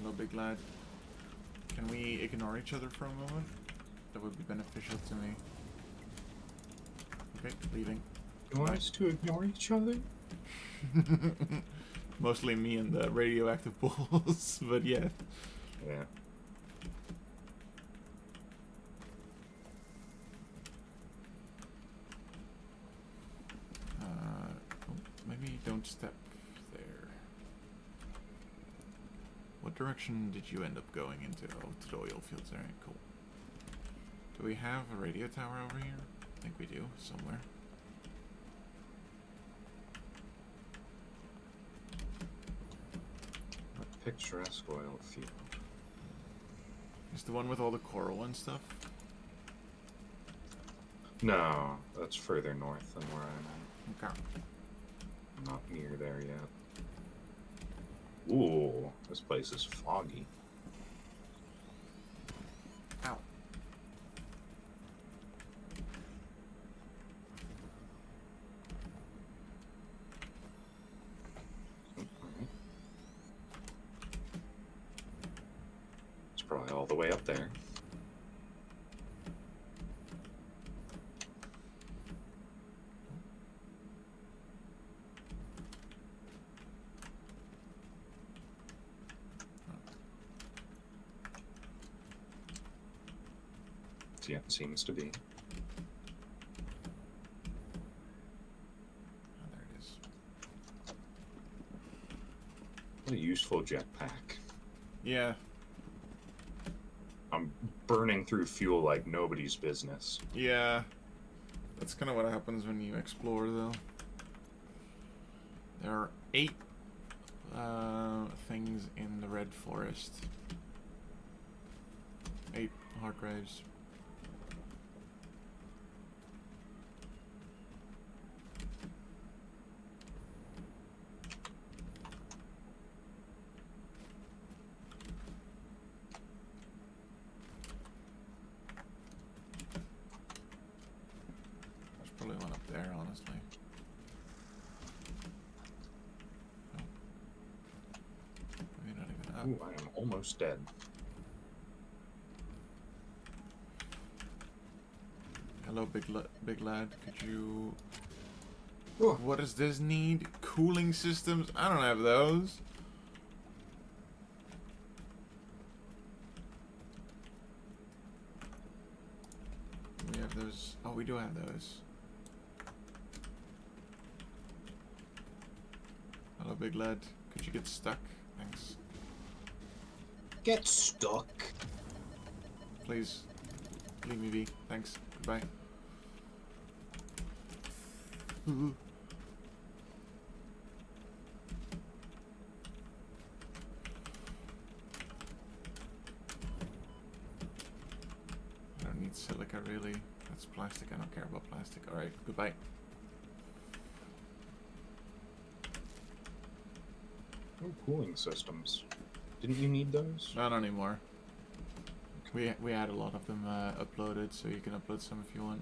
Hello, big lad. Can we ignore each other for a moment? That would be beneficial to me. Okay, leaving. You want us to ignore each other? Mostly me and the radioactive bulls, but yeah. Yeah. Maybe don't step there. What direction did you end up going into? Oh, to the oil fields. Alright, cool. Do we have a radio tower over here? I think we do, somewhere. A picturesque oil field. Is the one with all the coral and stuff? No, that's further north than where I'm at. Okay. Not near there yet. Ooh, this place is foggy. Ow. Alright. It's probably all the way up there. Yeah, it seems to be. Oh, there it is. What a useful jetpack. Yeah. I'm burning through fuel like nobody's business. Yeah. That's kind of what happens when you explore, though. There are 8 things in the red forest. 8 hard drives. Ooh, I am almost dead. Hello, big lad. Could you... Ooh. What does this need? Cooling systems? I don't have those. We have those. Oh, we do have those. Hello, big lad. Could you get stuck? Thanks. Get stuck. Please. Leave me be. Thanks. Goodbye. Ooh. I don't need silica, really. That's plastic. I don't care about plastic. Alright, goodbye. Oh, cooling systems. Didn't you need those? Not anymore. We had a lot of them uploaded, so you can upload some if you want.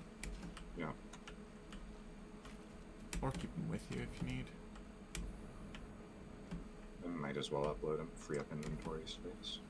Yeah. Or keep them with you if you need. I might as well upload them. Free up inventory space.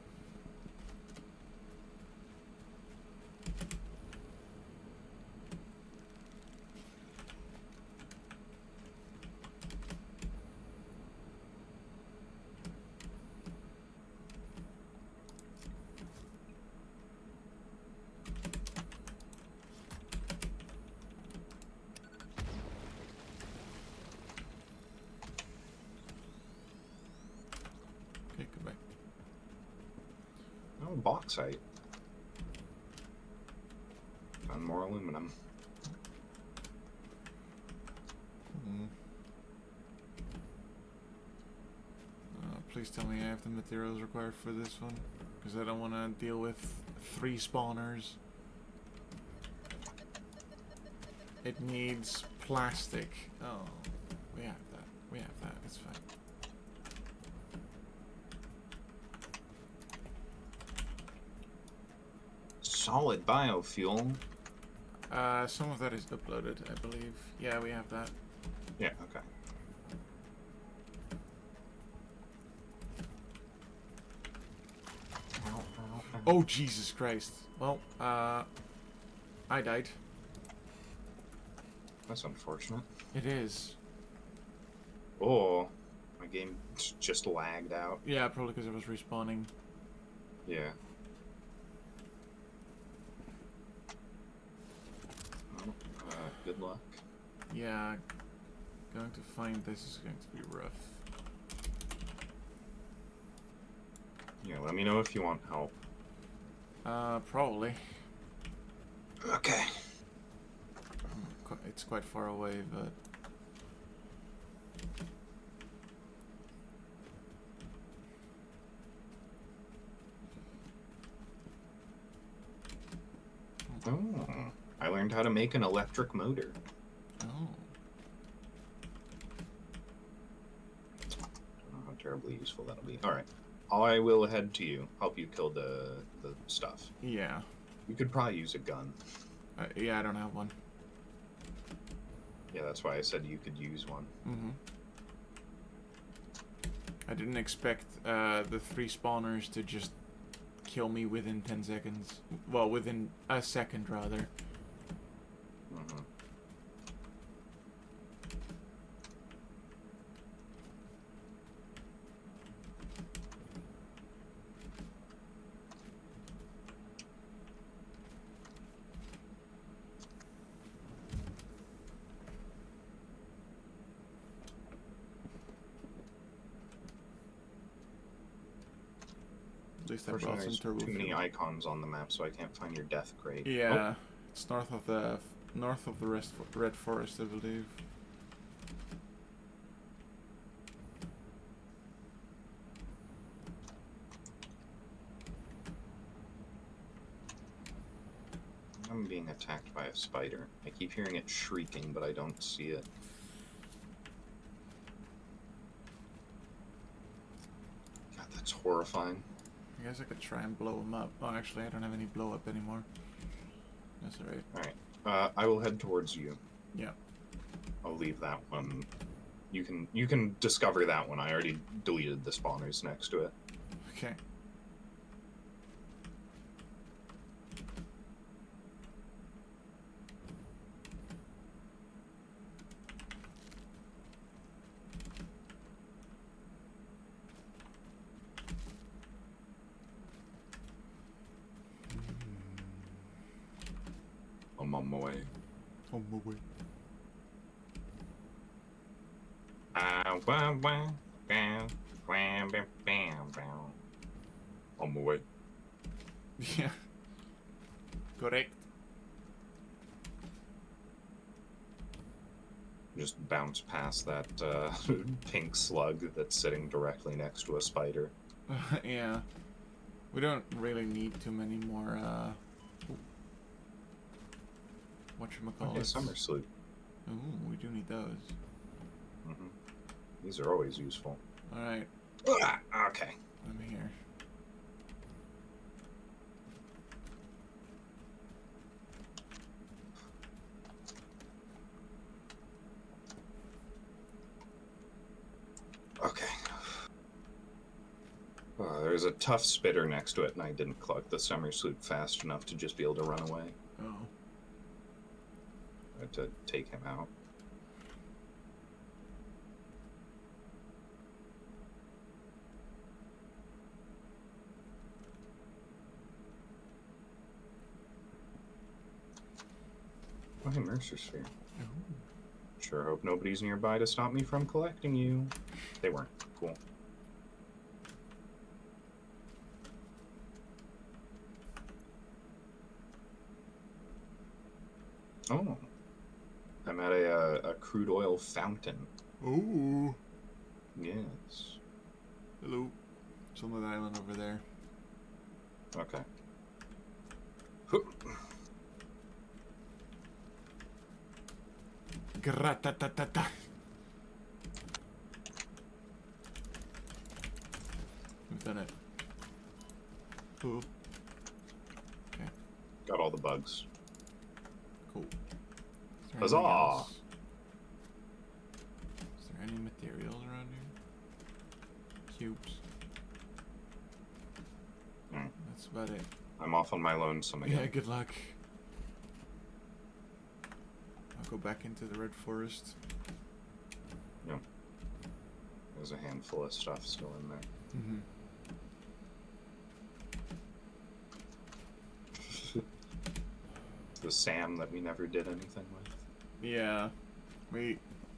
Okay, goodbye. Oh, bauxite. Found more aluminum. Please tell me I have the materials required for this one, because I don't want to deal with 3 spawners. It needs plastic. Oh, we have that. We have that. It's fine. Solid biofuel. Some of that is uploaded, I believe. Yeah, we have that. Yeah, okay. Oh, Jesus Christ. Well, I died. That's unfortunate. It is. Oh, my game just lagged out. Yeah, probably because I was respawning. Yeah. Well, good luck. Yeah, going to find this is going to be rough. Yeah, let me know if you want help. Probably. Okay. It's quite far away, but... Oh, I learned how to make an electric motor. Oh. Don't know how terribly useful that'll be. Alright. I will head to you, help you kill the stuff. Yeah. You could probably use a gun. Yeah, I don't have one. Yeah, that's why I said you could use one. Mm-hmm. I didn't expect the 3 spawners to just kill me within 10 seconds. Well, within a second, rather. Mm-hmm. At least I brought some There's turbo too many fuel. icons on the map, so I can't find your death crate. Yeah, it's north of the Red Forest, I believe. I'm being attacked by a spider. I keep hearing it shrieking, but I don't see it. God, that's horrifying. I guess I could try and blow him up. Oh, actually, I don't have any blow up anymore. That's alright. Alright. I will head towards you. Yeah. I'll leave that one. You can discover that one. I already deleted the spawners next to it. Okay. I'm on my way. On my way. On my way. Yeah. Correct. Just bounce past that pink slug that's sitting directly next to a spider. Yeah. We don't really need too many more, whatchamacallit. Okay, summer sleep. Ooh, we do need those. Mm-hmm. These are always useful. Alright, Okay. I'm here. Okay. There's a tough spitter next to it, and I didn't collect the summer sleep fast enough to just be able to run away. Oh. I had to take him out. Oh, hey, Mercer Sphere. Ooh. Sure hope nobody's nearby to stop me from collecting you. They weren't. Cool. Oh. I'm at a crude oil fountain. Ooh. Yes. Hello. It's on that island over there. Okay. Gratatata. We've done it. Cool. Okay, Got all the bugs. cool. Is there Huzzah! anything else? Is there any materials around here? Cubes. Mm. That's about it. I'm off on my lonesome again. Yeah, good luck. I'll go back into the red forest. Yep. There's a handful of stuff still in there. Mm-hmm. The Sam that we never did anything with. Yeah.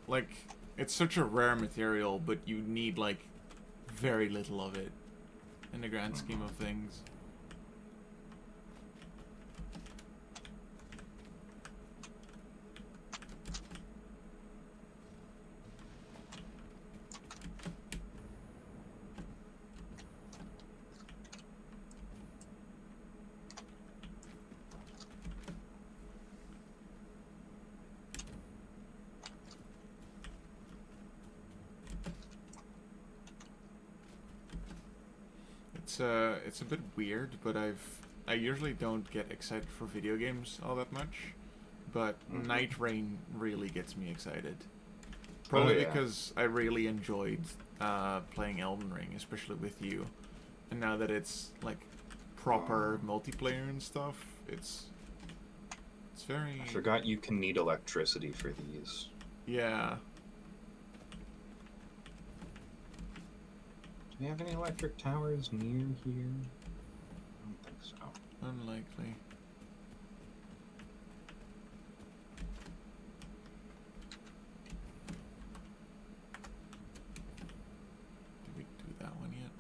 Like, it's such a rare material, but you need, like, very little of it in the grand scheme of things. It's a bit weird, but I usually don't get excited for video games all that much, but Night Rain really gets me excited. Probably because I really enjoyed playing Elden Ring, especially with you, and now that it's like proper multiplayer and stuff, it's very. I forgot you can need electricity for these. Yeah. Do we have any electric towers near here? I don't think so. Unlikely. Did we do that one yet?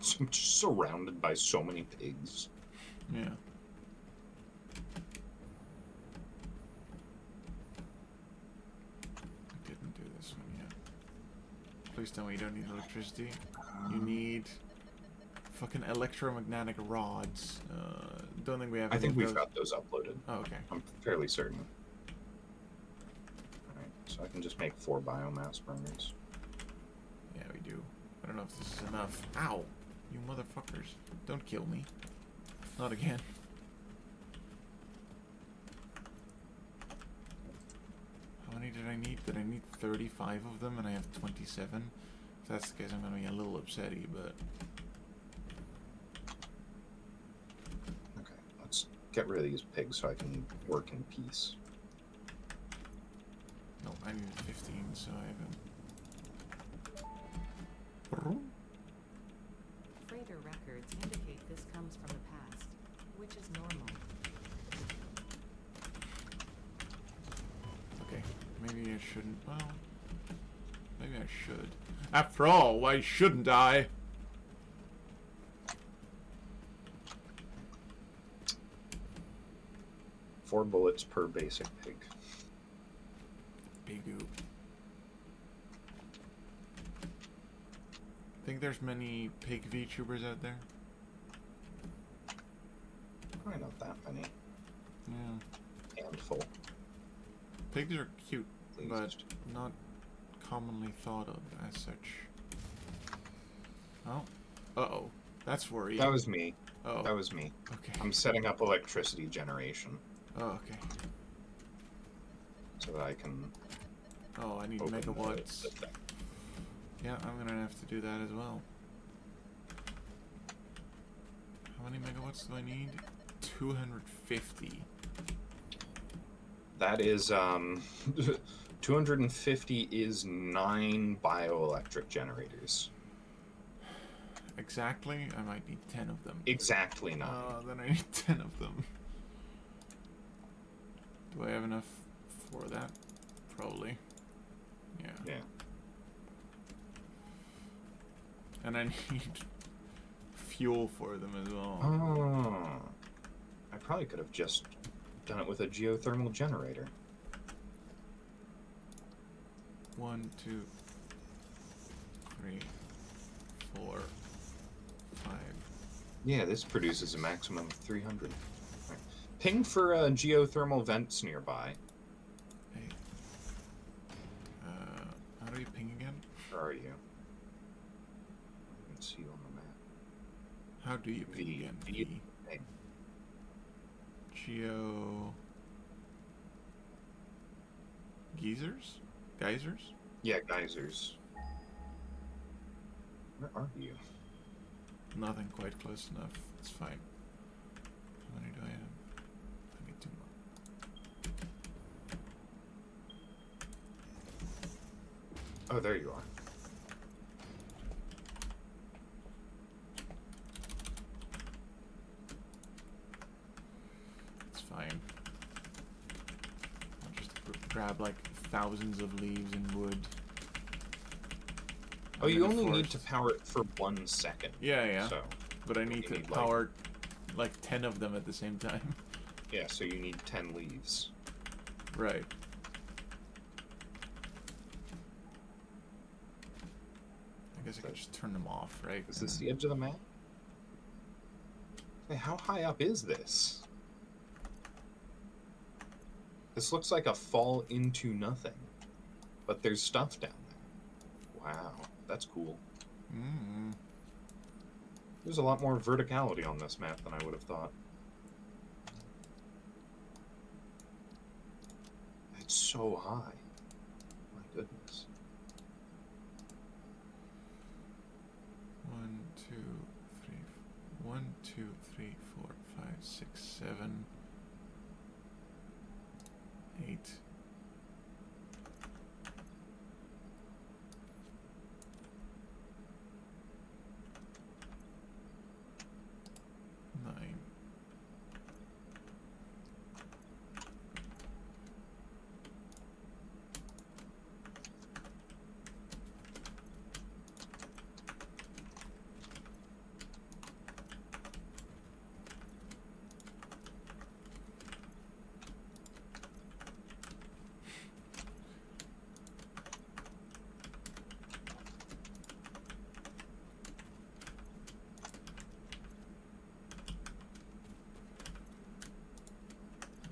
So I'm just surrounded by so many pigs. Yeah. I didn't do this one yet. Please tell me you don't need electricity. You need fucking electromagnetic rods. Don't think we have. I think of we've those. got those uploaded. Oh, okay. I'm fairly certain. Alright, so I can just make 4 biomass burners. Yeah, we do. I don't know if this is enough. Ow! You motherfuckers. Don't kill me. Not again. How many did I need? Did I need 35 of them and I have 27? that's the case, I'm gonna be a little upsetty, but... Okay, let's get rid of these pigs so I can work in peace. No, I need 15, so I haven't... Freighter records indicate this comes from the past, which is normal. Okay, maybe I shouldn't... Well, maybe I should. After all, why shouldn't I? Four bullets per basic pig. Big oop. Think there's many pig VTubers out there? Probably not that many. Yeah. Handful. Pigs are cute, Please. but not commonly thought of as such. Oh. Uh-oh. That's worrying. That was me. Oh. That was me. Okay. I'm setting up electricity generation Oh, okay. so that I can Oh, I need open megawatts. the thing. Yeah, I'm gonna have to do that as well. How many megawatts do I need? 250. That is 250 is 9 bioelectric generators. Exactly? I might need 10 of them. Exactly 9. Then I need 10 of them. Do I have enough for that? Probably. Yeah. Yeah. And I need fuel for them as well. Oh. I probably could have just done it with a geothermal generator. 1, 2, 3, 4, 5. Yeah, this produces a maximum of 300. Right. Ping for geothermal vents nearby. Hey. How do you ping again? Where are you? I can see you on the map. How do you ping V. again? V. V. Hey. Geo... Geysers? Geysers? Yeah, geysers. Where are you? Nothing quite close enough. It's fine. How many do I have? I need 2 more. Oh, there you are. It's fine. I'll just grab like thousands of leaves and wood. Oh, I'm you in a only need forest. to power it for 1 second. Yeah, yeah. So, But I need you to need, like- power like 10 of them at the same time. yeah, so you need 10 leaves. Right. I guess I could just turn them off, right? Is this the edge of the map? Hey, how high up is this? This looks like a fall into nothing. But there's stuff down there. Wow, that's cool. Mm. There's a lot more verticality on this map than I would have thought. It's so high. My goodness. 1, 2, 3, 1, 2, 3, 4, 5, 6, 7, 8.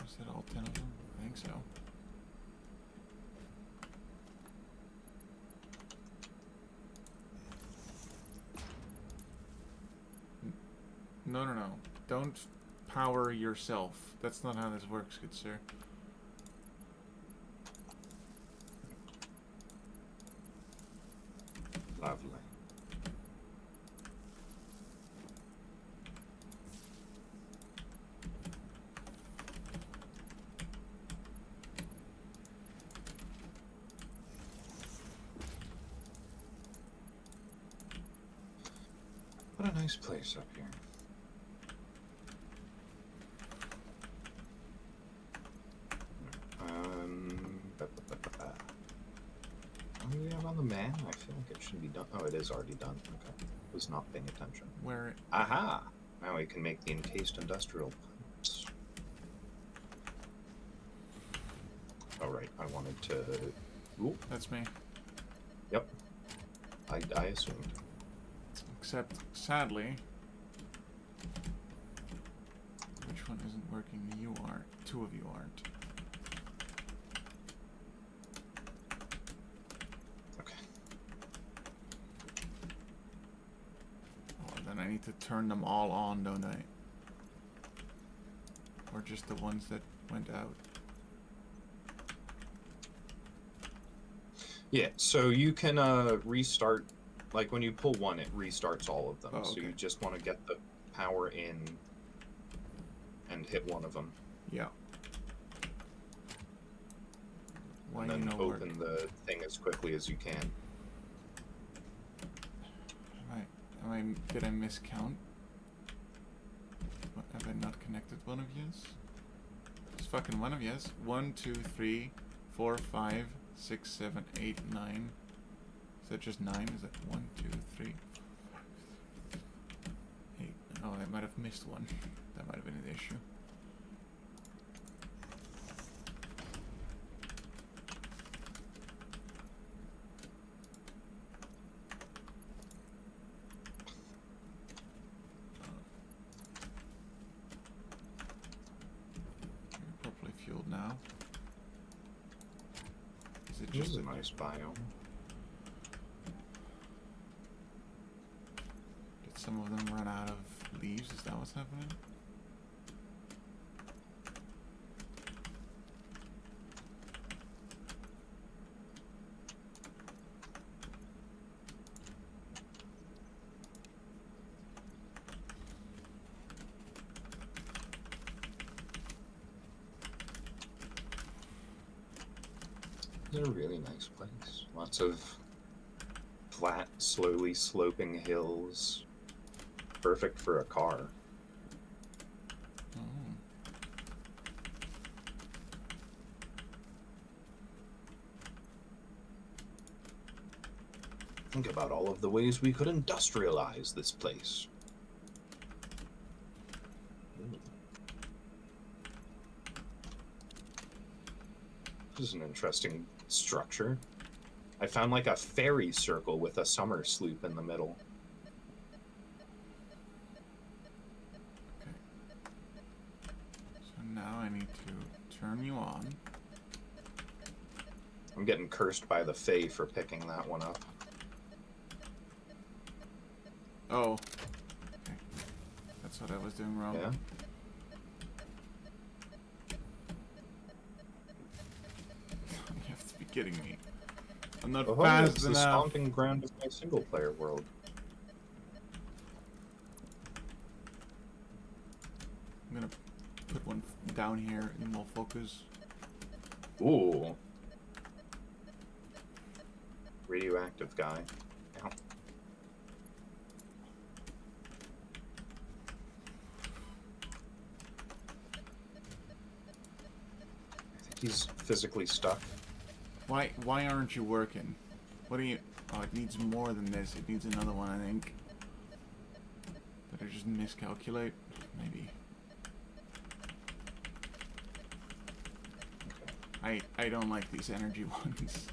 Is that all 10 of them? I think so. No, no, no. Don't power yourself. That's not how this works, good sir. Lovely. What a nice place up here. What do we have on the man? I feel like it should be done. Oh, it is already done. Okay. Was not paying attention. Where? Aha! Now we can make the encased industrial plants. Oh, right. I wanted to... Ooh. That's me. Yep. I assumed. Except, sadly... Which one isn't working? You are. Two of you aren't. Okay. Oh, then I need to turn them all on, don't I? Or just the ones that went out? Yeah, so you can restart, like when you pull one, it restarts all of them. Oh, So okay. you just want to get the power in and hit one of them. Yeah. Why And then no open work? the thing as quickly as you can. Did I miscount? What, have I not connected one of yous? Just fucking one of yous. 1, 2, 3, 4, 5, 6, 7, 8, 9. Is that just 9? Is that 1, 2, 3, 8? Oh, I might have missed one. That might have been the issue. You're properly fueled now. Is it This just is a nice biome. Did some of them run out of leaves? Is that what's happening? It's a really nice place. Lots of flat, slowly sloping hills. Perfect for a car. Oh. Think about all of the ways we could industrialize this place. Ooh. This is an interesting structure. I found like a fairy circle with a summer sloop in the middle. Okay. So now I need to turn you on. I'm getting cursed by the Fae for picking that one up. Oh. Okay. That's what I was doing wrong. Yeah? You have to be kidding me. I'm not Oh, fast it's the enough. stomping ground of my single-player world. I'm gonna put one down here and we'll focus. Ooh. Radioactive guy. Ow. I think he's physically stuck. Why aren't you working? What do you... Oh, it needs more than this. It needs another one, I think. Did I just miscalculate? Maybe. I don't like these energy ones.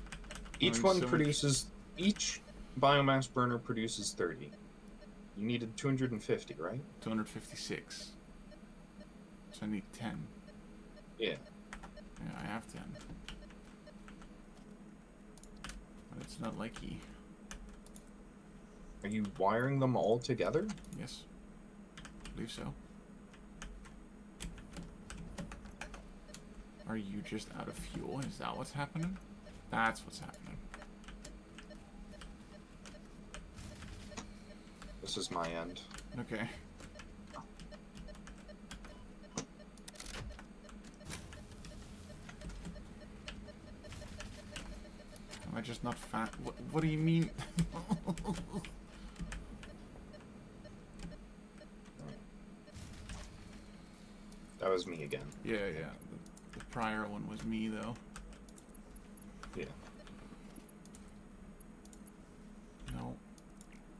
Each There's one so much- produces... Each biomass burner produces 30. You needed 250, right? 256. So I need 10. Yeah. Yeah, I have 10. But it's not likey. Are you wiring them all together? Yes. I believe so. Are you just out of fuel? Is that what's happening? That's what's happening. This is my end. Okay. Am I just not fat? What do you mean? was me again. Yeah. The prior one was me, though. Yeah. No.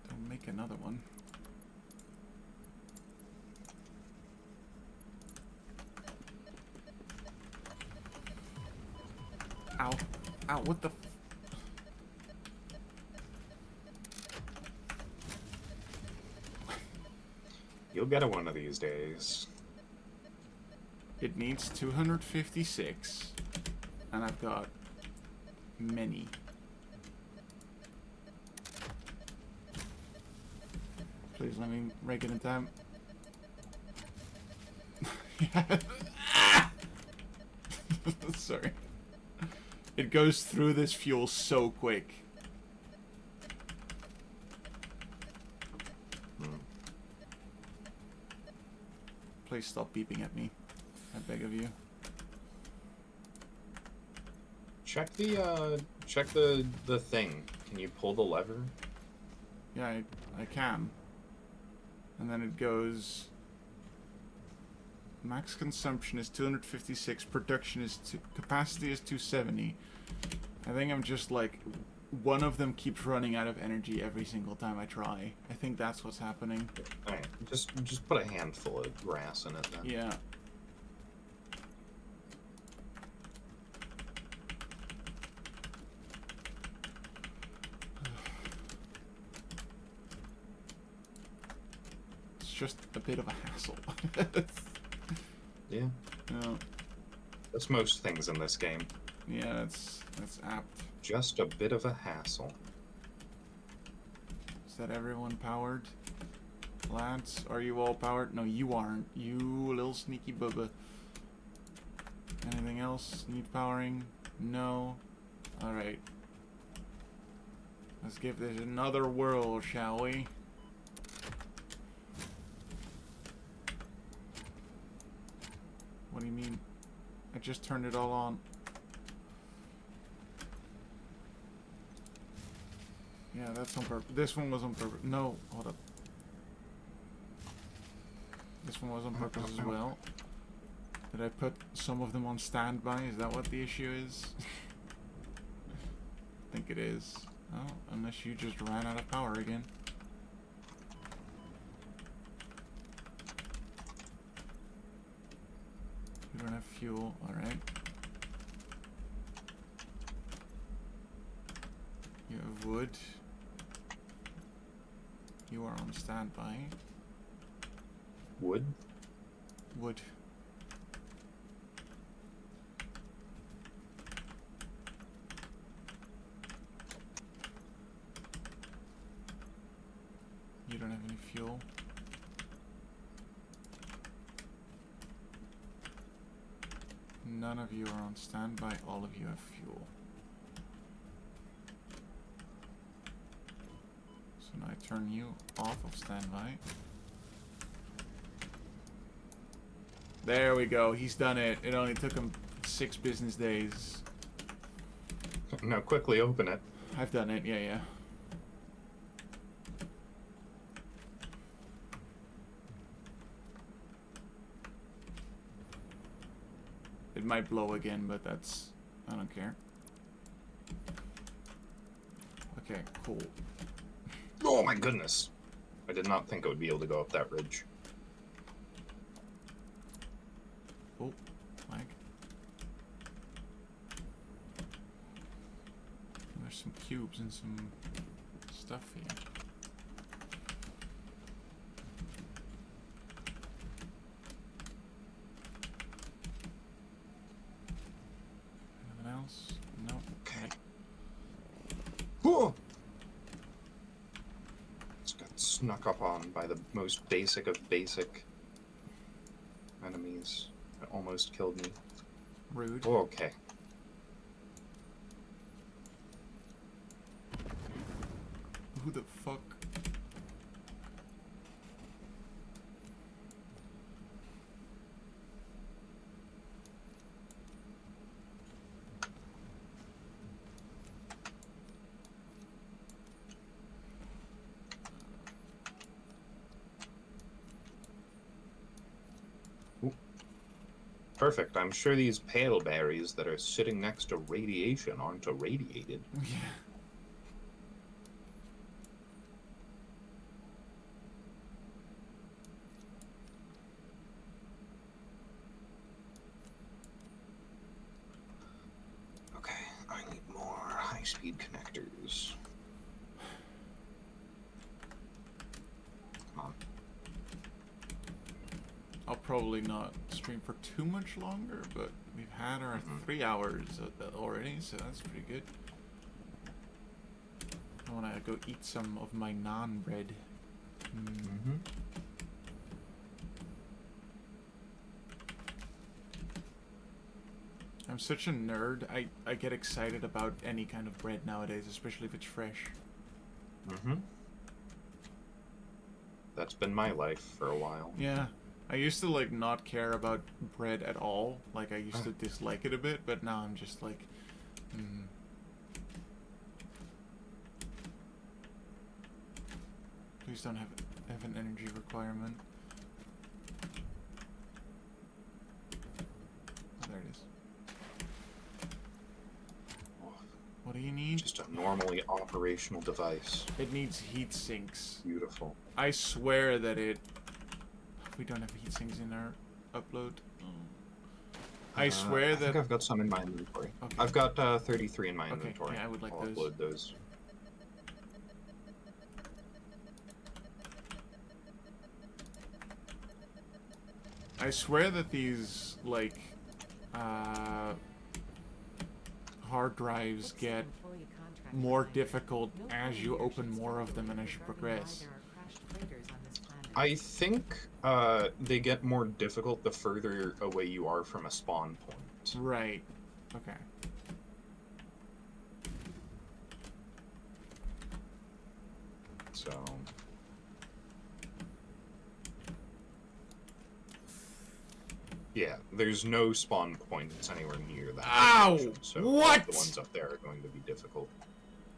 Don't make another one. Ow. Ow, what the... You'll get it one of these days. It needs 256. And I've got many. Please let me break it in time. Sorry. It goes through this fuel so quick. Please stop beeping at me. I beg of you. Check the thing. Can you pull the lever? Yeah, I can. And then it goes... Max consumption is 256, production is capacity is 270. I think I'm just like... One of them keeps running out of energy every single time I try. I think that's what's happening. Alright, just put a handful of grass in it then. Yeah. It's just a bit of a hassle. Yeah. Yeah. That's most things in this game. Yeah, that's apt. Just a bit of a hassle. Is that everyone powered? Lads, are you all powered? No, you aren't. You little sneaky bubba. Anything else need powering? No. Alright. Let's give this another whirl, shall we? What do you mean? I just turned it all on. Yeah, that's on purpose. This one was on purpose. No, hold up. This one was on purpose as well. Did I put some of them on standby? Is that what the issue is? I think it is. Oh, unless you just ran out of power again. You don't have fuel, alright. You have wood. You are on standby. Wood? Wood. You don't have any fuel. None of you are on standby, all of you have fuel. So now I turn you off of standby. There we go, he's done it. It only took him 6 business days. Now quickly open it. I've done it, yeah. It might blow again, but that's... I don't care. Okay, cool. Oh my goodness. I did not think I would be able to go up that ridge. Oh, lag. There's some cubes and some stuff here. Anything else? No. Okay. Whoa! Just got snuck up on by the most basic of basic enemies. It almost killed me. Rude. Oh, okay. Who the fuck? Perfect. I'm sure these pale berries that are sitting next to radiation aren't irradiated. Yeah. Okay, I need more high-speed connectors. Come on. I'll probably not stream for too much longer, but we've had our 3 hours already, so that's pretty good. I want to go eat some of my naan bread. I'm such a nerd. I get excited about any kind of bread nowadays, especially if it's fresh. That's been my life for a while. Yeah. I used to, like, not care about bread at all. Like, I used to dislike it a bit, but now I'm just like, Please don't have an energy requirement. Oh, there it is. What do you need? Just a normally operational device. It needs heat sinks. Beautiful. I swear that it... We don't have heat sinks in our upload. I swear I that... think I've got some in my inventory. Okay. I've got 33 in my Okay, inventory. yeah, I would like I'll those. upload those. I swear that these, like, hard drives get more difficult as you open more of them and as you progress. I think they get more difficult the further away you are from a spawn point. Right. Okay. So... Yeah, there's no spawn points anywhere near that. Ow! Location, so What? The ones up there are going to be difficult.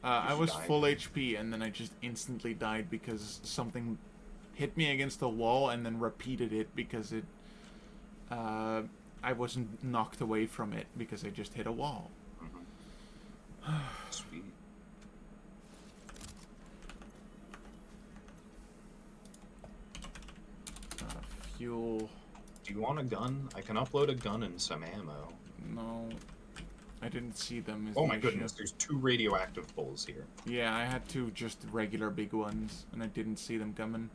I you was die. full HP and then I just instantly died because something hit me against the wall and then repeated it because it... I wasn't knocked away from it because I just hit a wall. Sweet. Fuel... Do you want a gun? I can upload a gun and some ammo. No. I didn't see them. Oh my goodness, there's 2 radioactive bulls here. Yeah, I had 2 just regular big ones, and I didn't see them coming.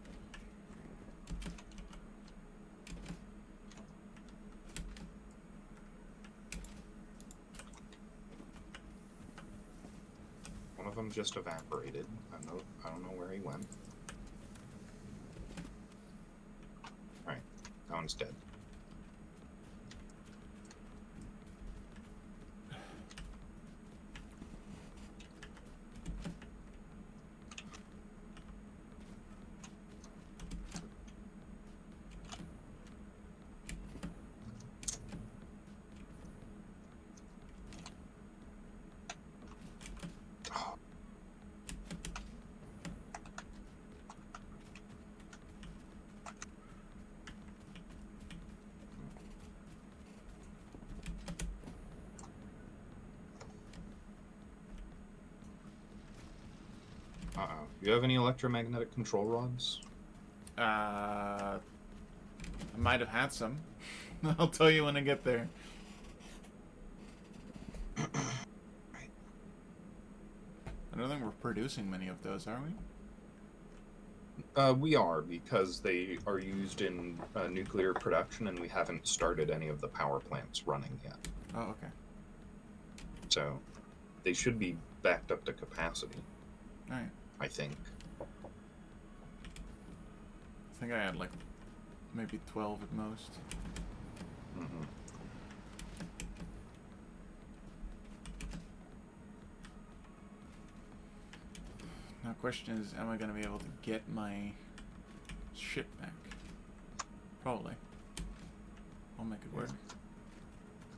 One of them just evaporated. I don't know where he went. Alright, that one's dead. Uh-oh. You have any electromagnetic control rods? I might have had some. I'll tell you when I get there. I don't think we're producing many of those, are we? We are, because they are used in nuclear production, and we haven't started any of the power plants running yet. Oh, okay. So, they should be backed up to capacity, Alright. I think. I think I had like maybe 12 at most. Mm-hmm. Now, question is, am I going to be able to get my shit back? Probably. I'll make it work.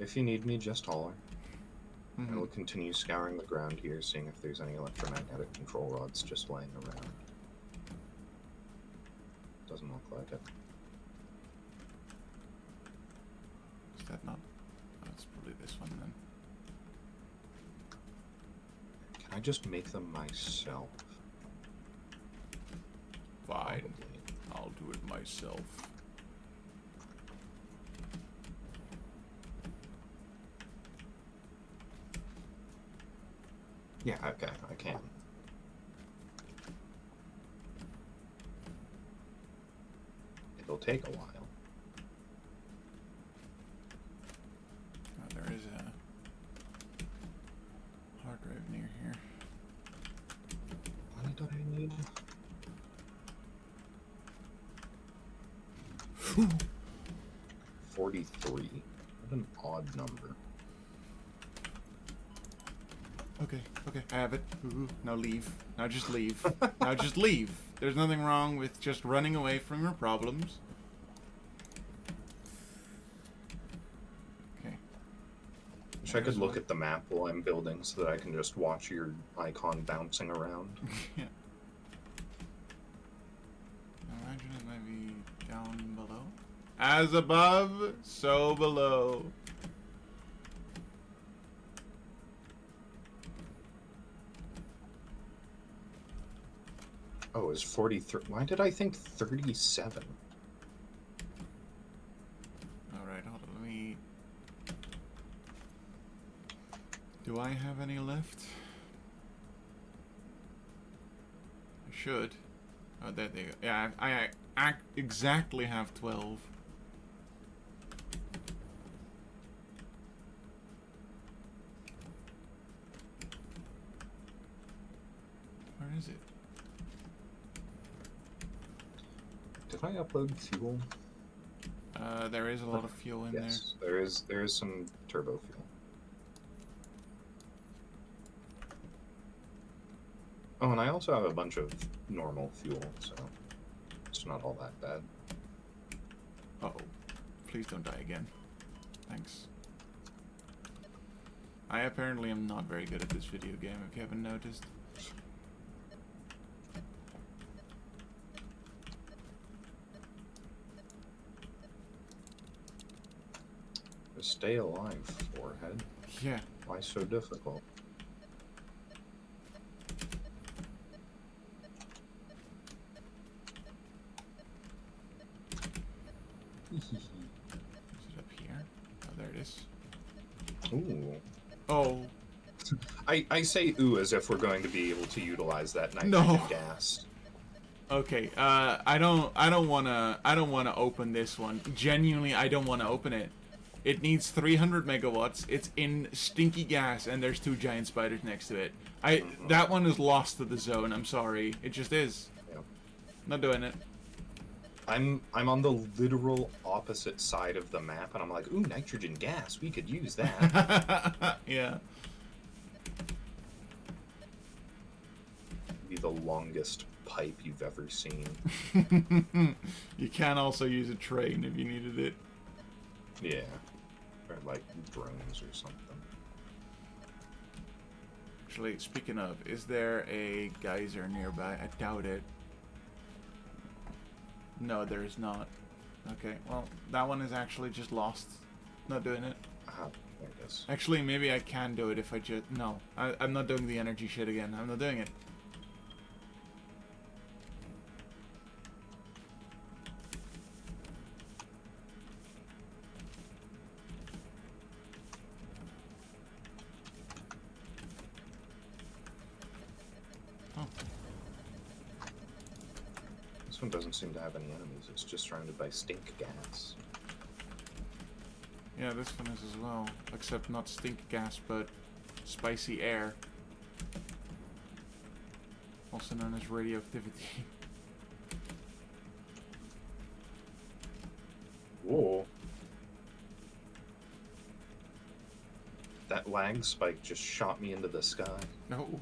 If you need me, just holler. Mm-hmm. I will continue scouring the ground here, seeing if there's any electromagnetic control rods just laying around. Doesn't look like it. Is that not? Oh, it's probably this one then. Can I just make them myself? Fine. Probably. I'll do it myself. Yeah, okay, I can. It'll take a while. Oh, there is a hard drive near here. What do I need? 43. What an odd number. Okay, I have it. Ooh, now leave. Now just leave. Now just leave. There's nothing wrong with just running away from your problems. Okay. Wish I could look at the map while I'm building so that I can just watch your icon bouncing around. Yeah. Imagine it might be down below. As above, so below. Oh, it's 43. Why did I think 37? Alright, hold on, let me... Do I have any left? I should. Oh, there they go. Yeah, I exactly have 12. Where is it? Did I upload fuel? There is a lot of fuel in Yes, there is some turbo fuel. Oh, and I also have a bunch of normal fuel, so it's not all that bad. there. Uh-oh. Please don't die again. Thanks. I apparently am not very good at this video game, if you haven't noticed. To stay alive, forehead. Yeah. Why so difficult? Is it up here? Oh, there it is. Ooh. Oh. I say ooh as if we're going to be able to utilize that nitrogen No. gas. Okay, I don't wanna open this one. Genuinely, I don't wanna open it. It needs 300 megawatts. It's in stinky gas, and there's 2 giant spiders next to it. That one is lost to the zone. I'm sorry. It just is. Yeah. Not doing it. I'm on the literal opposite side of the map, and I'm like, ooh, nitrogen gas. We could use that. Yeah. Be the longest pipe you've ever seen. You can also use a train if you needed it. Yeah. Or like drones or something. Actually, speaking of, is there a geyser nearby? I doubt it. No, there is not. Okay, well, that one is actually just lost. Not doing it. Ah, there it is. Actually, maybe I can do it if I just... No, I'm not doing the energy shit again. I'm not doing it. Oh. This one doesn't seem to have any enemies. It's just surrounded by stink gas. Yeah, this one is as well. Except not stink gas, but spicy air. Also known as radioactivity. Whoa. That lag spike just shot me into the sky. No.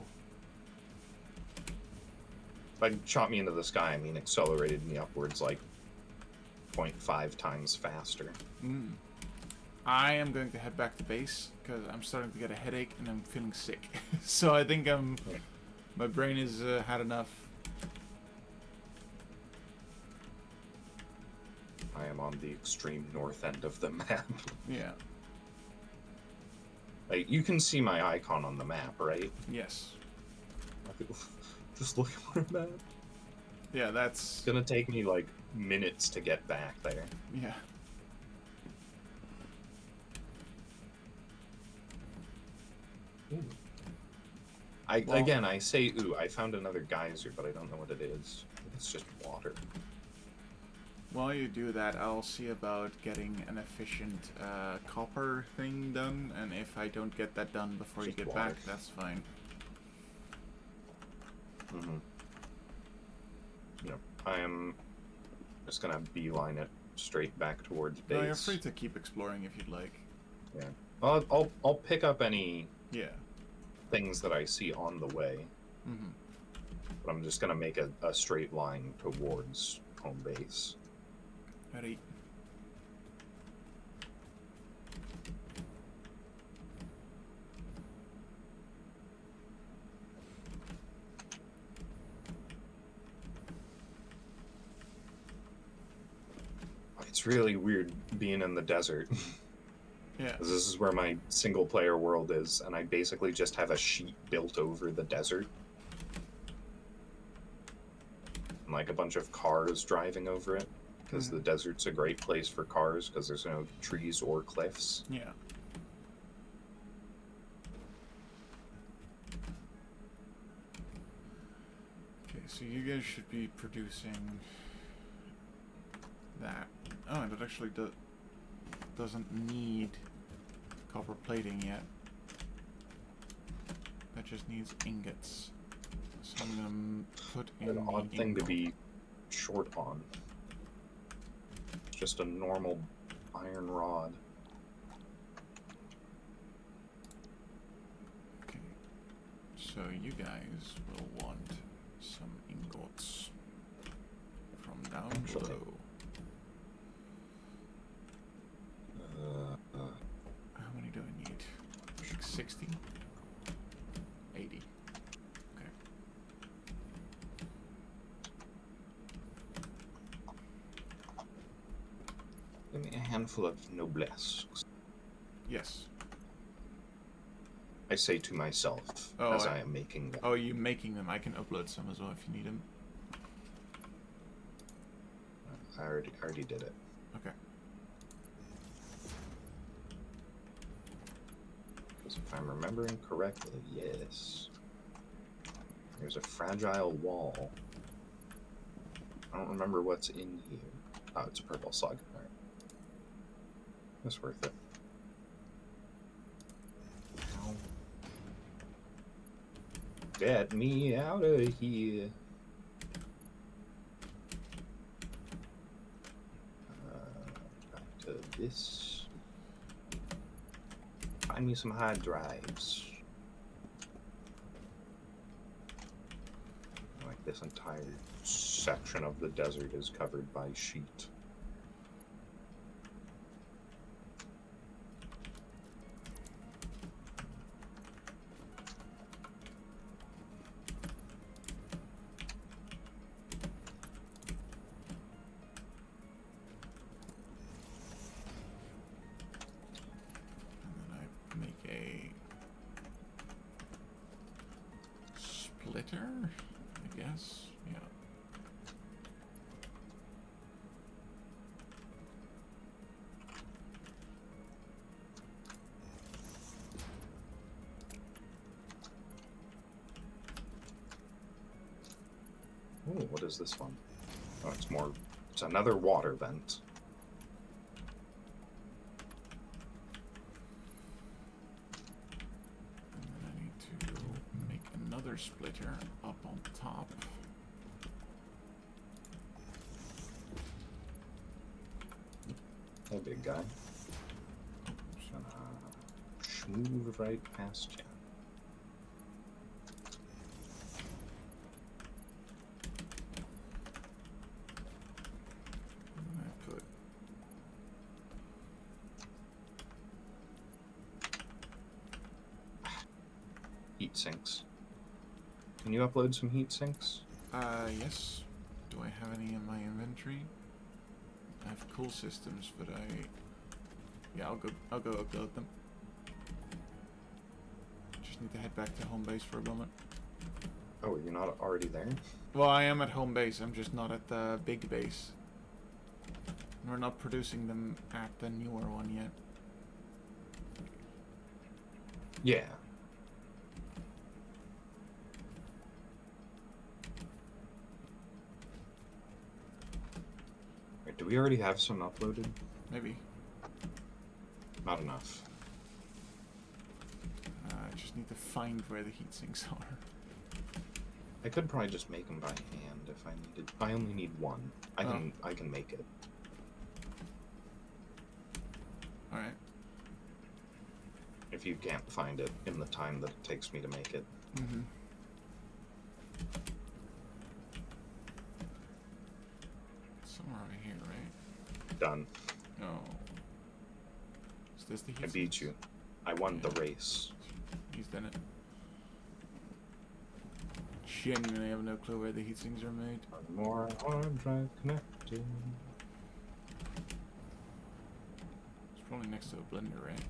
By shot me into the sky, I mean accelerated me upwards like 0.5 times faster. Mm. I am going to head back to base because I'm starting to get a headache and I'm feeling sick. So I think my brain has had enough. I am on the extreme north end of the map. Yeah. Like, you can see my icon on the map, right? Yes. Just look at my map. Yeah, that's... It's gonna take me, like, minutes to get back there. Yeah. Ooh. Well- Again, I say ooh, I found another geyser, but I don't know what it is. It's just water. While you do that, I'll see about getting an efficient copper thing done, and if I don't get that done before you Just get water. back, that's fine. Mm-hmm. Yep. I am just gonna beeline it straight back towards base. No, you're free to keep exploring if you'd like. Yeah. I'll pick up any Yeah. things that I see on the way, Mm-hmm. but I'm just gonna make a straight line towards home base. Ready. It's really weird being in the desert. Yeah. 'Cause this is where my single player world is, and I basically just have a sheet built over the desert. And like a bunch of cars driving over it, because the desert's a great place for cars because there's no trees or cliffs. Yeah. Okay, so you guys should be producing that. Oh, and it actually doesn't need copper plating yet. That just needs ingots. So I'm gonna put in An the odd thing to ingot. be short on. Just a normal iron rod. Okay. So you guys will want some ingots from down Actually. below. How many do I need? 60? 80. Okay. Give me a handful of noblesse. Yes. I say to myself Oh, as I am making them. Oh, you making them? I can upload some as well if you need them. I already did it. Okay. Because if I'm remembering correctly, yes. There's a fragile wall. I don't remember what's in here. Oh, it's a purple slug. Alright. That's worth it. Ow. Get me out of here. Back to this. Find me some hard drives. Like this entire section of the desert is covered by sheet. And then I make a splitter, I guess. Yeah. Ooh, what is this one? Oh, it's more. It's another water vent. And then I need to make another splitter up on top. Hey, big guy. Just gonna move right past you. And then I put Heat sinks. Can you upload some heat sinks? yes. Do I have any in my inventory? I have cool systems, but yeah, I'll go upload them. Just need to head back to home base for a moment. Oh, you're not already there? Well, I am at home base. I'm just not at the big base. We're not producing them at the newer one yet. Yeah. Wait, do we already have some uploaded? Maybe. Not enough. I just need to find where the heat sinks are. I could probably just make them by hand if I needed. I only need one. I can make it. All right. If you can't find it in the time that it takes me to make it. Mm-hmm. Somewhere over here, right? Done. No. Is this the heat I beat sinks? you. I won Yeah. the race. He's done it. Genuinely have no clue where the heat sinks are made. One more hard drive connected. It's probably next to a blender, right?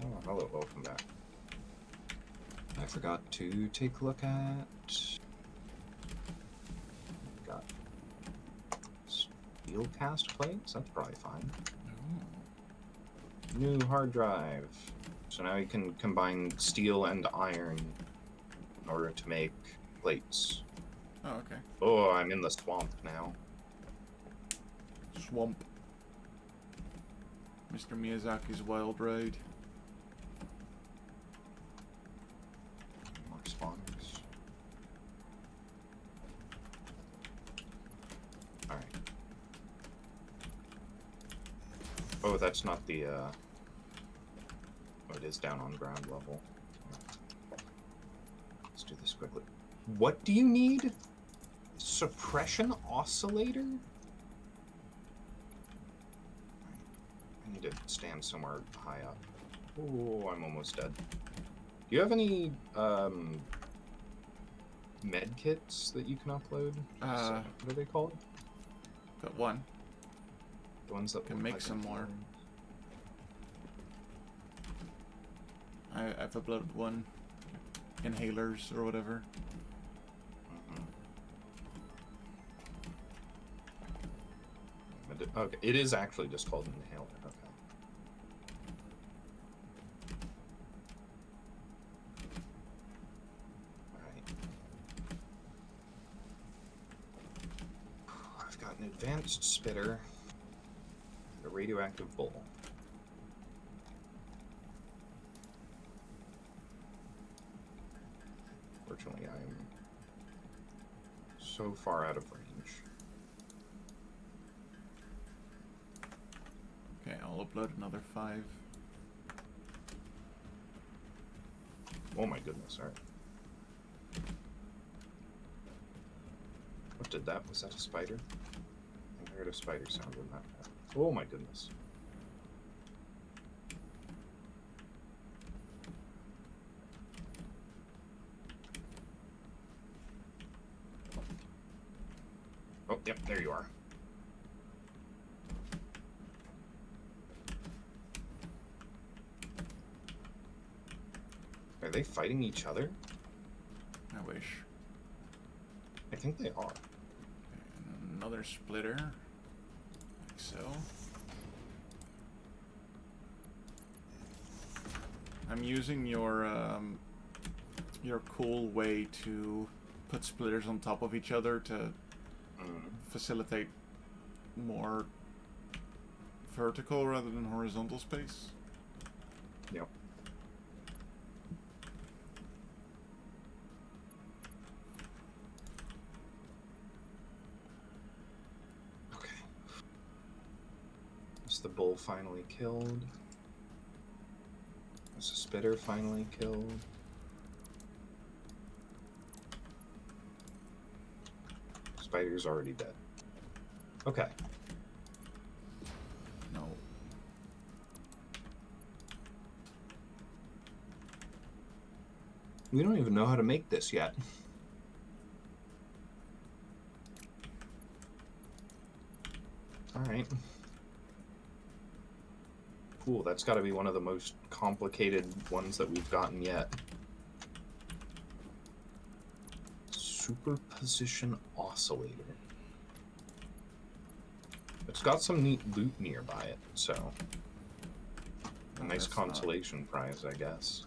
Oh, hello, welcome back. I forgot to take a look at. Got steel cast plates. That's probably fine. Oh. New hard drive. So now you can combine steel and iron in order to make plates. Oh, okay. Oh, I'm in the swamp now. Swamp. Mr. Miyazaki's Wild Ride. More spawners. Alright. Oh, that's not the, Oh, it is down on ground level. Let's do this quickly. What do you need? Suppression oscillator? I need to stand somewhere high up. Oh, I'm almost dead. Do you have any med kits that you can upload? What are they called? Got one. The ones that Can look make like some more. inhalers? I've uploaded one. Inhalers or whatever. Okay, it is actually just called an inhaler. Okay. Alright. I've got an advanced spitter and a radioactive bowl. Fortunately, I am so far out of range. Okay, I'll upload another 5. Oh my goodness, alright. What did that? Was that a spider? I heard a spider sound in that. Oh my goodness. Oh, yep, there you are. Are they fighting each other? I wish. I think they are. Okay, and another splitter. Like so. I'm using your cool way to put splitters on top of each other to facilitate more vertical rather than horizontal space. Yep. Okay. Is the bull finally killed? Is the spitter finally killed? Spider's already dead. Okay. No. We don't even know how to make this yet. Alright. Cool, that's got to be one of the most complicated ones that we've gotten yet. Superposition oscillator. It's got some neat loot nearby it, so a nice consolation prize, I guess.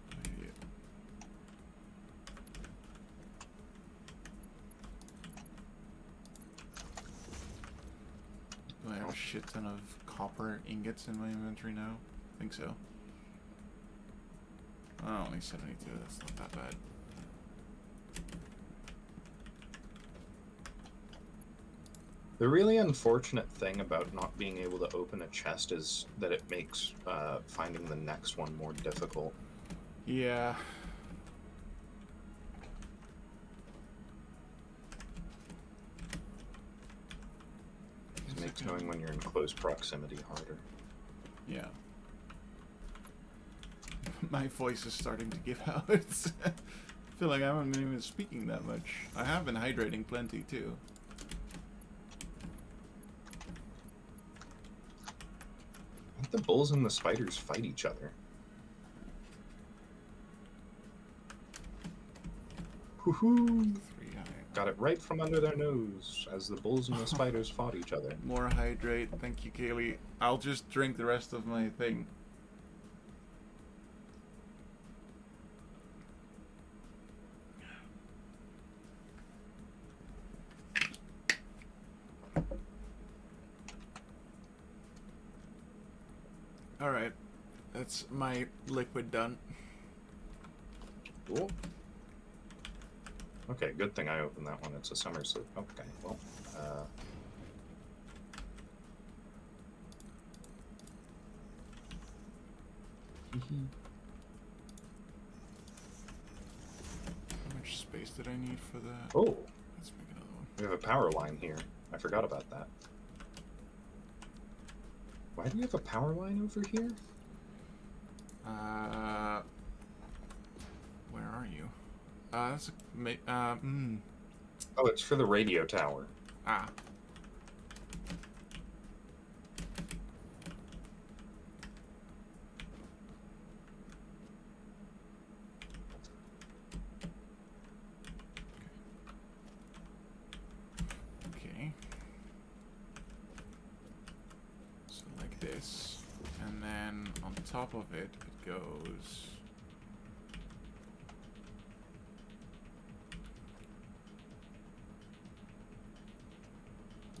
Do I have a shit ton of copper ingots in my inventory now? I think so. Oh, only 72. That's not that bad. The really unfortunate thing about not being able to open a chest is that it makes finding the next one more difficult. Yeah. It makes knowing when you're in close proximity harder. Yeah. My voice is starting to give out. I feel like I haven't been even speaking that much. I have been hydrating plenty too. I think the bulls and the spiders fight each other. Woohoo! Got it right from under their nose as the bulls and the spiders fought each other. More hydrate. Thank you, Kaylee. I'll just drink the rest of my thing. Alright. That's my liquid done. Cool. Okay, good thing I opened that one. It's a summer sleep. Okay, well, How much space did I need for that? Oh, Let's make another one. we have a power line here. I forgot about that. Why do we have a power line over here? Where are you? That's a... Oh, it's for the radio tower. Ah. Okay. So like this. And then on top of it, it goes...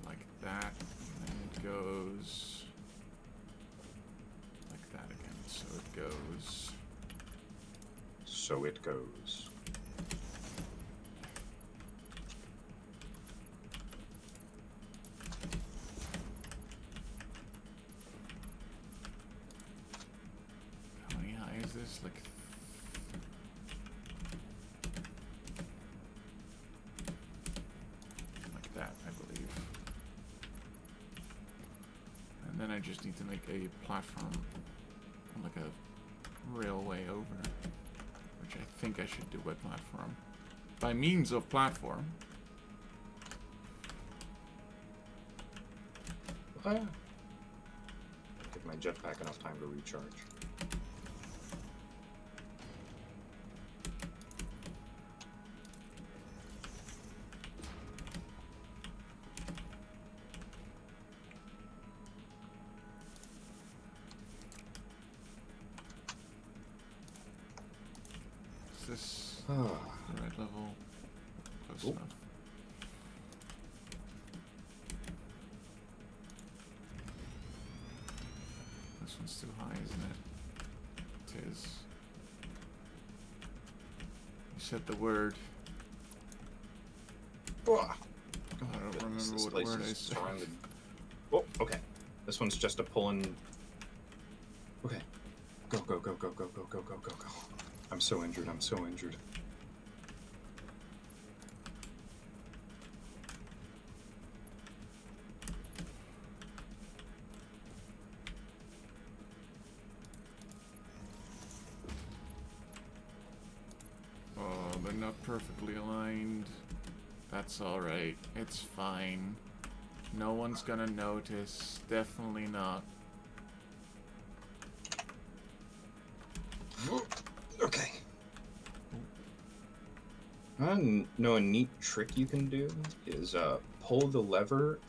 like that, and then it goes like that again, so it goes... So it goes. How many high is this? Like... like that, I believe. And then I just need to make a platform, like a railway over, which I think I should do by platform. By means of platform. Ah. Give my jetpack enough time to recharge. Is this Ah. the right level? Close Cool. enough. This one's too high, isn't it? It is. You said the word. Ah. I don't remember This what place word I is said. surrounded. Oh, okay. This one's just a pulling. Okay. Go, go, go, go, go, go, go, go, go, go. I'm so injured. I'm so injured. Oh, not perfectly aligned. That's alright. It's fine. No one's gonna notice. Definitely not. Okay. I know a neat trick you can do is pull the lever,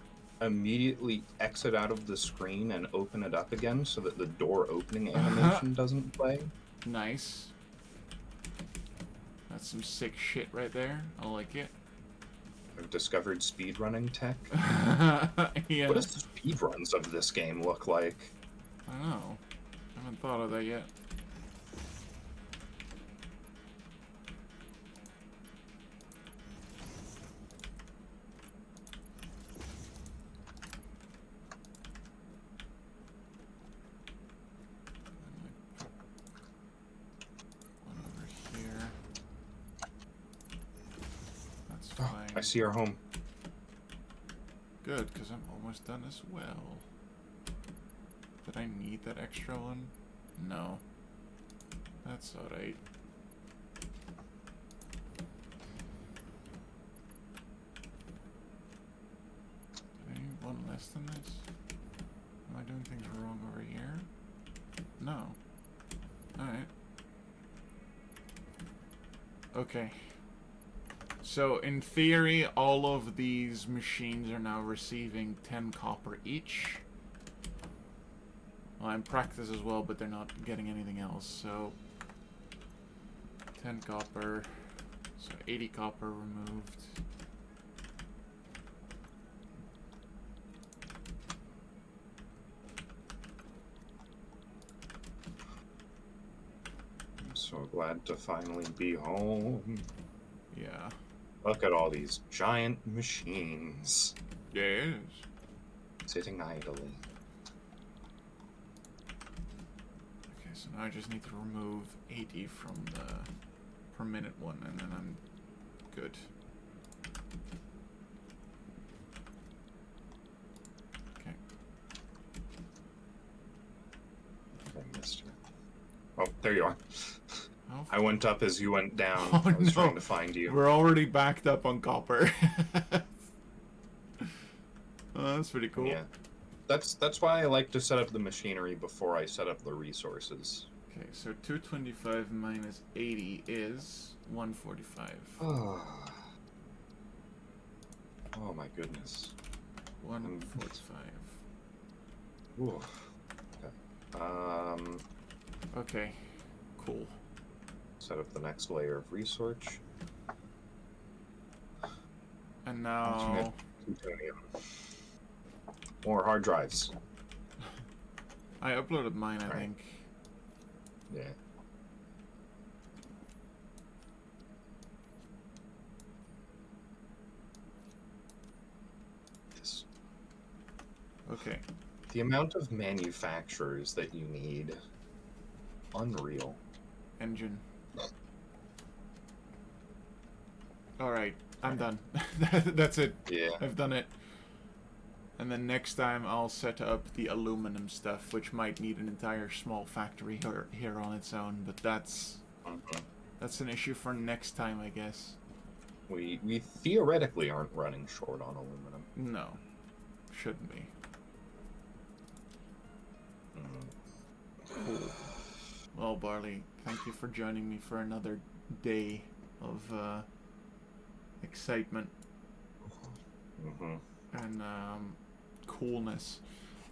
immediately exit out of the screen, and open it up again so that the door opening animation doesn't play. Nice. That's some sick shit right there. I like it. I've discovered speedrunning tech. Yeah. What does the speedruns of this game look like? I don't know. I haven't thought of that yet. One over here. That's Oh, fine. I see our home. Good, because I'm almost done as well. Did I need that extra one? No. That's alright. Did I need one less than this? Am I doing things wrong over here? No. Alright. Okay. So, in theory, all of these machines are now receiving 10 copper each. Well, in practice as well, but they're not getting anything else, so... 10 copper. So, 80 copper removed. I'm so glad to finally be home. Yeah. Look at all these giant machines Yes. sitting idly. Okay, so now I just need to remove 80 from the per minute one, and then I'm good. Okay. I missed you. Oh, there you are. Oh, I went up as you went down. Oh, I was no. trying to find you. we're already backed up on copper. Oh, that's pretty cool. Yeah. That's why I like to set up the machinery before I set up the resources. Okay, so 225 minus 80 is 145. Oh my goodness. 145. Ooh. Okay. Okay, cool. Set up the next layer of research. And now... Alternate plutonium. More hard drives. I uploaded mine, I Right. think. Yeah. This. Okay. The amount of manufacturers that you need. Unreal. Engine. Alright, I'm done. That's it. Yeah. I've done it. And then next time I'll set up the aluminum stuff, which might need an entire small factory here on its own, but that's an issue for next time, I guess. We theoretically aren't running short on aluminum. No. Shouldn't be. Cool. Well, Barley, thank you for joining me for another day of excitement and coolness.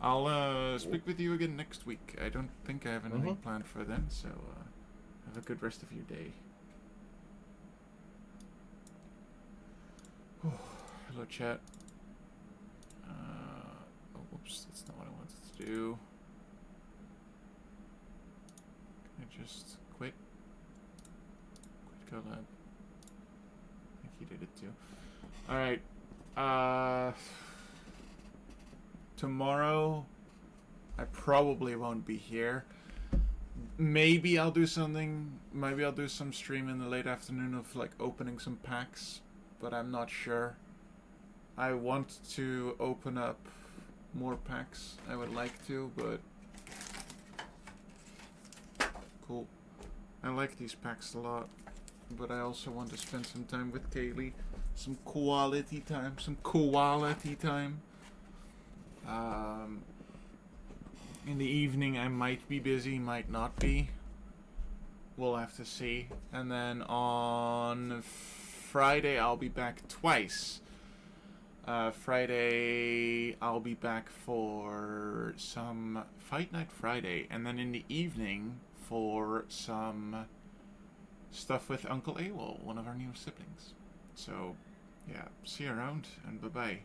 I'll speak with you again next week. I don't think I have anything planned for then, so have a good rest of your day. Hello, chat. Oh, whoops, that's not what I wanted to do. Can I just quit? Quit collab. I think he did it too. Alright. Tomorrow, I probably won't be here. Maybe I'll do something. Maybe I'll do some stream in the late afternoon of like opening some packs, but I'm not sure. I want to open up more packs. I would like to, but cool. I like these packs a lot, but I also want to spend some time with Kaylee. Some quality time. Some quality time. In the evening, I might be busy, might not be. We'll have to see. And then on Friday, I'll be back twice. Friday, I'll be back for some Fight Night Friday. And then in the evening, for some stuff with Uncle Awol, one of our new siblings. So, yeah, see you around, and bye-bye.